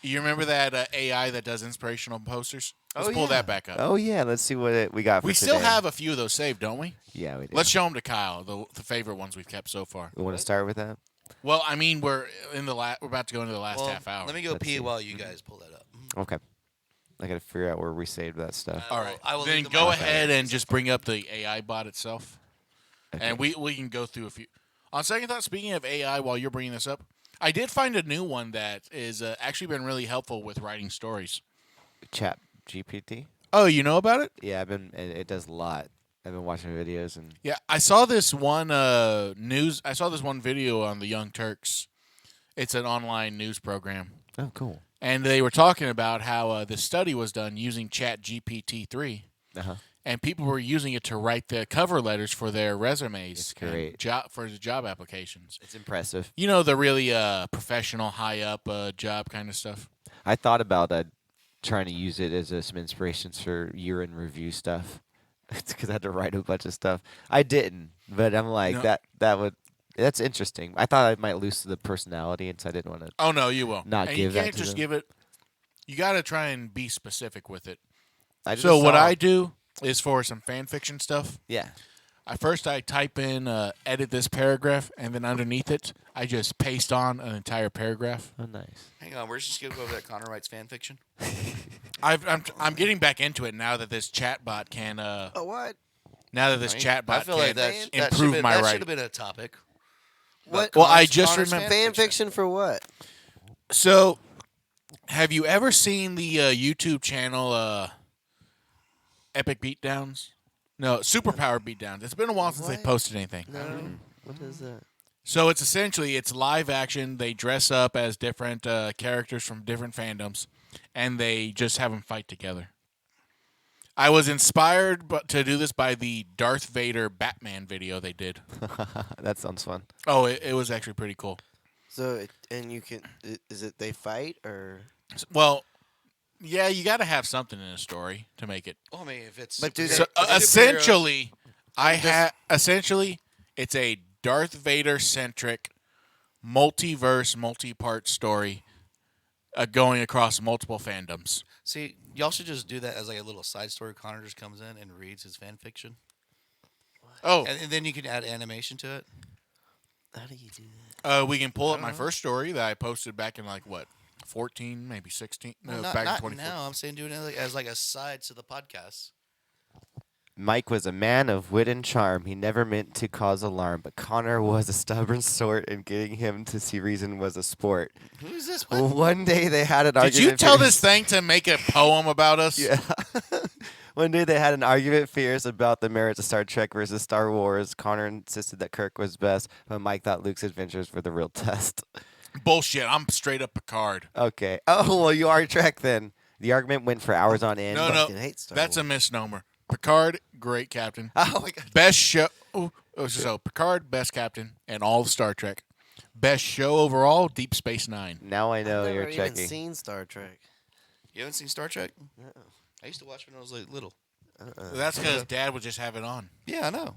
you remember that AI that does inspirational posters? Let's Oh, pull yeah. that back up. Oh yeah, let's see what we got. For We still today. have a few of those saved, don't we? Yeah, we do. Let's show them to Kyle, the favorite ones we've kept so far. We want to start with that. Well, I mean, we're about to go into the last Well, half hour. let me go Let's pee see. while you guys pull that up. Okay. I gotta figure out where we saved that stuff. All right. I will Then leave them go on. ahead and just bring up the AI bot itself, Okay. and we can go through a few. On second thought, speaking of AI, while you're bringing this up, I did find a new one that is actually been really helpful with writing stories. Chat GPT. Oh, you know about it? Yeah, it does a lot. I've been watching videos and Yeah, I saw this one I saw this one video on the Young Turks. It's an online news program, oh, cool. and they were talking about how the study was done using Chat GPT-3, Uh-huh. and people were using it to write the cover letters for their resumes, It's and great. for the job applications. It's impressive. You know, the really professional, high up job kind of stuff. I thought about trying to use it as some inspirations for year-end review stuff. It's because I had to write a bunch of stuff. I didn't, but I'm like No. that's interesting. I thought I might lose the personality, and so I didn't want to. Oh no, you will Not and give you that can't to just them. give it. You got to try and be specific with it. I just So what saw- I do is for some fan fiction stuff. Yeah. I type in edit this paragraph, and then underneath it, I just paste on an entire paragraph. Oh, nice. Hang on, where's just go over that Connor writes fan fiction? I'm getting back into it now that this chatbot can. What? Now that this I chatbot feel can like that improve should my that should writing. have been a topic. What? Well, I Connor's- just Connor's remember- Fan fiction for what? So, have you ever seen the YouTube channel Epic Beatdowns? No, Superpower Beatdowns. It's been a while since they What? posted anything. No. What is that? So it's essentially live action. They dress up as different characters from different fandoms, and they just have them fight together. I was inspired to do this by the Darth Vader Batman video they did. That sounds fun. Oh, it was actually pretty cool. So, and you can, is it they fight or? Well, yeah, you got to have something in a story to make it. Well, I mean, if it's But do So they- superheroes- essentially, it's a Darth Vader centric, multiverse, multi-part story going across multiple fandoms. See, y'all should just do that as like a little side story. Connor just comes in and reads his fan fiction, Oh, and then you can add animation to it. How do you do that? we can pull up I my don't know. first story that I posted back in 14, maybe 16. Well, No, not back in not 24. now. I'm saying do it as like a side to the podcast. Mike was a man of wit and charm. He never meant to cause alarm, but Connor was a stubborn sort, and getting him to see reason was a sport. Who's this? Well, one day they had an Did argument. you tell fierce- this thing to make a poem about us? Yeah. One day they had an argument fierce about the merits of Star Trek versus Star Wars. Connor insisted that Kirk was best, but Mike thought Luke's adventures were the real test. Bullshit. I'm straight up Picard. Okay. Oh, well, you are Trek then. The argument went for hours on end. No, no. Fucking hate Star That's a Wars. misnomer. Picard, great captain. Oh, my God. Best show. So Picard, best captain, and all of Star Trek. Best show overall, Deep Space Nine. Now I know I've you're never even checking. seen Star Trek. You haven't seen Star Trek? Uh-uh. I used to watch when I was like little. That's because Dad would just have it on. Yeah, I know.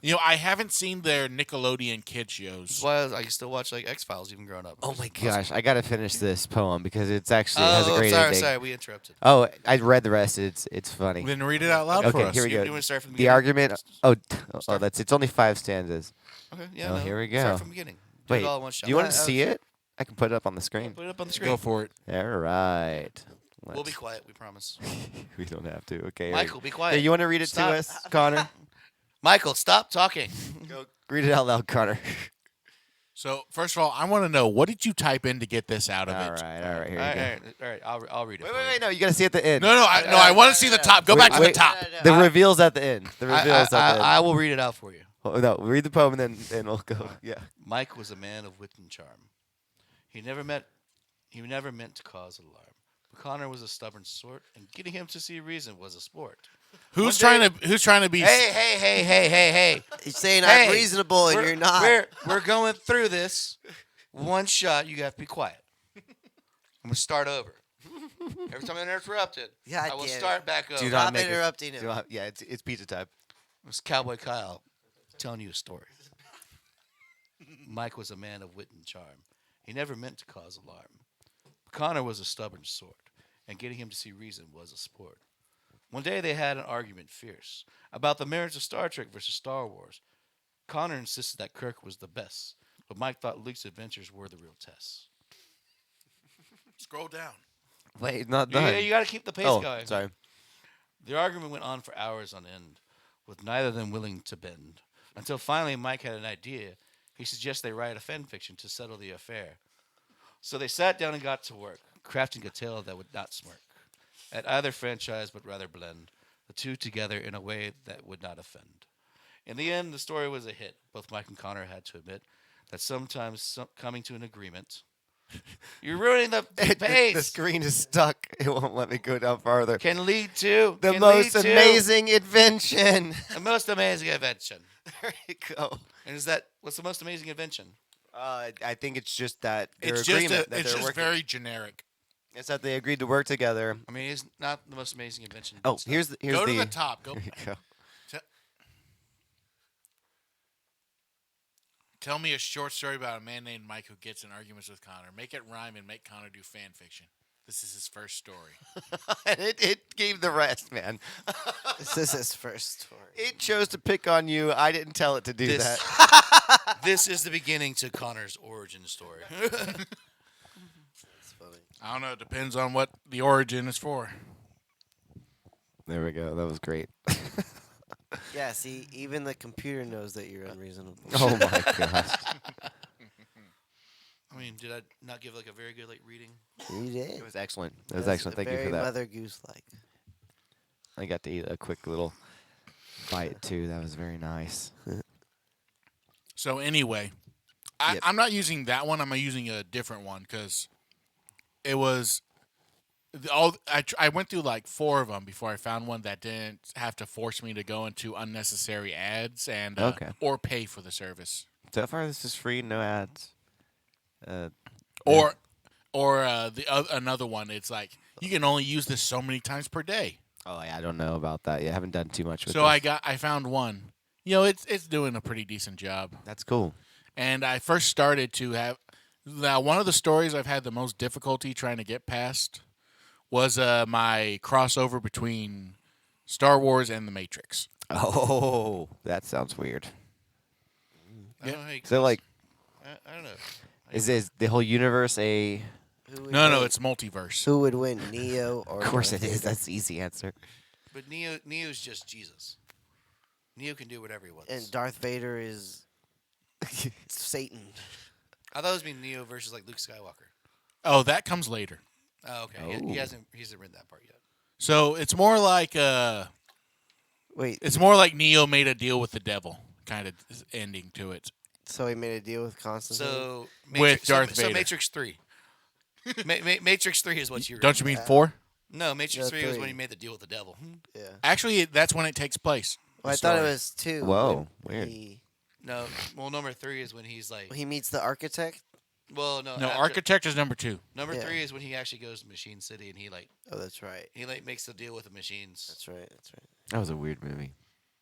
You know, I haven't seen their Nickelodeon kid That's shows. why I used to watch like X Files even growing up. Oh my gosh, I gotta finish this poem because it's actually Oh, has a great sorry, ending. sorry, we interrupted. Oh, I read the rest. It's funny. Then read it out loud for Okay, us. here we You go. want to start from the The beginning? argument. Oh, that's it's only 5 stanzas. Okay, yeah. Oh, no, here we Start go. from the beginning. Do Wait, it all in one shot. do you want to see it? I can put it up on the screen. Put it up on the screen. Go for it. All right. We'll be Let's- quiet. We promise. We don't have to. Okay. here Michael, we- be quiet. Hey, you want to read it Stop. to us, Connor? Michael, stop talking. Go read it out loud, Connor. So, first of all, I want to know, what did you type in to get this out of All it? right. Here all we right, go. all right. I'll read it. Wait, for wait, you. wait. No, you got to see at the end. No, I want to see the top. Go Wait, back to the wait. top. The reveals at the end. The reveals at the end. I will read it out for you. Oh, no, read the poem and then we'll go. Yeah. Mike was a man of wit and charm. He never meant to cause alarm. But Connor was a stubborn sort, and getting him to see reason was a sport. Who's trying to be? Hey! He's saying Hey, I'm reasonable and you're not. We're going through this. One shot. You got to be quiet. I'm gonna start over. Every time I'm interrupted, God I will damn it. start back over. Do not Stop make it- interrupting him. Yeah, it's pizza time. It's Cowboy Kyle telling you a story. Mike was a man of wit and charm. He never meant to cause alarm. But Connor was a stubborn sort, and getting him to see reason was a sport. One day they had an argument fierce about the merits of Star Trek versus Star Wars. Connor insisted that Kirk was the best, but Mike thought Luke's adventures were the real test. Scroll down. Wait, not Yeah, done. you got to keep the pace Oh, going. sorry. The argument went on for hours on end, with neither of them willing to bend, until finally Mike had an idea. He suggested they write a fan fiction to settle the affair. So they sat down and got to work, crafting a tale that would not smirk at either franchise, but rather blend the two together in a way that would not offend. In the end, the story was a hit. Both Mike and Connor had to admit that sometimes coming to an agreement. You're ruining the pace. The screen is stuck. It won't let me go down farther. Can lead to The can most lead to amazing invention. the most amazing invention. There you go. And what's the most amazing invention? I think it's just that their It's agreement just that it's they're just working. very generic. It's that they agreed to work together. I mean, it's not the most amazing invention. Oh, It's here's Go to the. the top. Go. There you go. Tell me a short story about a man named Mike who gets in arguments with Connor. Make it rhyme and make Connor do fan fiction. This is his first story. And it gave the rest, man. This is his first story. It chose to pick on you. I didn't tell it to do This- that. this is the beginning to Connor's origin story. It's funny. I don't know. It depends on what the origin is for. There we go. That was great. Yeah, see, even the computer knows that you're unreasonable. Oh my gosh. I mean, did I not give like a very good like reading? You did. It was excellent. It was That's excellent. Thank you very for that. Mother Goose like. I got to eat a quick little bite too. That was very nice. So anyway, Yep. I'm not using that one. I'm using a different one because it was I went through like 4 of them before I found one that didn't have to force me to go into unnecessary ads and Okay. or pay for the service So far, this is free, no ads. or another one. It's like you can only use this so many times per day. Oh yeah, I don't know about that. Yeah, I haven't done too much with So this. I found one. You know, it's doing a pretty decent job. That's cool. And I first started to have now one of the stories I've had the most difficulty trying to get past was my crossover between Star Wars and The Matrix. Oh, that sounds weird. Yeah. Oh, hey, So like, I don't know. is the whole universe a? Who would No, win? it's multiverse. Who would win, Neo or? Of course it Darth is. Vader? That's the easy answer. But Neo's just Jesus. Neo can do whatever he wants. And Darth Vader is Satan. I thought it was being Neo versus like Luke Skywalker. Oh, that comes later. Oh, okay. Oh. He hasn't written that part yet. So it's more like Wait, Neo made a deal with the devil kind of ending to it. so he made a deal with Constantine? So With Darth so Vader. Matrix 3. Matrix 3 is what you Don't you mean 4? No, Matrix No, 3 was 3. when he made the deal with the devil. Yeah. Actually, that's when it takes place. Well, I the thought it story. was 2. Whoa, when weird. No, well, number 3 is when he's like, He meets the architect? well, no. No, after- Architect is number 2. Number Yeah. 3 is when he actually goes to Machine City and he Oh, that's right. makes the deal with the machines. That's right. That's right. That was a weird movie.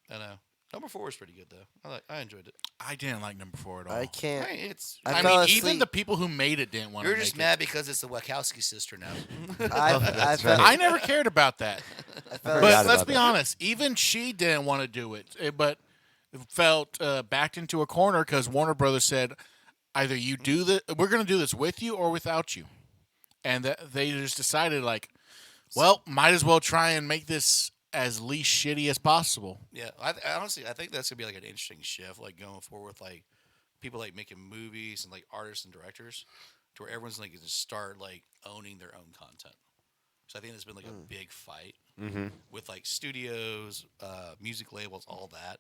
I know. Number 4 was pretty good though. I enjoyed it. I didn't like number 4 at all. I can't. I mean, it's. I I fell mean, asleep. even the people who made it didn't want to You're make just it. mad because it's the Wachowski sister now. I That's fell, right. I never cared about that. I fell But forgot let's about be that. honest, even she didn't want to do it, but felt backed into a corner because Warner Brothers said, either you do this, we're going to do this with you or without you. And they just decided, like, well, might as well try and make this as least shitty as possible. Yeah, I honestly, I think that's gonna be like an interesting shift, like going forward with like people like making movies and like artists and directors, to where everyone's like just start like owning their own content. So I think there's been like a big fight with like studios, music labels, all that,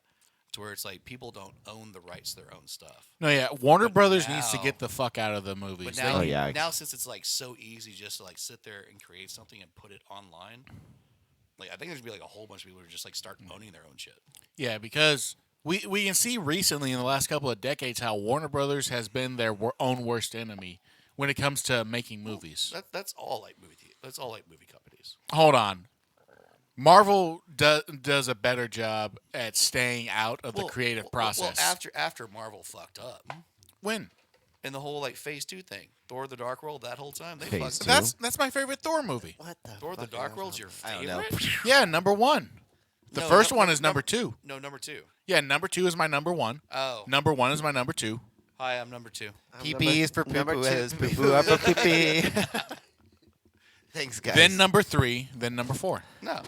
to where it's like people don't own the rights to their own stuff. No, yeah, Warner But Brothers needs to now- get the fuck out of the movies. But They- now, Oh, yeah. now since it's like so easy just to like sit there and create something and put it online, like I think there's gonna be like a whole bunch of people who just like start owning their own shit. Yeah, because we can see recently in the last couple of decades how Warner Brothers has been their own worst enemy when it comes to making movies. That's all like that's all like movie companies. Hold on. Marvel does a better job at staying out of the creative process. Well, after Marvel fucked up When? and the whole like Phase 2 thing, Thor: The Dark World, that whole time they Phase fucked 2? up. That's my favorite Thor movie. what the? Thor: The fuck Dark am I World's talking your I don't know. favorite? Yeah, number one. The No, first num- one num- is number num- two. No, number 2. Yeah, number two is my number one. Oh, Number one is my number two. hi, I'm number 2. about? Pee pee is for poo number poo. two. Is poo poo up for pee pee. Thanks, guys. Then number three. Then number four. No,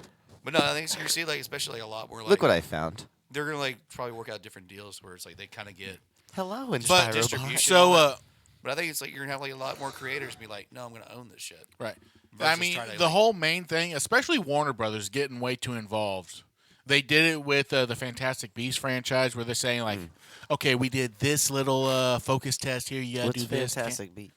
but no, I think you see like especially like a lot more like Look what I found. they're gonna like probably work out different deals where it's like they kind of get. Hello, But Inspirobot. distribution. So, But I think it's like you're gonna have like a lot more creators be like, no, I'm gonna own this shit. right. I Versus mean, trying to, the like- whole main thing, especially Warner Brothers, getting way too involved. They did it with the Fantastic Beasts franchise, where they're saying like, "Okay, we did this little focus test here. You gotta What's do this." Fantastic Beach?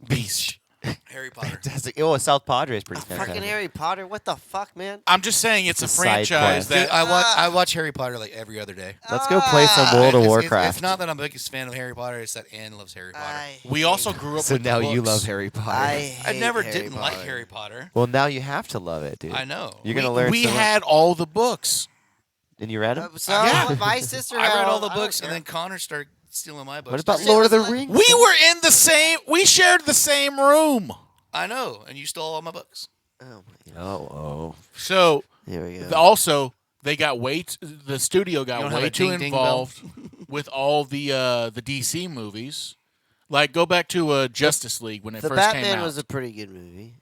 Beast. Harry Potter. Fantastic. Oh, South Padre is pretty Fucking fantastic. Harry Potter. What the fuck, man? I'm just saying, it's a It's a side franchise quest. Dude, that I watch Harry Potter like every other day. Let's go play some World of It's- Warcraft. It's not that I'm the biggest fan of Harry Potter. It's that Anne loves Harry Potter. we also grew up. so with now the you books. love Harry Potter. I never Harry didn't like Potter. Harry Potter. Well, now you have to love it, dude. I know. You're gonna learn. We so much. had all the books. And you read them? So Yeah. my sister. I had read all the I don't books, and care. then Connor started stealing my books. What about shit Lord of the was like- Rings? We were in the same. We shared the same room. I know, and you stole all my books. Oh my god. Oh, So Here we go. also they got the studio You got don't have way a too ding ding bell? involved with all the DC movies. Like go back to Justice League when it The first came Batman out. was a pretty good movie.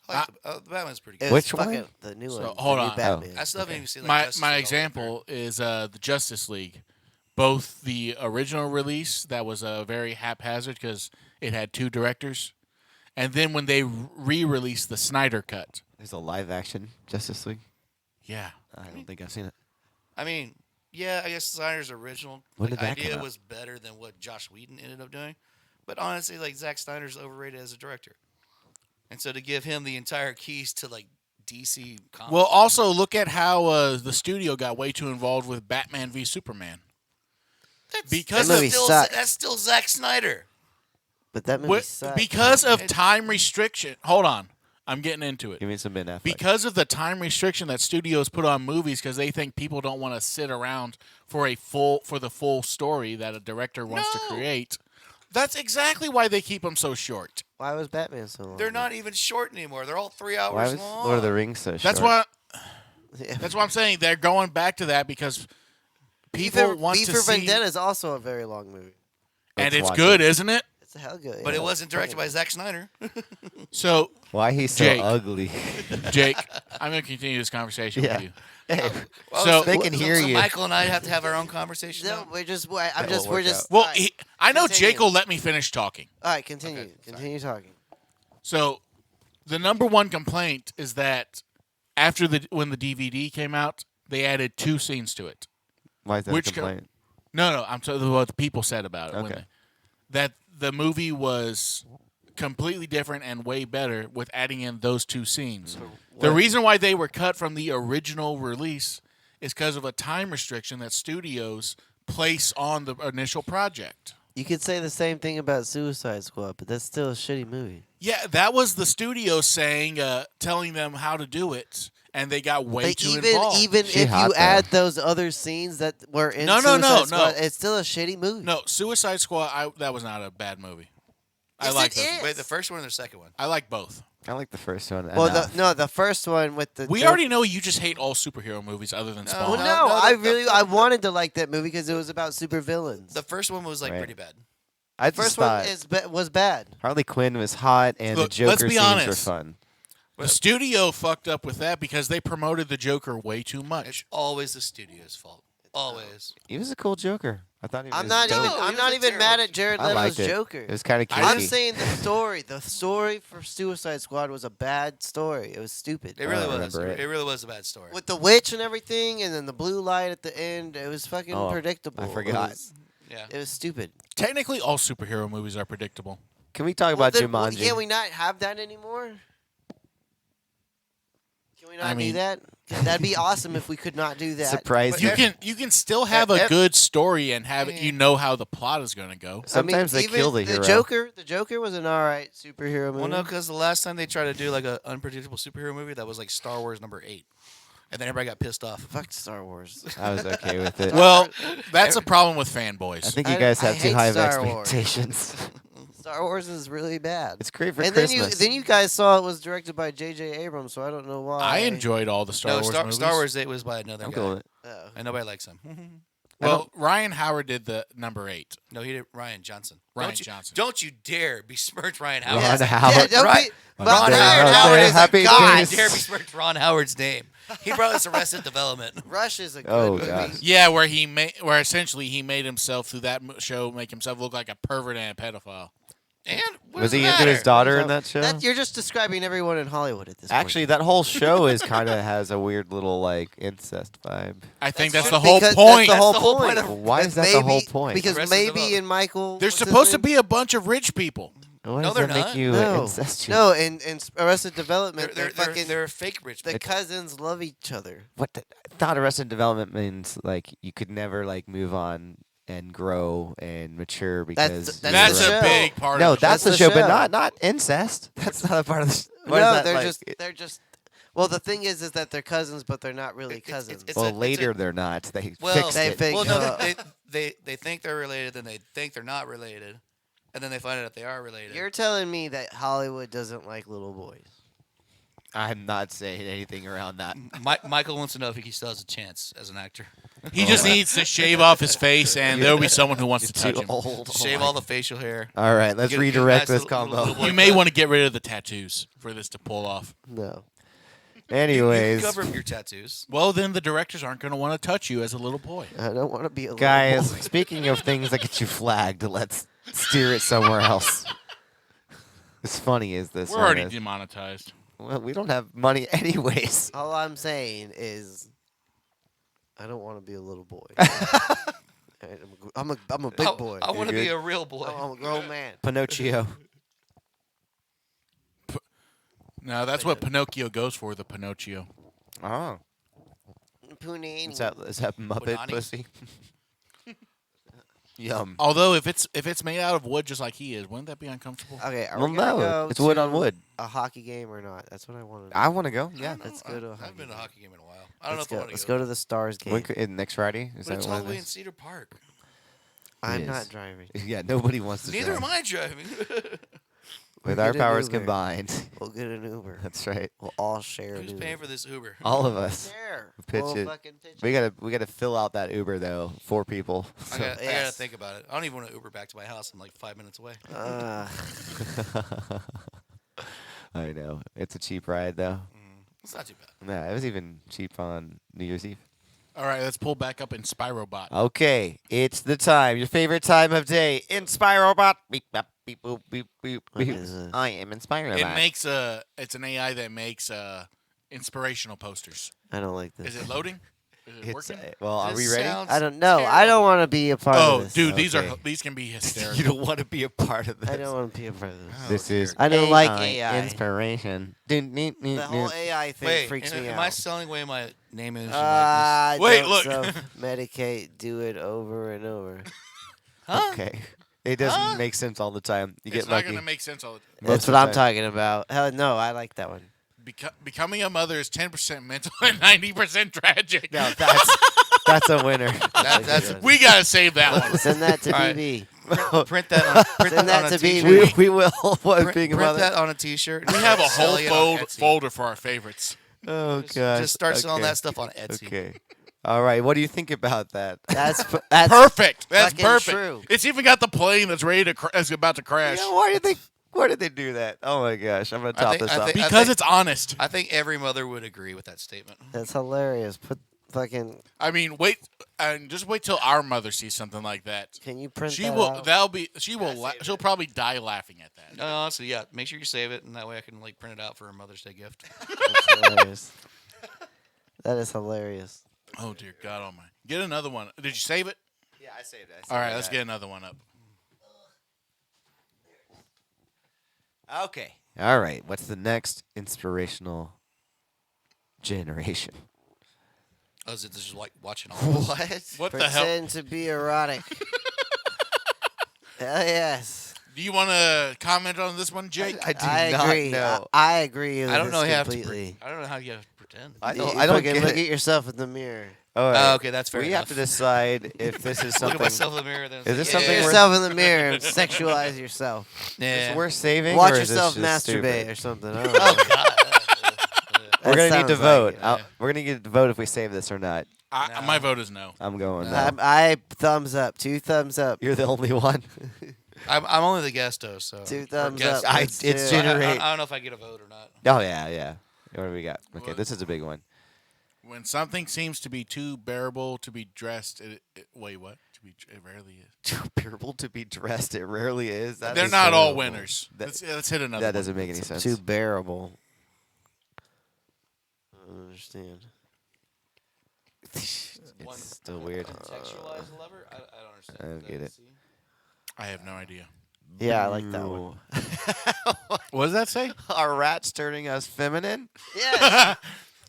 I like the Batman's pretty It good. was Which one? fucking the new So, one. hold the on. New Batman. I still haven't even seen like, my Justice my League all the way example is the Justice League. Both the original release that was very haphazard because it had two directors, and then when they re-released the Snyder cut. there's a live action Justice League. Yeah. I don't think I've seen it. I mean, yeah, I guess Snyder's original When did that come idea out? was better than what Josh Whedon ended up doing. But honestly, like Zack Snyder's overrated as a director. And so to give him the entire keys to like DC comics. Well, also look at how the studio got way too involved with Batman v Superman. because That of movie still, sucked. that's still Zack Snyder. But that movie What- sucked. because of time restriction. Hold on, I'm getting into it. Give me some Ben Affleck. Because of the time restriction that studios put on movies, because they think people don't want to sit around for the full story that a director wants to No. create. That's exactly why they keep them so short. Why was Batman so long? They're not even short anymore. They're all 3 hours Why was long. Lord of the Rings so short? That's why. Yeah. That's what I'm saying. They're going back to that because people want V to for see, Vendetta is also a very long movie. and Let's it's watch good, it. isn't it? It's a hell good. But yeah. it wasn't directed by Zack Snyder. So, Why he's so Jake. ugly? Jake, I'm going to continue this conversation Yeah. with you. Hey, So- they can hear so you. Michael and I have to have our own conversation. No, now? we're just. I'm That just. will We're work just. out. Well, all right. I know Continue. Jake will let me finish talking. All right, continue. Okay, sorry. Continue talking. So, the number one complaint is that after when the DVD came out, they added 2 scenes to it. Why is that Which a complaint? No, I'm talking about what the people said about it. when Okay. that the movie was completely different and way better with adding in those 2 scenes. The reason why they were cut from the original release is because of a time restriction that studios place on the initial project. You could say the same thing about Suicide Squad, but that's still a shitty movie. Yeah, that was the studio saying, telling them how to do it, and they got way But too even involved. even She if hot, you though. add those other scenes that were in No, Suicide Squad, it's still a shitty movie. No, Suicide Squad. That was not a bad movie. I Yes, like it those. is. Wait, the first one or the second one? I like both. I like the first one. Well, enough. the first one with the We Joker- already know you just hate all superhero movies other than Spawn. Well, No, no, no, I wanted to like that movie because it was about supervillains. The first one was like Right. pretty bad. I First just one thought was bad. Harley Quinn was hot, and Look, the Joker let's be scenes were honest. fun. The studio fucked up with that because they promoted the Joker way too It's much. always the studio's fault. Always. He was a cool Joker. I thought he was I'm not dope. even. No, I'm he not was a even mad terrible- at Jared I Leto's liked it. Joker. It was kind of I kinky. I'm saying the story. The story for Suicide Squad was a bad story. It was stupid. It really I was. remember it. It really was a bad story. With the witch and everything, and then the blue light at the end, it was fucking Oh, predictable. I forgot. Yeah. It was stupid. Technically, all superhero movies are predictable. Can we talk Well, about then, Jumanji? can we not have that anymore? Can we not I do mean- that? 'Cause that'd be awesome if we could not do that. Surprise You you. can still have a good story and have it. You know how the plot is going to go. Sometimes they even kill the hero. The Joker was an alright superhero movie. Well, no, because the last time they tried to do like an unpredictable superhero movie, that was like Star Wars #8, and then everybody got pissed off. Fuck Star Wars. I was okay with it. Well, that's a problem with fanboys. I think you I- guys I have too hate high of Star Wars. expectations. Star Wars is really bad. It's great for and Christmas. then you guys saw it was directed by J.J. Abrams, so I don't know why. I enjoyed all the Star No, Wars Star, movies. Star Wars 8 was by another I'm guy, cool with it. Oh. and nobody likes him. Well, Ryan Howard did the #8. No, he did Ryan Johnson. Ryan don't you, Johnson. Don't you dare besmirch Ryan Howard. Ron Yeah, Howard. don't Right. be, but Ron Ryan Howard. Howard is Happy a god. days. Dare besmirch Ron Howard's name. He brought us Arrested Development. Rush is a good Oh, movie. God. Yeah, where essentially he made himself through that show make himself look like a pervert and a pedophile. And what Was does he it into his matter? daughter in that show? You're just describing everyone in Hollywood at this Actually, point. that whole show is kind of has a weird little like incest vibe. I think that's true, the whole because point. That's the whole That's the whole point. point of- Well, why is that Maybe- the whole point? Because Arrested maybe Development. in Michael. There's what's his supposed to name? be a bunch of rich people. Why No, does they're that make not. you No, incestuous? no, in Arrested Development, They're, they're they're, fucking they're fake rich. the people. cousins love each other. What the, I thought Arrested Development means like you could never like move on and grow and mature because That's That's the a show. big part no, of the that's show. the the show, but show. not incest. That's not a part of the. No, they're just. Well, the thing is that they're cousins, but they're not really It's- cousins. it's Well, a- later they're not. They Well, fixed they it. fix- Well, no, Uh, they think they're related, then they think they're not related, and then they find out they are related. You're telling me that Hollywood doesn't like little boys. I'm not saying anything around that. Michael wants to know if he still has a chance as an actor. He just needs to shave off his face, and there'll be someone who wants to touch Too him. old. Oh Shave my- all the facial hair. All right, let's Get a redirect nice this little- combo. little- You may want to get rid of the tattoos for this to pull off. No. Anyways, You cover up your tattoos. Well, then the directors aren't going to want to touch you as a little boy. I don't want to be a little guys, boy. speaking of things that get you flagged, let's steer it somewhere else. As funny as this We're one already is. demonetized. Well, we don't have money anyways. All I'm saying is, I don't want to be a little boy. I'm a big boy. I want to You're be good. a real boy. I'm a grown man. Pinocchio. No, that's what Pinocchio goes for, the Pinocchio. Oh. Punani. Is that Muppet Punani? pussy? Yum. Although, if it's made out of wood just like he is, wouldn't that be uncomfortable? Okay, are Well, we gonna no, go it's wood on to wood. a hockey game or not? That's what I want to. I want to go. Yeah. Let's go to a I hockey haven't been to a game. hockey game in a while. I don't know if I want to Let's go to the Stars game. Next Friday? Is But it's that all one the way of in those? Cedar Park. I'm It not is. driving. Yeah, nobody wants to Neither drive. am I driving. With We'll our get an powers Uber. combined. We'll get an Uber. That's right. We'll all share an Who's Uber. paying for this Uber? All of us. Share. Pitch We'll it. fucking pitch We it. gotta fill out that Uber though. 4 people. I So- gotta Yes. think about it. I don't even want to Uber back to my house. I'm like 5 minutes away. I know. It's a cheap ride though. It's not too bad. Yeah, it was even cheap on New Year's Eve. All right, let's pull back up in Spirobot. Okay, it's the time. Your favorite time of day. Inspirobot. Beep, bop, beep, boop, beep, beep, What beep. is this? I am Inspirobot. It's an AI that makes inspirational posters. I don't like this. Is it loading? Is it It's, working? well, are This we ready? sounds I don't know. I terrible. don't want to be a part Oh, of this. dude, Okay. these can be hysterical. You don't want to be a part of this. I don't want to be a part of this. This is I don't like AI. inspiration. The whole AI thing Wait, freaks me am out. I selling away my name, image, and Wait, don't look. Self-medicate. Do it over and over. likeness? Huh? Okay. It doesn't make sense all the time. You It's get not lucky. going to make sense all the time. Most That's of what the I'm time. talking about. Hell no, I like that one. Becoming a mother is 10% mental and 90% tragic. No, that's a winner. That's We gotta save that one. Send that to All right. BB. print that that on a to be t-shirt. we will. What Print, being a print mother? that on a t-shirt. We have a Sell whole it on Etsy. folder for our favorites. Oh gosh. Just start selling Okay. that stuff on Etsy. Okay. All right. What do you think about that? That's Perfect. That's fucking perfect. true. It's even got the plane that's ready to that's about to crash. Yeah, why did they do that? Oh my gosh. I'm gonna I top think- this I off. think- Because it's honest. I think every mother would agree with that statement. That's hilarious. Put fucking. I mean, wait, and just wait till our mother sees something like that. Can you print She that will. out? That'll be. She will. She'll probably die laughing at that. No, honestly, yeah. Make sure you save it, and that way I can like print it out for a Mother's Day gift. That's hilarious. That is hilarious. Oh dear God Almighty! Get another one. Did you save it? Yeah, I saved it. All right, let's get another one up. Okay. All right. What's the next inspirational generation? Oh, is it just like watching all this? What? What the hell? Pretend to be erotic. Hell yes. Do you want to comment on this one, Jake? I do I not agree. know. I agree with I don't know this how to. completely. I don't know how you have to pretend. I don't. You I don't fucking get look it. at yourself in the mirror. All right. Oh, okay, that's fair We enough. have to decide if this is Look something. at myself in the mirror. Then Is this yeah, something Look at worth- yourself in the mirror and sexualize yourself. Yeah. Is worth saving? Watch or is this yourself just masturbate stupid? or something. I don't know. Oh God. We're gonna need sounds to like vote. it. We're gonna need to vote if we save this or not. No. My vote is no. I'm going. No. No. I thumbs up. 2 thumbs up. You're the only one. I'm only the guest though, so 2 or thumbs guest. up. I- Let's it's do it. generate- I don't know if I get a vote or not. Oh yeah, yeah. What do we got? Okay, What? this is a big one. When something seems to be too bearable to be dressed, wait, what? It rarely is. Too bearable to be dressed. It rarely is. That They're is not all terrible. winners. That- Let's hit another. That one. doesn't make any sense. Too bearable. I don't understand. It's still weird. Contextualize the lever? I don't understand. I don't get it. I have no idea. Yeah, I like that one. What does that say? Are rats turning us feminine? Yes.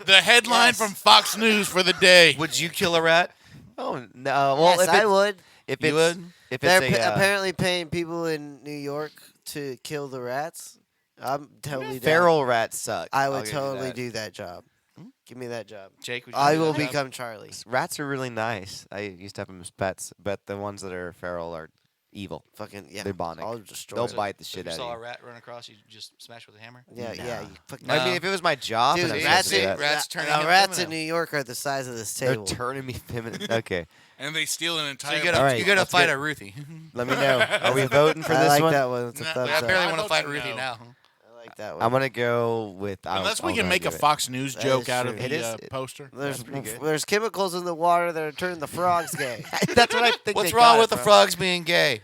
The headline Yes. from Fox News for the day. Would you kill a rat? Oh no. Well, yes, I would. If You it's, would? If They're it's a apparently paying people in New York to kill the rats. I'm totally down. feral rats suck. I I'll would give you totally that. do that job. Give me that job. Jake, would you I do will that job? become Charlie. Rats are really nice. I used to have them as pets, but the ones that are feral are evil. Fucking yeah. They're Bonic. I'll destroy They'll it. bite the So shit if you out saw a of you. rat run across, you just smash with a hammer? Yeah, Nah. yeah. You fucking. No. I mean, if it was my job, Dude, and I'm rats, supposed to do in, that, Rats turning now, him rats in feminine. New York are the size of this they're table. turning me feminine. Okay, And they steal an So entire. you gotta, All right, you gotta let's fight get- a Ruthie. let me know. Are we voting for I this like one? that one. It's a Nah, thumbs I up. barely I want to vote fight for Ruthie no. now. I like that one. I'm gonna go with. Unless we I'll can go make a give it. Fox News That joke is out of true. the It is- poster. There's pretty good. there's chemicals in the water that are turning the frogs gay. That's what I think. What's they wrong got with it the from. frogs being gay?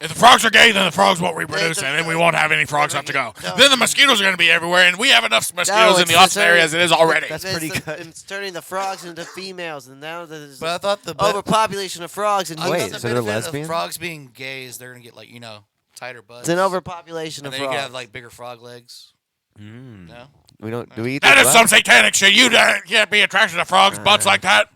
If the frogs are gay, then the frogs won't reproduce, and then we won't have any frogs left to go. Then the mosquitoes are going to be everywhere, and we have enough mosquitoes in it's the Austin the area as it is already. That's It's pretty the- good. It's turning the frogs into females, and now there's But I thought the overpopulation of frogs in I New thought Wait, the York. so they're benefit lesbian? of frogs being gay is they're gonna get like tighter butts. It's an overpopulation and of then you frogs. can have like bigger frog legs. Mm. No, We don't. Do we eat That the is some butt? satanic shit. You can't be attracted to frogs' butts like that.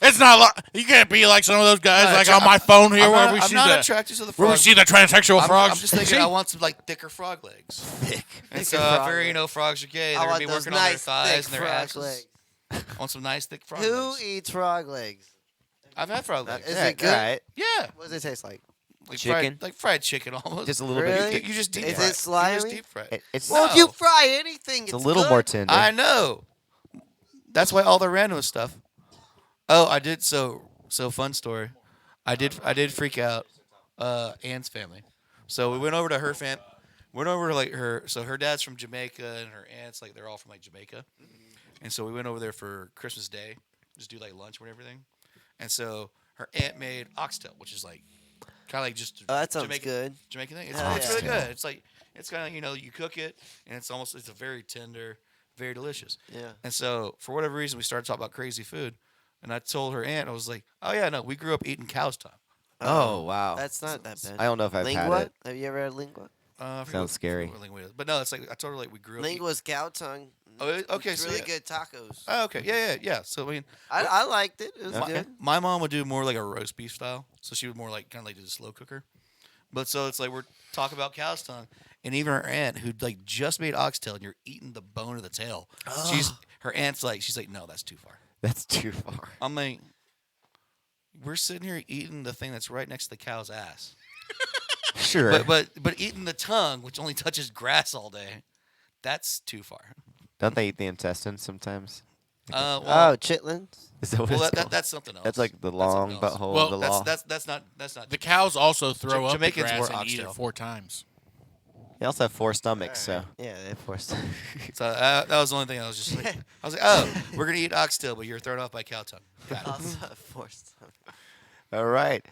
It's not. You can't be like some of those guys, No, like I'm- on my phone here, I'm where not, we I'm see not the attracted to the where we frogs. see the transsexual frogs. I'm just thinking See? I want some like thicker frog legs. Thick. And Thicker so frog I figure legs. frogs are gay. I They're gonna want be those working on their nice, thighs thick and their frog asses. legs. I want some nice thick frog Who legs. eats frog legs? I've had frog legs. Is Yeah, it good? alright. Yeah, What does it taste like? like Chicken? fried chicken almost. Just a little Really? bit. you just deep Is fry it You just slimy? deep fry It's Well, No. if you fry anything, it's it's a little good. more tender. I know. That's why all the random stuff. Oh, I did. So fun story. I did freak out. Anne's family. So we went over to her went over to like her. So her dad's from Jamaica and her aunt's like they're all from like Jamaica. And so we went over there for Christmas Day, just do like lunch and everything. And so her aunt made oxtail, which is like kind of like just Oh, that sounds Jamaican, good. Jamaican thing. It's Hell really yeah. good. It's like it's kind of you cook it and it's a very tender, very delicious. Yeah. And so, for whatever reason, we started talking about crazy food. And I told her aunt, I was like, oh, yeah, no, we grew up eating cow's tongue. Oh wow. That's not that bad. I don't know if I've lingua? had it. Have you ever had lingua? I forget Sounds scary. what lingua is. But no, it's like, I told her, like, we grew up Lingua's cow tongue. Oh, okay, It's so really yeah. good tacos. Oh, okay, yeah. So, I mean, I liked it. It was Okay. good. my mom would do more like a roast beef style. So she would more like, kind of like do the slow cooker. But so it's like, we're talking about cow's tongue. And even her aunt, who like just made oxtail, and you're eating the bone of the tail. Her aunt's like, she's like, no, that's too far. That's too far. I'm like, we're sitting here eating the thing that's right next to the cow's ass. Sure. But eating the tongue, which only touches grass all day, that's too far. Don't they eat the intestines sometimes? Well, Oh, chitlins. Is that what well, it's called? that's something else. That's like the That's long something else. butthole Well, of the law. That's not The cows also throw up the Jamaicans grass wore and eat it oxtail. 4 times. They also have 4 stomachs, so. Yeah, they forced. So that was the only thing I was just like, I was like, oh, we're gonna eat oxtail, but you're thrown off by cow tongue. Got it. Also forced. All right.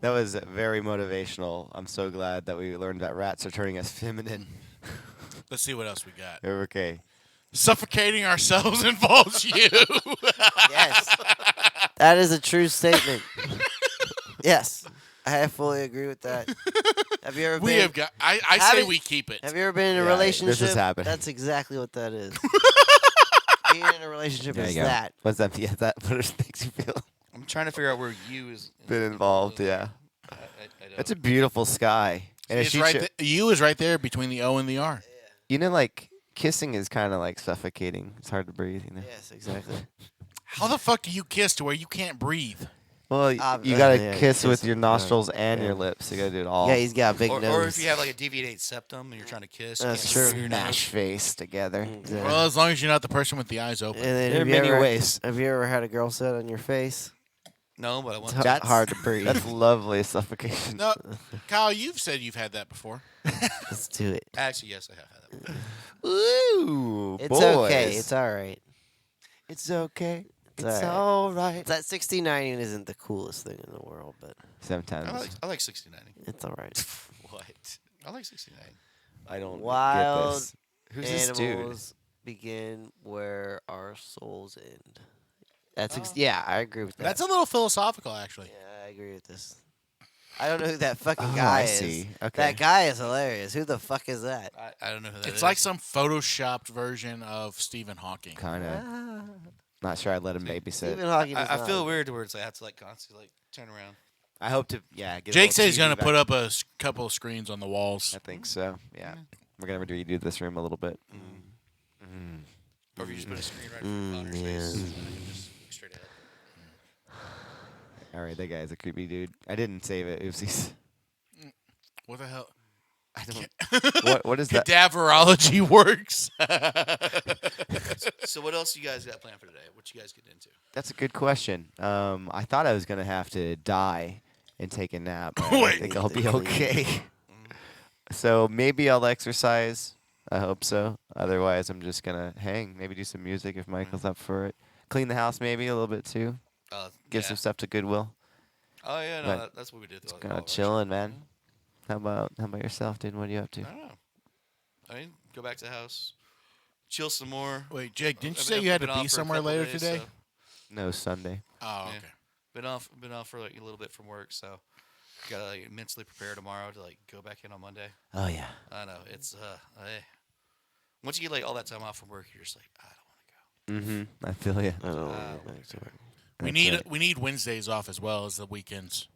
That was very motivational. I'm so glad that we learned that rats are turning us feminine. Let's see what else we got. Okay. Suffocating ourselves involves you. Yes, that is a true statement. Yes, I fully agree with that. Have you ever We been? have got. I say Haven't- we keep it. Have you ever been in a Yeah, this relationship? has happened. That's exactly what that is. Being in a relationship There is you go. that. What's that? Yeah, that what it makes you feel. I'm trying to figure out where you is Been involved, yeah. I don't. It's a beautiful sky. And It's right. You is right there between the O and the R. you know, like kissing is kind of like suffocating. It's hard to breathe. You know. Yes, exactly. How the fuck do you kiss to where you can't breathe? Well, you Obviously, gotta yeah, kiss with kiss your with- nostrils and yeah. your lips. You gotta do it all. Yeah, he's got a big nose. Or if you have like a deviated septum and you're trying to kiss, you That's can't true. your smash nose. face together. Exactly. Well, as long as you're not the person with the eyes open. And then There are have you many ever- ways. Have you ever had a girl sit on your face? No, but I want It's to. That's hard to breathe. That's lovely suffocation. No, Kyle, you've said you've had that before. Let's do it. Actually, yes, I have had that. Ooh, It's boys. okay. It's all right. It's okay. It's It's all all right. It's that 69 isn't the coolest thing in the world, but Sometimes I like 69. it's all right. what? I like 69. I don't Wild get this. Who's this dude? Animals begin where our souls end. That's yeah, I agree with that. That's a little philosophical, actually. Yeah, I agree with this. I don't know who that fucking Oh, guy I is. see. Okay. That guy is hilarious. Who the fuck is that? I don't know who that is. It's like some photoshopped version of Stephen Hawking. Kind of. Not sure I'd let him babysit. Stephen Hawking. I does not- feel weird towards I have to like constantly like turn around. I hope to. Yeah. Get a Jake little said he's TV going to back. put up a couple of screens on the walls. I think so. Yeah. We're gonna redo this room a little bit. Or if you just put a screen right in front of Connor's face, and then you can just look straight ahead. All right, that guy's a creepy dude. I didn't save it. Oopsies. What the hell? I don't. What is that? Cadaverology works. So what else you guys got planned for today? What you guys getting into? That's a good question. I thought I was gonna have to die and take a nap. But I Wait. think I'll be okay. So maybe I'll exercise. I hope so. Otherwise, I'm just gonna hang. Maybe do some music if Michael's up for it. Clean the house maybe a little bit too. Give Yeah. some stuff to Goodwill. Oh yeah, no, but that's what we did. Just all kind of of our chilling, shit. man. How about yourself, dude? What are you up to? I don't know. I mean, go back to the house, chill some more. Wait, Jake, didn't you I've say been- you I've had to been off be for a somewhere couple later days, today? so- No Oh, Oh, Yeah. okay. Been off for like a little bit from work, so gotta like, mentally prepare tomorrow to like go back in on Monday. Oh yeah. I know it's once you get like all that time off from work, you're just like I don't want to go. Mm-hmm. I feel you. I don't know. Wow. We need Wednesdays off as well as the weekends.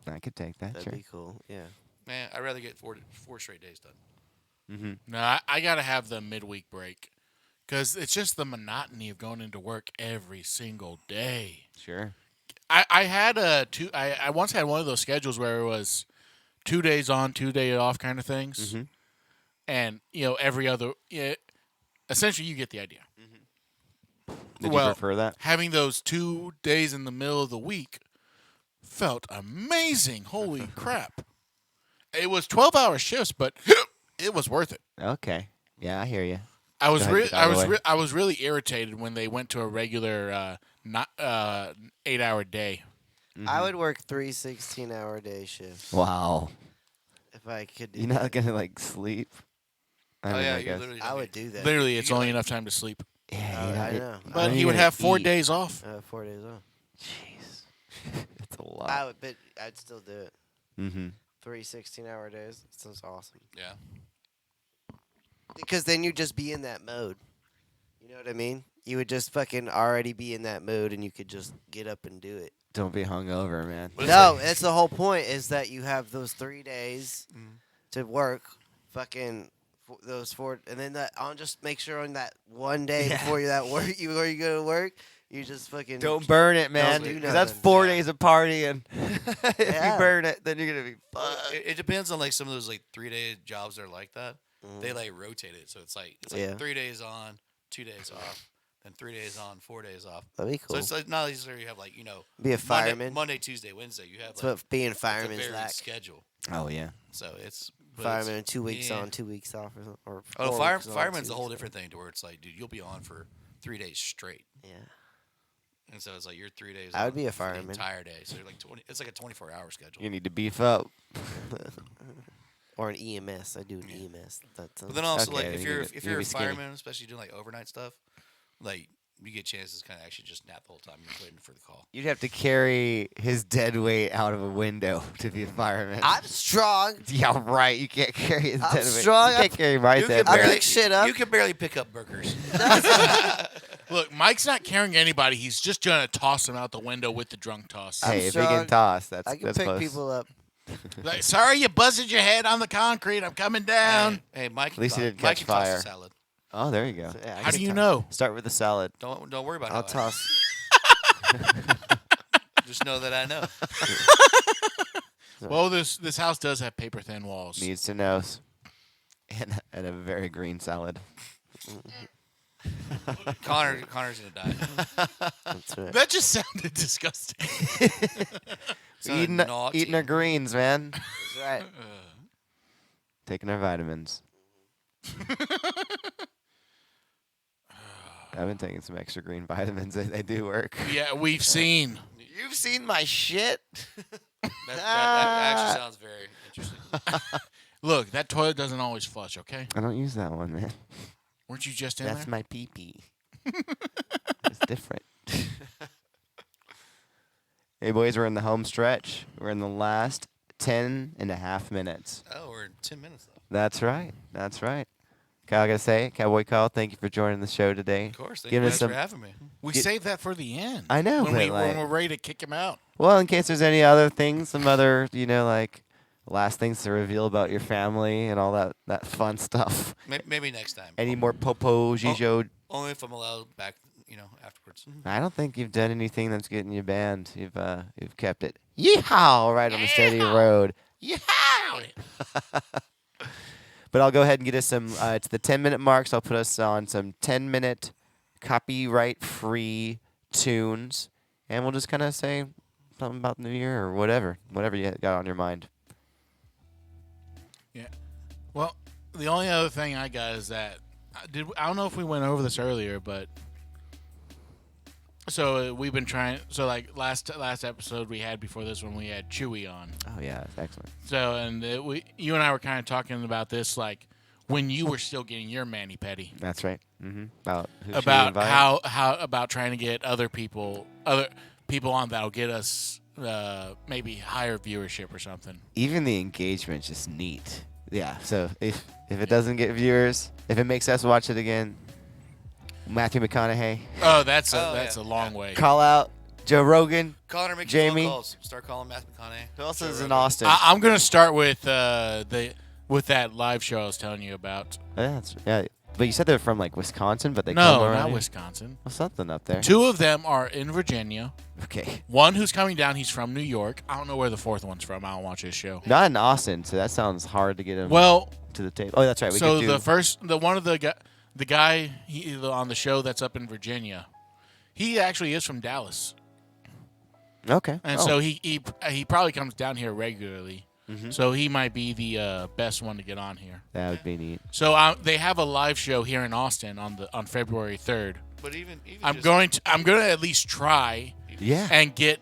I could take that. That'd Sure. be cool. Yeah. Man, I'd rather get four straight days done. Mm-hmm. No, I got to have the midweek break because it's just the monotony of going into work every single day. Sure. I had I once had one of those schedules where it was 2 days on, 2 days off kind of things, Mhm. and every other. Essentially, you get the idea. Did Well, you prefer that? Having those 2 days in the middle of the week felt amazing. Holy crap! It was 12-hour shifts, but it was worth it. Okay. Yeah, I hear you. I was Go ahead, get out of the way. I was really irritated when they went to a regular 8-hour day. I would work 3 16-hour day shifts Wow. if I could do You're that. not gonna like sleep. I mean, yeah, I you guess. literally. I would do that. Literally, it's get only like- enough time to sleep. Yeah, you I know. know. But When he are would you have gonna 4 eat? days off. 4 days off. Jeez. That's a lot. I would, but I'd still do it. Mm-hmm. 3 16-hour days. That sounds awesome. Yeah. Because then you'd just be in that mode. You know what I mean? You would just fucking already be in that mood, and you could just get up and do it. Don't be hungover, man. But it's No, like- that's the whole point. Is that you have those 3 days Mm. to work fucking those 4, and then I'll just make sure on that one day before you before you go to work, you just fucking Don't burn it, man. do Because that's nothing. 4 days of partying. If Yeah. you burn it, then you're gonna be Well, fucked. it depends on like some of those like 3-day jobs that are like that. They Mhm. like rotate it, so it's like Yeah. 3 days on, 2 days off, then 3 days on, 4 days off. That'd be So cool. it's like not necessarily you have like Be a fireman. Monday, Tuesday, Wednesday. You have That's like what being a it's a fireman's varied like. schedule. Oh yeah. So but Fireman, it's- 2 weeks yeah. on, 2 weeks off, or Oh, 4 fire, weeks on, fireman's 2 a whole weeks different thing to where it's like, dude, you'll be on for 3 days straight, off. Yeah. and so it's like you're 3 days. I would on be a for the fireman. entire day. So you're like 20. It's like a 24-hour schedule. You need to beef up. Or an EMS. I do an EMS. That's But then also, Okay, like, if you you're need to- if you you're need a to be skinny. fireman, especially doing like overnight stuff, like you get chances to kind of actually just nap the whole time you're waiting for the call. You'd have to carry his dead weight out of a window to be a fireman. I'm strong. Yeah, right. You can't carry his I'm dead weight. strong. You can't carry my You dead can I weight. barely pick shit up. You can barely pick up burgers. Look, Mike's not carrying anybody. He's just gonna toss them out the window with the drunk toss. I'm Hey, if he strong. can toss, that's I can that's pick close. people up. Like, sorry, you buzzed your head on the concrete. I'm coming down. Hey, Mike. At least he didn't Mike catch can toss fire. the salad. Oh, there you go. Yeah, I How can do you toss. know? Start with the salad. Don't worry about I'll how I know. toss. Just know that I know. Well, this house does have paper thin walls. Needs to know. And a very green salad. Connor's gonna die. That's right. That just sounded disgusting. Sounded Eating naughty. our greens, man. That's right. Taking our vitamins. I've been taking some extra green vitamins. They do work. Yeah, we've seen. You've seen my shit. That actually sounds very interesting. Look, that toilet doesn't always flush. Okay, I don't use that one, man. weren't you just in That's there? my pee-pee. It's different. Hey, boys, we're in the home stretch. We're in the last 10 and a half minutes. Oh, we're 10 minutes though. That's right. That's right. Kyle, I got to say, Cowboy Kyle, thank you for joining the show today. Of course. Thank Give you us guys some- for having me. We Get- saved that for the end. I know, when, but when like- we're ready to kick him out. Well, in case there's any other things, some other, like last things to reveal about your family and all that fun stuff. Maybe next time. Any more popo, Gijo? Only if I'm allowed back, afterwards. I don't think you've done anything that's getting you banned. You've kept it yeehaw right on the steady road. Yeehaw! But I'll go ahead and get us some. It's the 10-minute mark, so I'll put us on some 10-minute copyright-free tunes, and we'll just kind of say something about the new year or whatever you got on your mind. Yeah. Well, the only other thing I got is that I don't know if we went over this earlier, but so we've been trying. So like last episode we had before this one, we had Chewy on. Oh yeah, that's excellent. So and you and I were kind of talking about this like when you were still getting your mani pedi. That's right. About who should we About invite? how about trying to get other people on that'll get us maybe higher viewership or something. Even the engagement's just neat. Yeah. So if it doesn't get viewers, if it makes us watch it again, Matthew McConaughey, Oh, that's yeah. a long way. call out Joe Rogan. Connor, make Jamie. your phone calls. Start calling Matthew McConaughey. Who else Joe is in Rogan. Austin? I'm gonna start with that live show I was telling you about. Yeah. But you said they're from like Wisconsin, but they No, come around not here? Wisconsin. Well, something up there. 2 of them are in Virginia. Okay. One who's coming down, he's from New York. I don't know where the 4th one's from. I don't watch his show. Not in Austin, so that sounds hard to get him Well, to the table. Oh, that's right. We so could do. one of the guy on the show that's up in Virginia, he actually is from Dallas, Okay. and Oh. so he probably comes down here regularly. Mm-hmm. So he might be the best one to get on here. That would be neat. So they have a live show here in Austin on February 3rd. But even I'm just, going to at least try Yeah. and get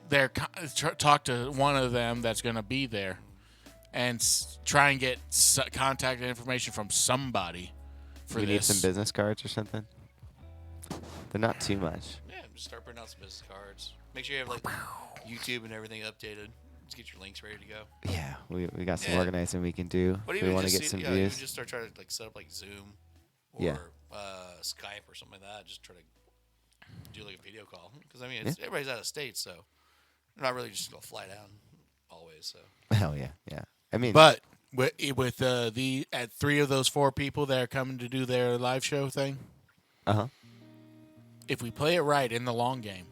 talk to one of them that's going to be there, and try and get contact information from somebody for we need this. some business cards or something. They're not too much. Yeah, just start printing out some business cards. Make sure you have like YouTube and everything updated. Just get your links ready to go. Yeah, we got some Yeah. organizing we can do. But If even we want to just get some even views. just start trying to like set up like Zoom or Yeah. Skype or something like that. Just try to do like a video call because I mean everybody's out of state, so they're not really just gonna fly down always. So Hell yeah, yeah. I mean, But with the at 3 of those 4 people that are coming to do their live show thing. Uh-huh. If we play it right in the long game,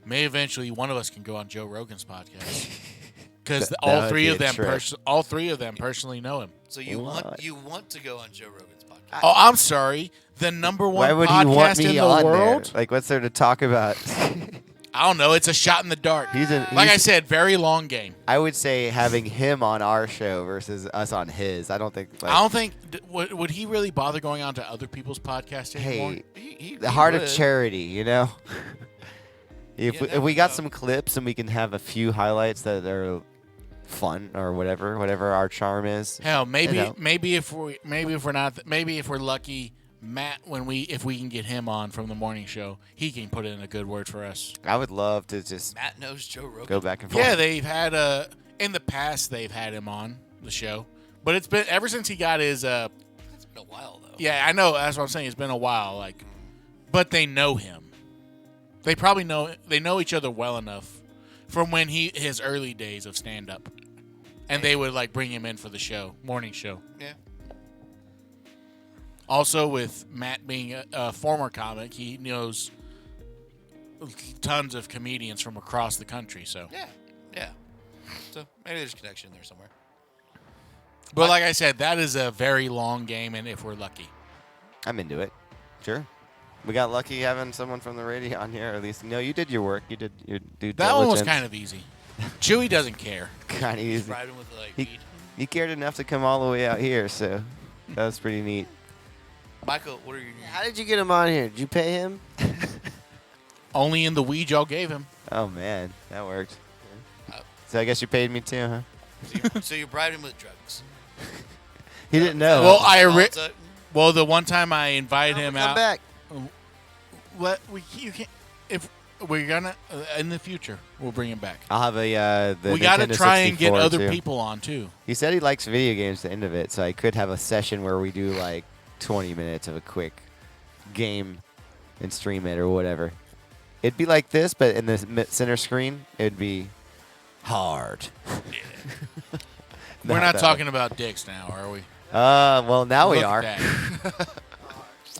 may eventually one of us can go on Joe Rogan's podcast because all would three be of a them trip. all 3 of them personally know him. So you want to go on Joe Rogan's podcast? Oh, I'm sorry. The number one Why would he podcast want me in the on world. there? Like, what's there to talk about? I don't know. It's a shot in the dark. He's like I said, very long game. I would say having him on our show versus us on his. I don't think. Like, I don't think would he really bother going on to other people's podcasts anymore? hey, the heart of would. charity, you know. If You we never got know. some clips and we can have a few highlights that are fun or whatever our charm is. Hell, maybe You know. maybe if we're lucky, Matt, if we can get him on from the morning show, he can put in a good word for us. I would love to just Matt knows Joe Rogan. go back and forth. Yeah, they've had in the past they've had him on the show, but it's been ever since he got his It's been a while though. Yeah, I know. That's what I'm saying. It's been a while. Like, but they know him. They probably know. They know each other well enough from when his early days of stand up, and they would like bring him in for the show, morning show. Yeah. Also, with Matt being a former comic, he knows tons of comedians from across the country. So, Yeah. So maybe there's a connection there somewhere. but like I said, that is a very long game, and if we're lucky, I'm into it. Sure. We got lucky having someone from the radio on here. Or at least, no, you did your work. You did your due that one was diligence. kind of easy. Chewy doesn't care. kind of easy. Bribed him with like He, weed. he cared enough to come all the way out here, so that was pretty neat. Michael, what are your How did you get him on here? Did you pay him? Only in the weed y'all gave him. Oh man, that worked. Uh, So I guess you paid me too, huh? so you bribed him with drugs? He didn't know. Well, So- Well, the one time I invited him Come out, back. you can't. If we're gonna in the future, we'll bring him back. I'll have a. The We got to Nintendo try and get 64 other too. people on too. He said he likes video games. The end of it, so I could have a session where we do like 20 minutes of a quick game and stream it or whatever. It'd be like this, but in the center screen, it'd be hard. We're not talking about dicks now, are we? Well, now we Look are. at that.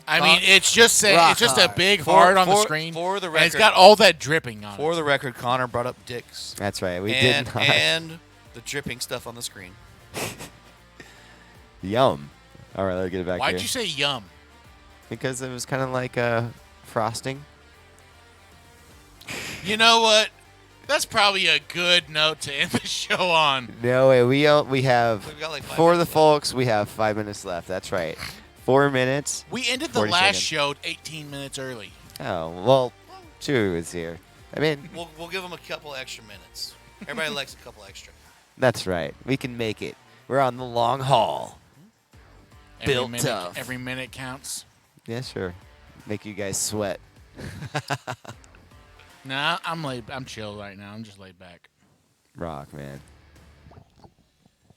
I mean, it's just Rock it's just a hard. big heart on the screen. For the and it's record, got all that dripping on for it. the record, Connor brought up dicks That's right. We and did not. and the dripping stuff on the screen. Yum. All right, let's get it back Why'd here. you say yum? Because it was kind of like frosting. You know what? That's probably a good note to end the show on. No way. We have We've got like 5 for the minutes left. folks. We have 5 minutes left. That's right. 4 minutes. We ended the 40 last seconds. show 18 minutes early. Oh well, Chewy was here. I mean, We'll give him a couple extra minutes. Everybody likes a couple extra. that's right. We can make it. We're on the long haul. Built tough. Every minute counts. Yeah, sure. Make you guys sweat. Nah, I'm chill right now. I'm just laid back. Rock, man.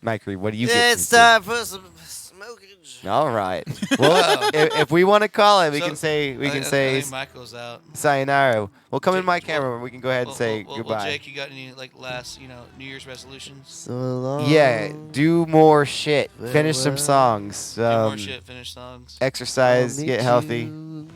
Mike, what do you get? It's time for some smokage. All right. Well, if we want to call it, we So, can say I think Michael's out. sayonara. We'll come in Jake, my camera and we can go ahead and say Well, goodbye. Jake, you got any like last New Year's resolutions? So long. Yeah, do more shit. Finish some songs. Do more shit, finish songs. Exercise, I'll get meet healthy, you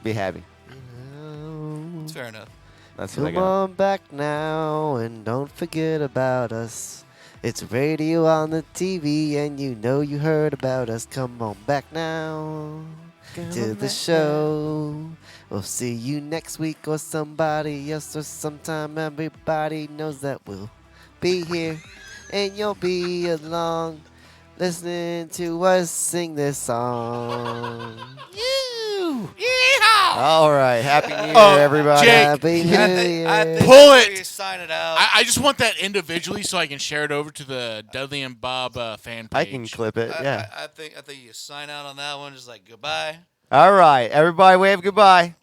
be happy. now. It's fair enough. That's what I Come got. on back now and don't forget about us. It's radio on the TV and you know you heard about us. Come on back now to the show. We'll see you next week or somebody else or sometime. Everybody knows that we'll be here and you'll be along listening to us sing this song. All right. Happy New Year, Oh, everybody. Jake. Happy New I Year. think Pull before it. you sign it out. I just want that individually so I can share it over to the Dudley and Bob fan page. I can clip it. Yeah. I think you sign out on that one. Just like goodbye. All right. Everybody wave goodbye.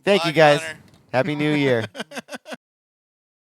Thank Bye, you, guys. Connor. Happy New Year.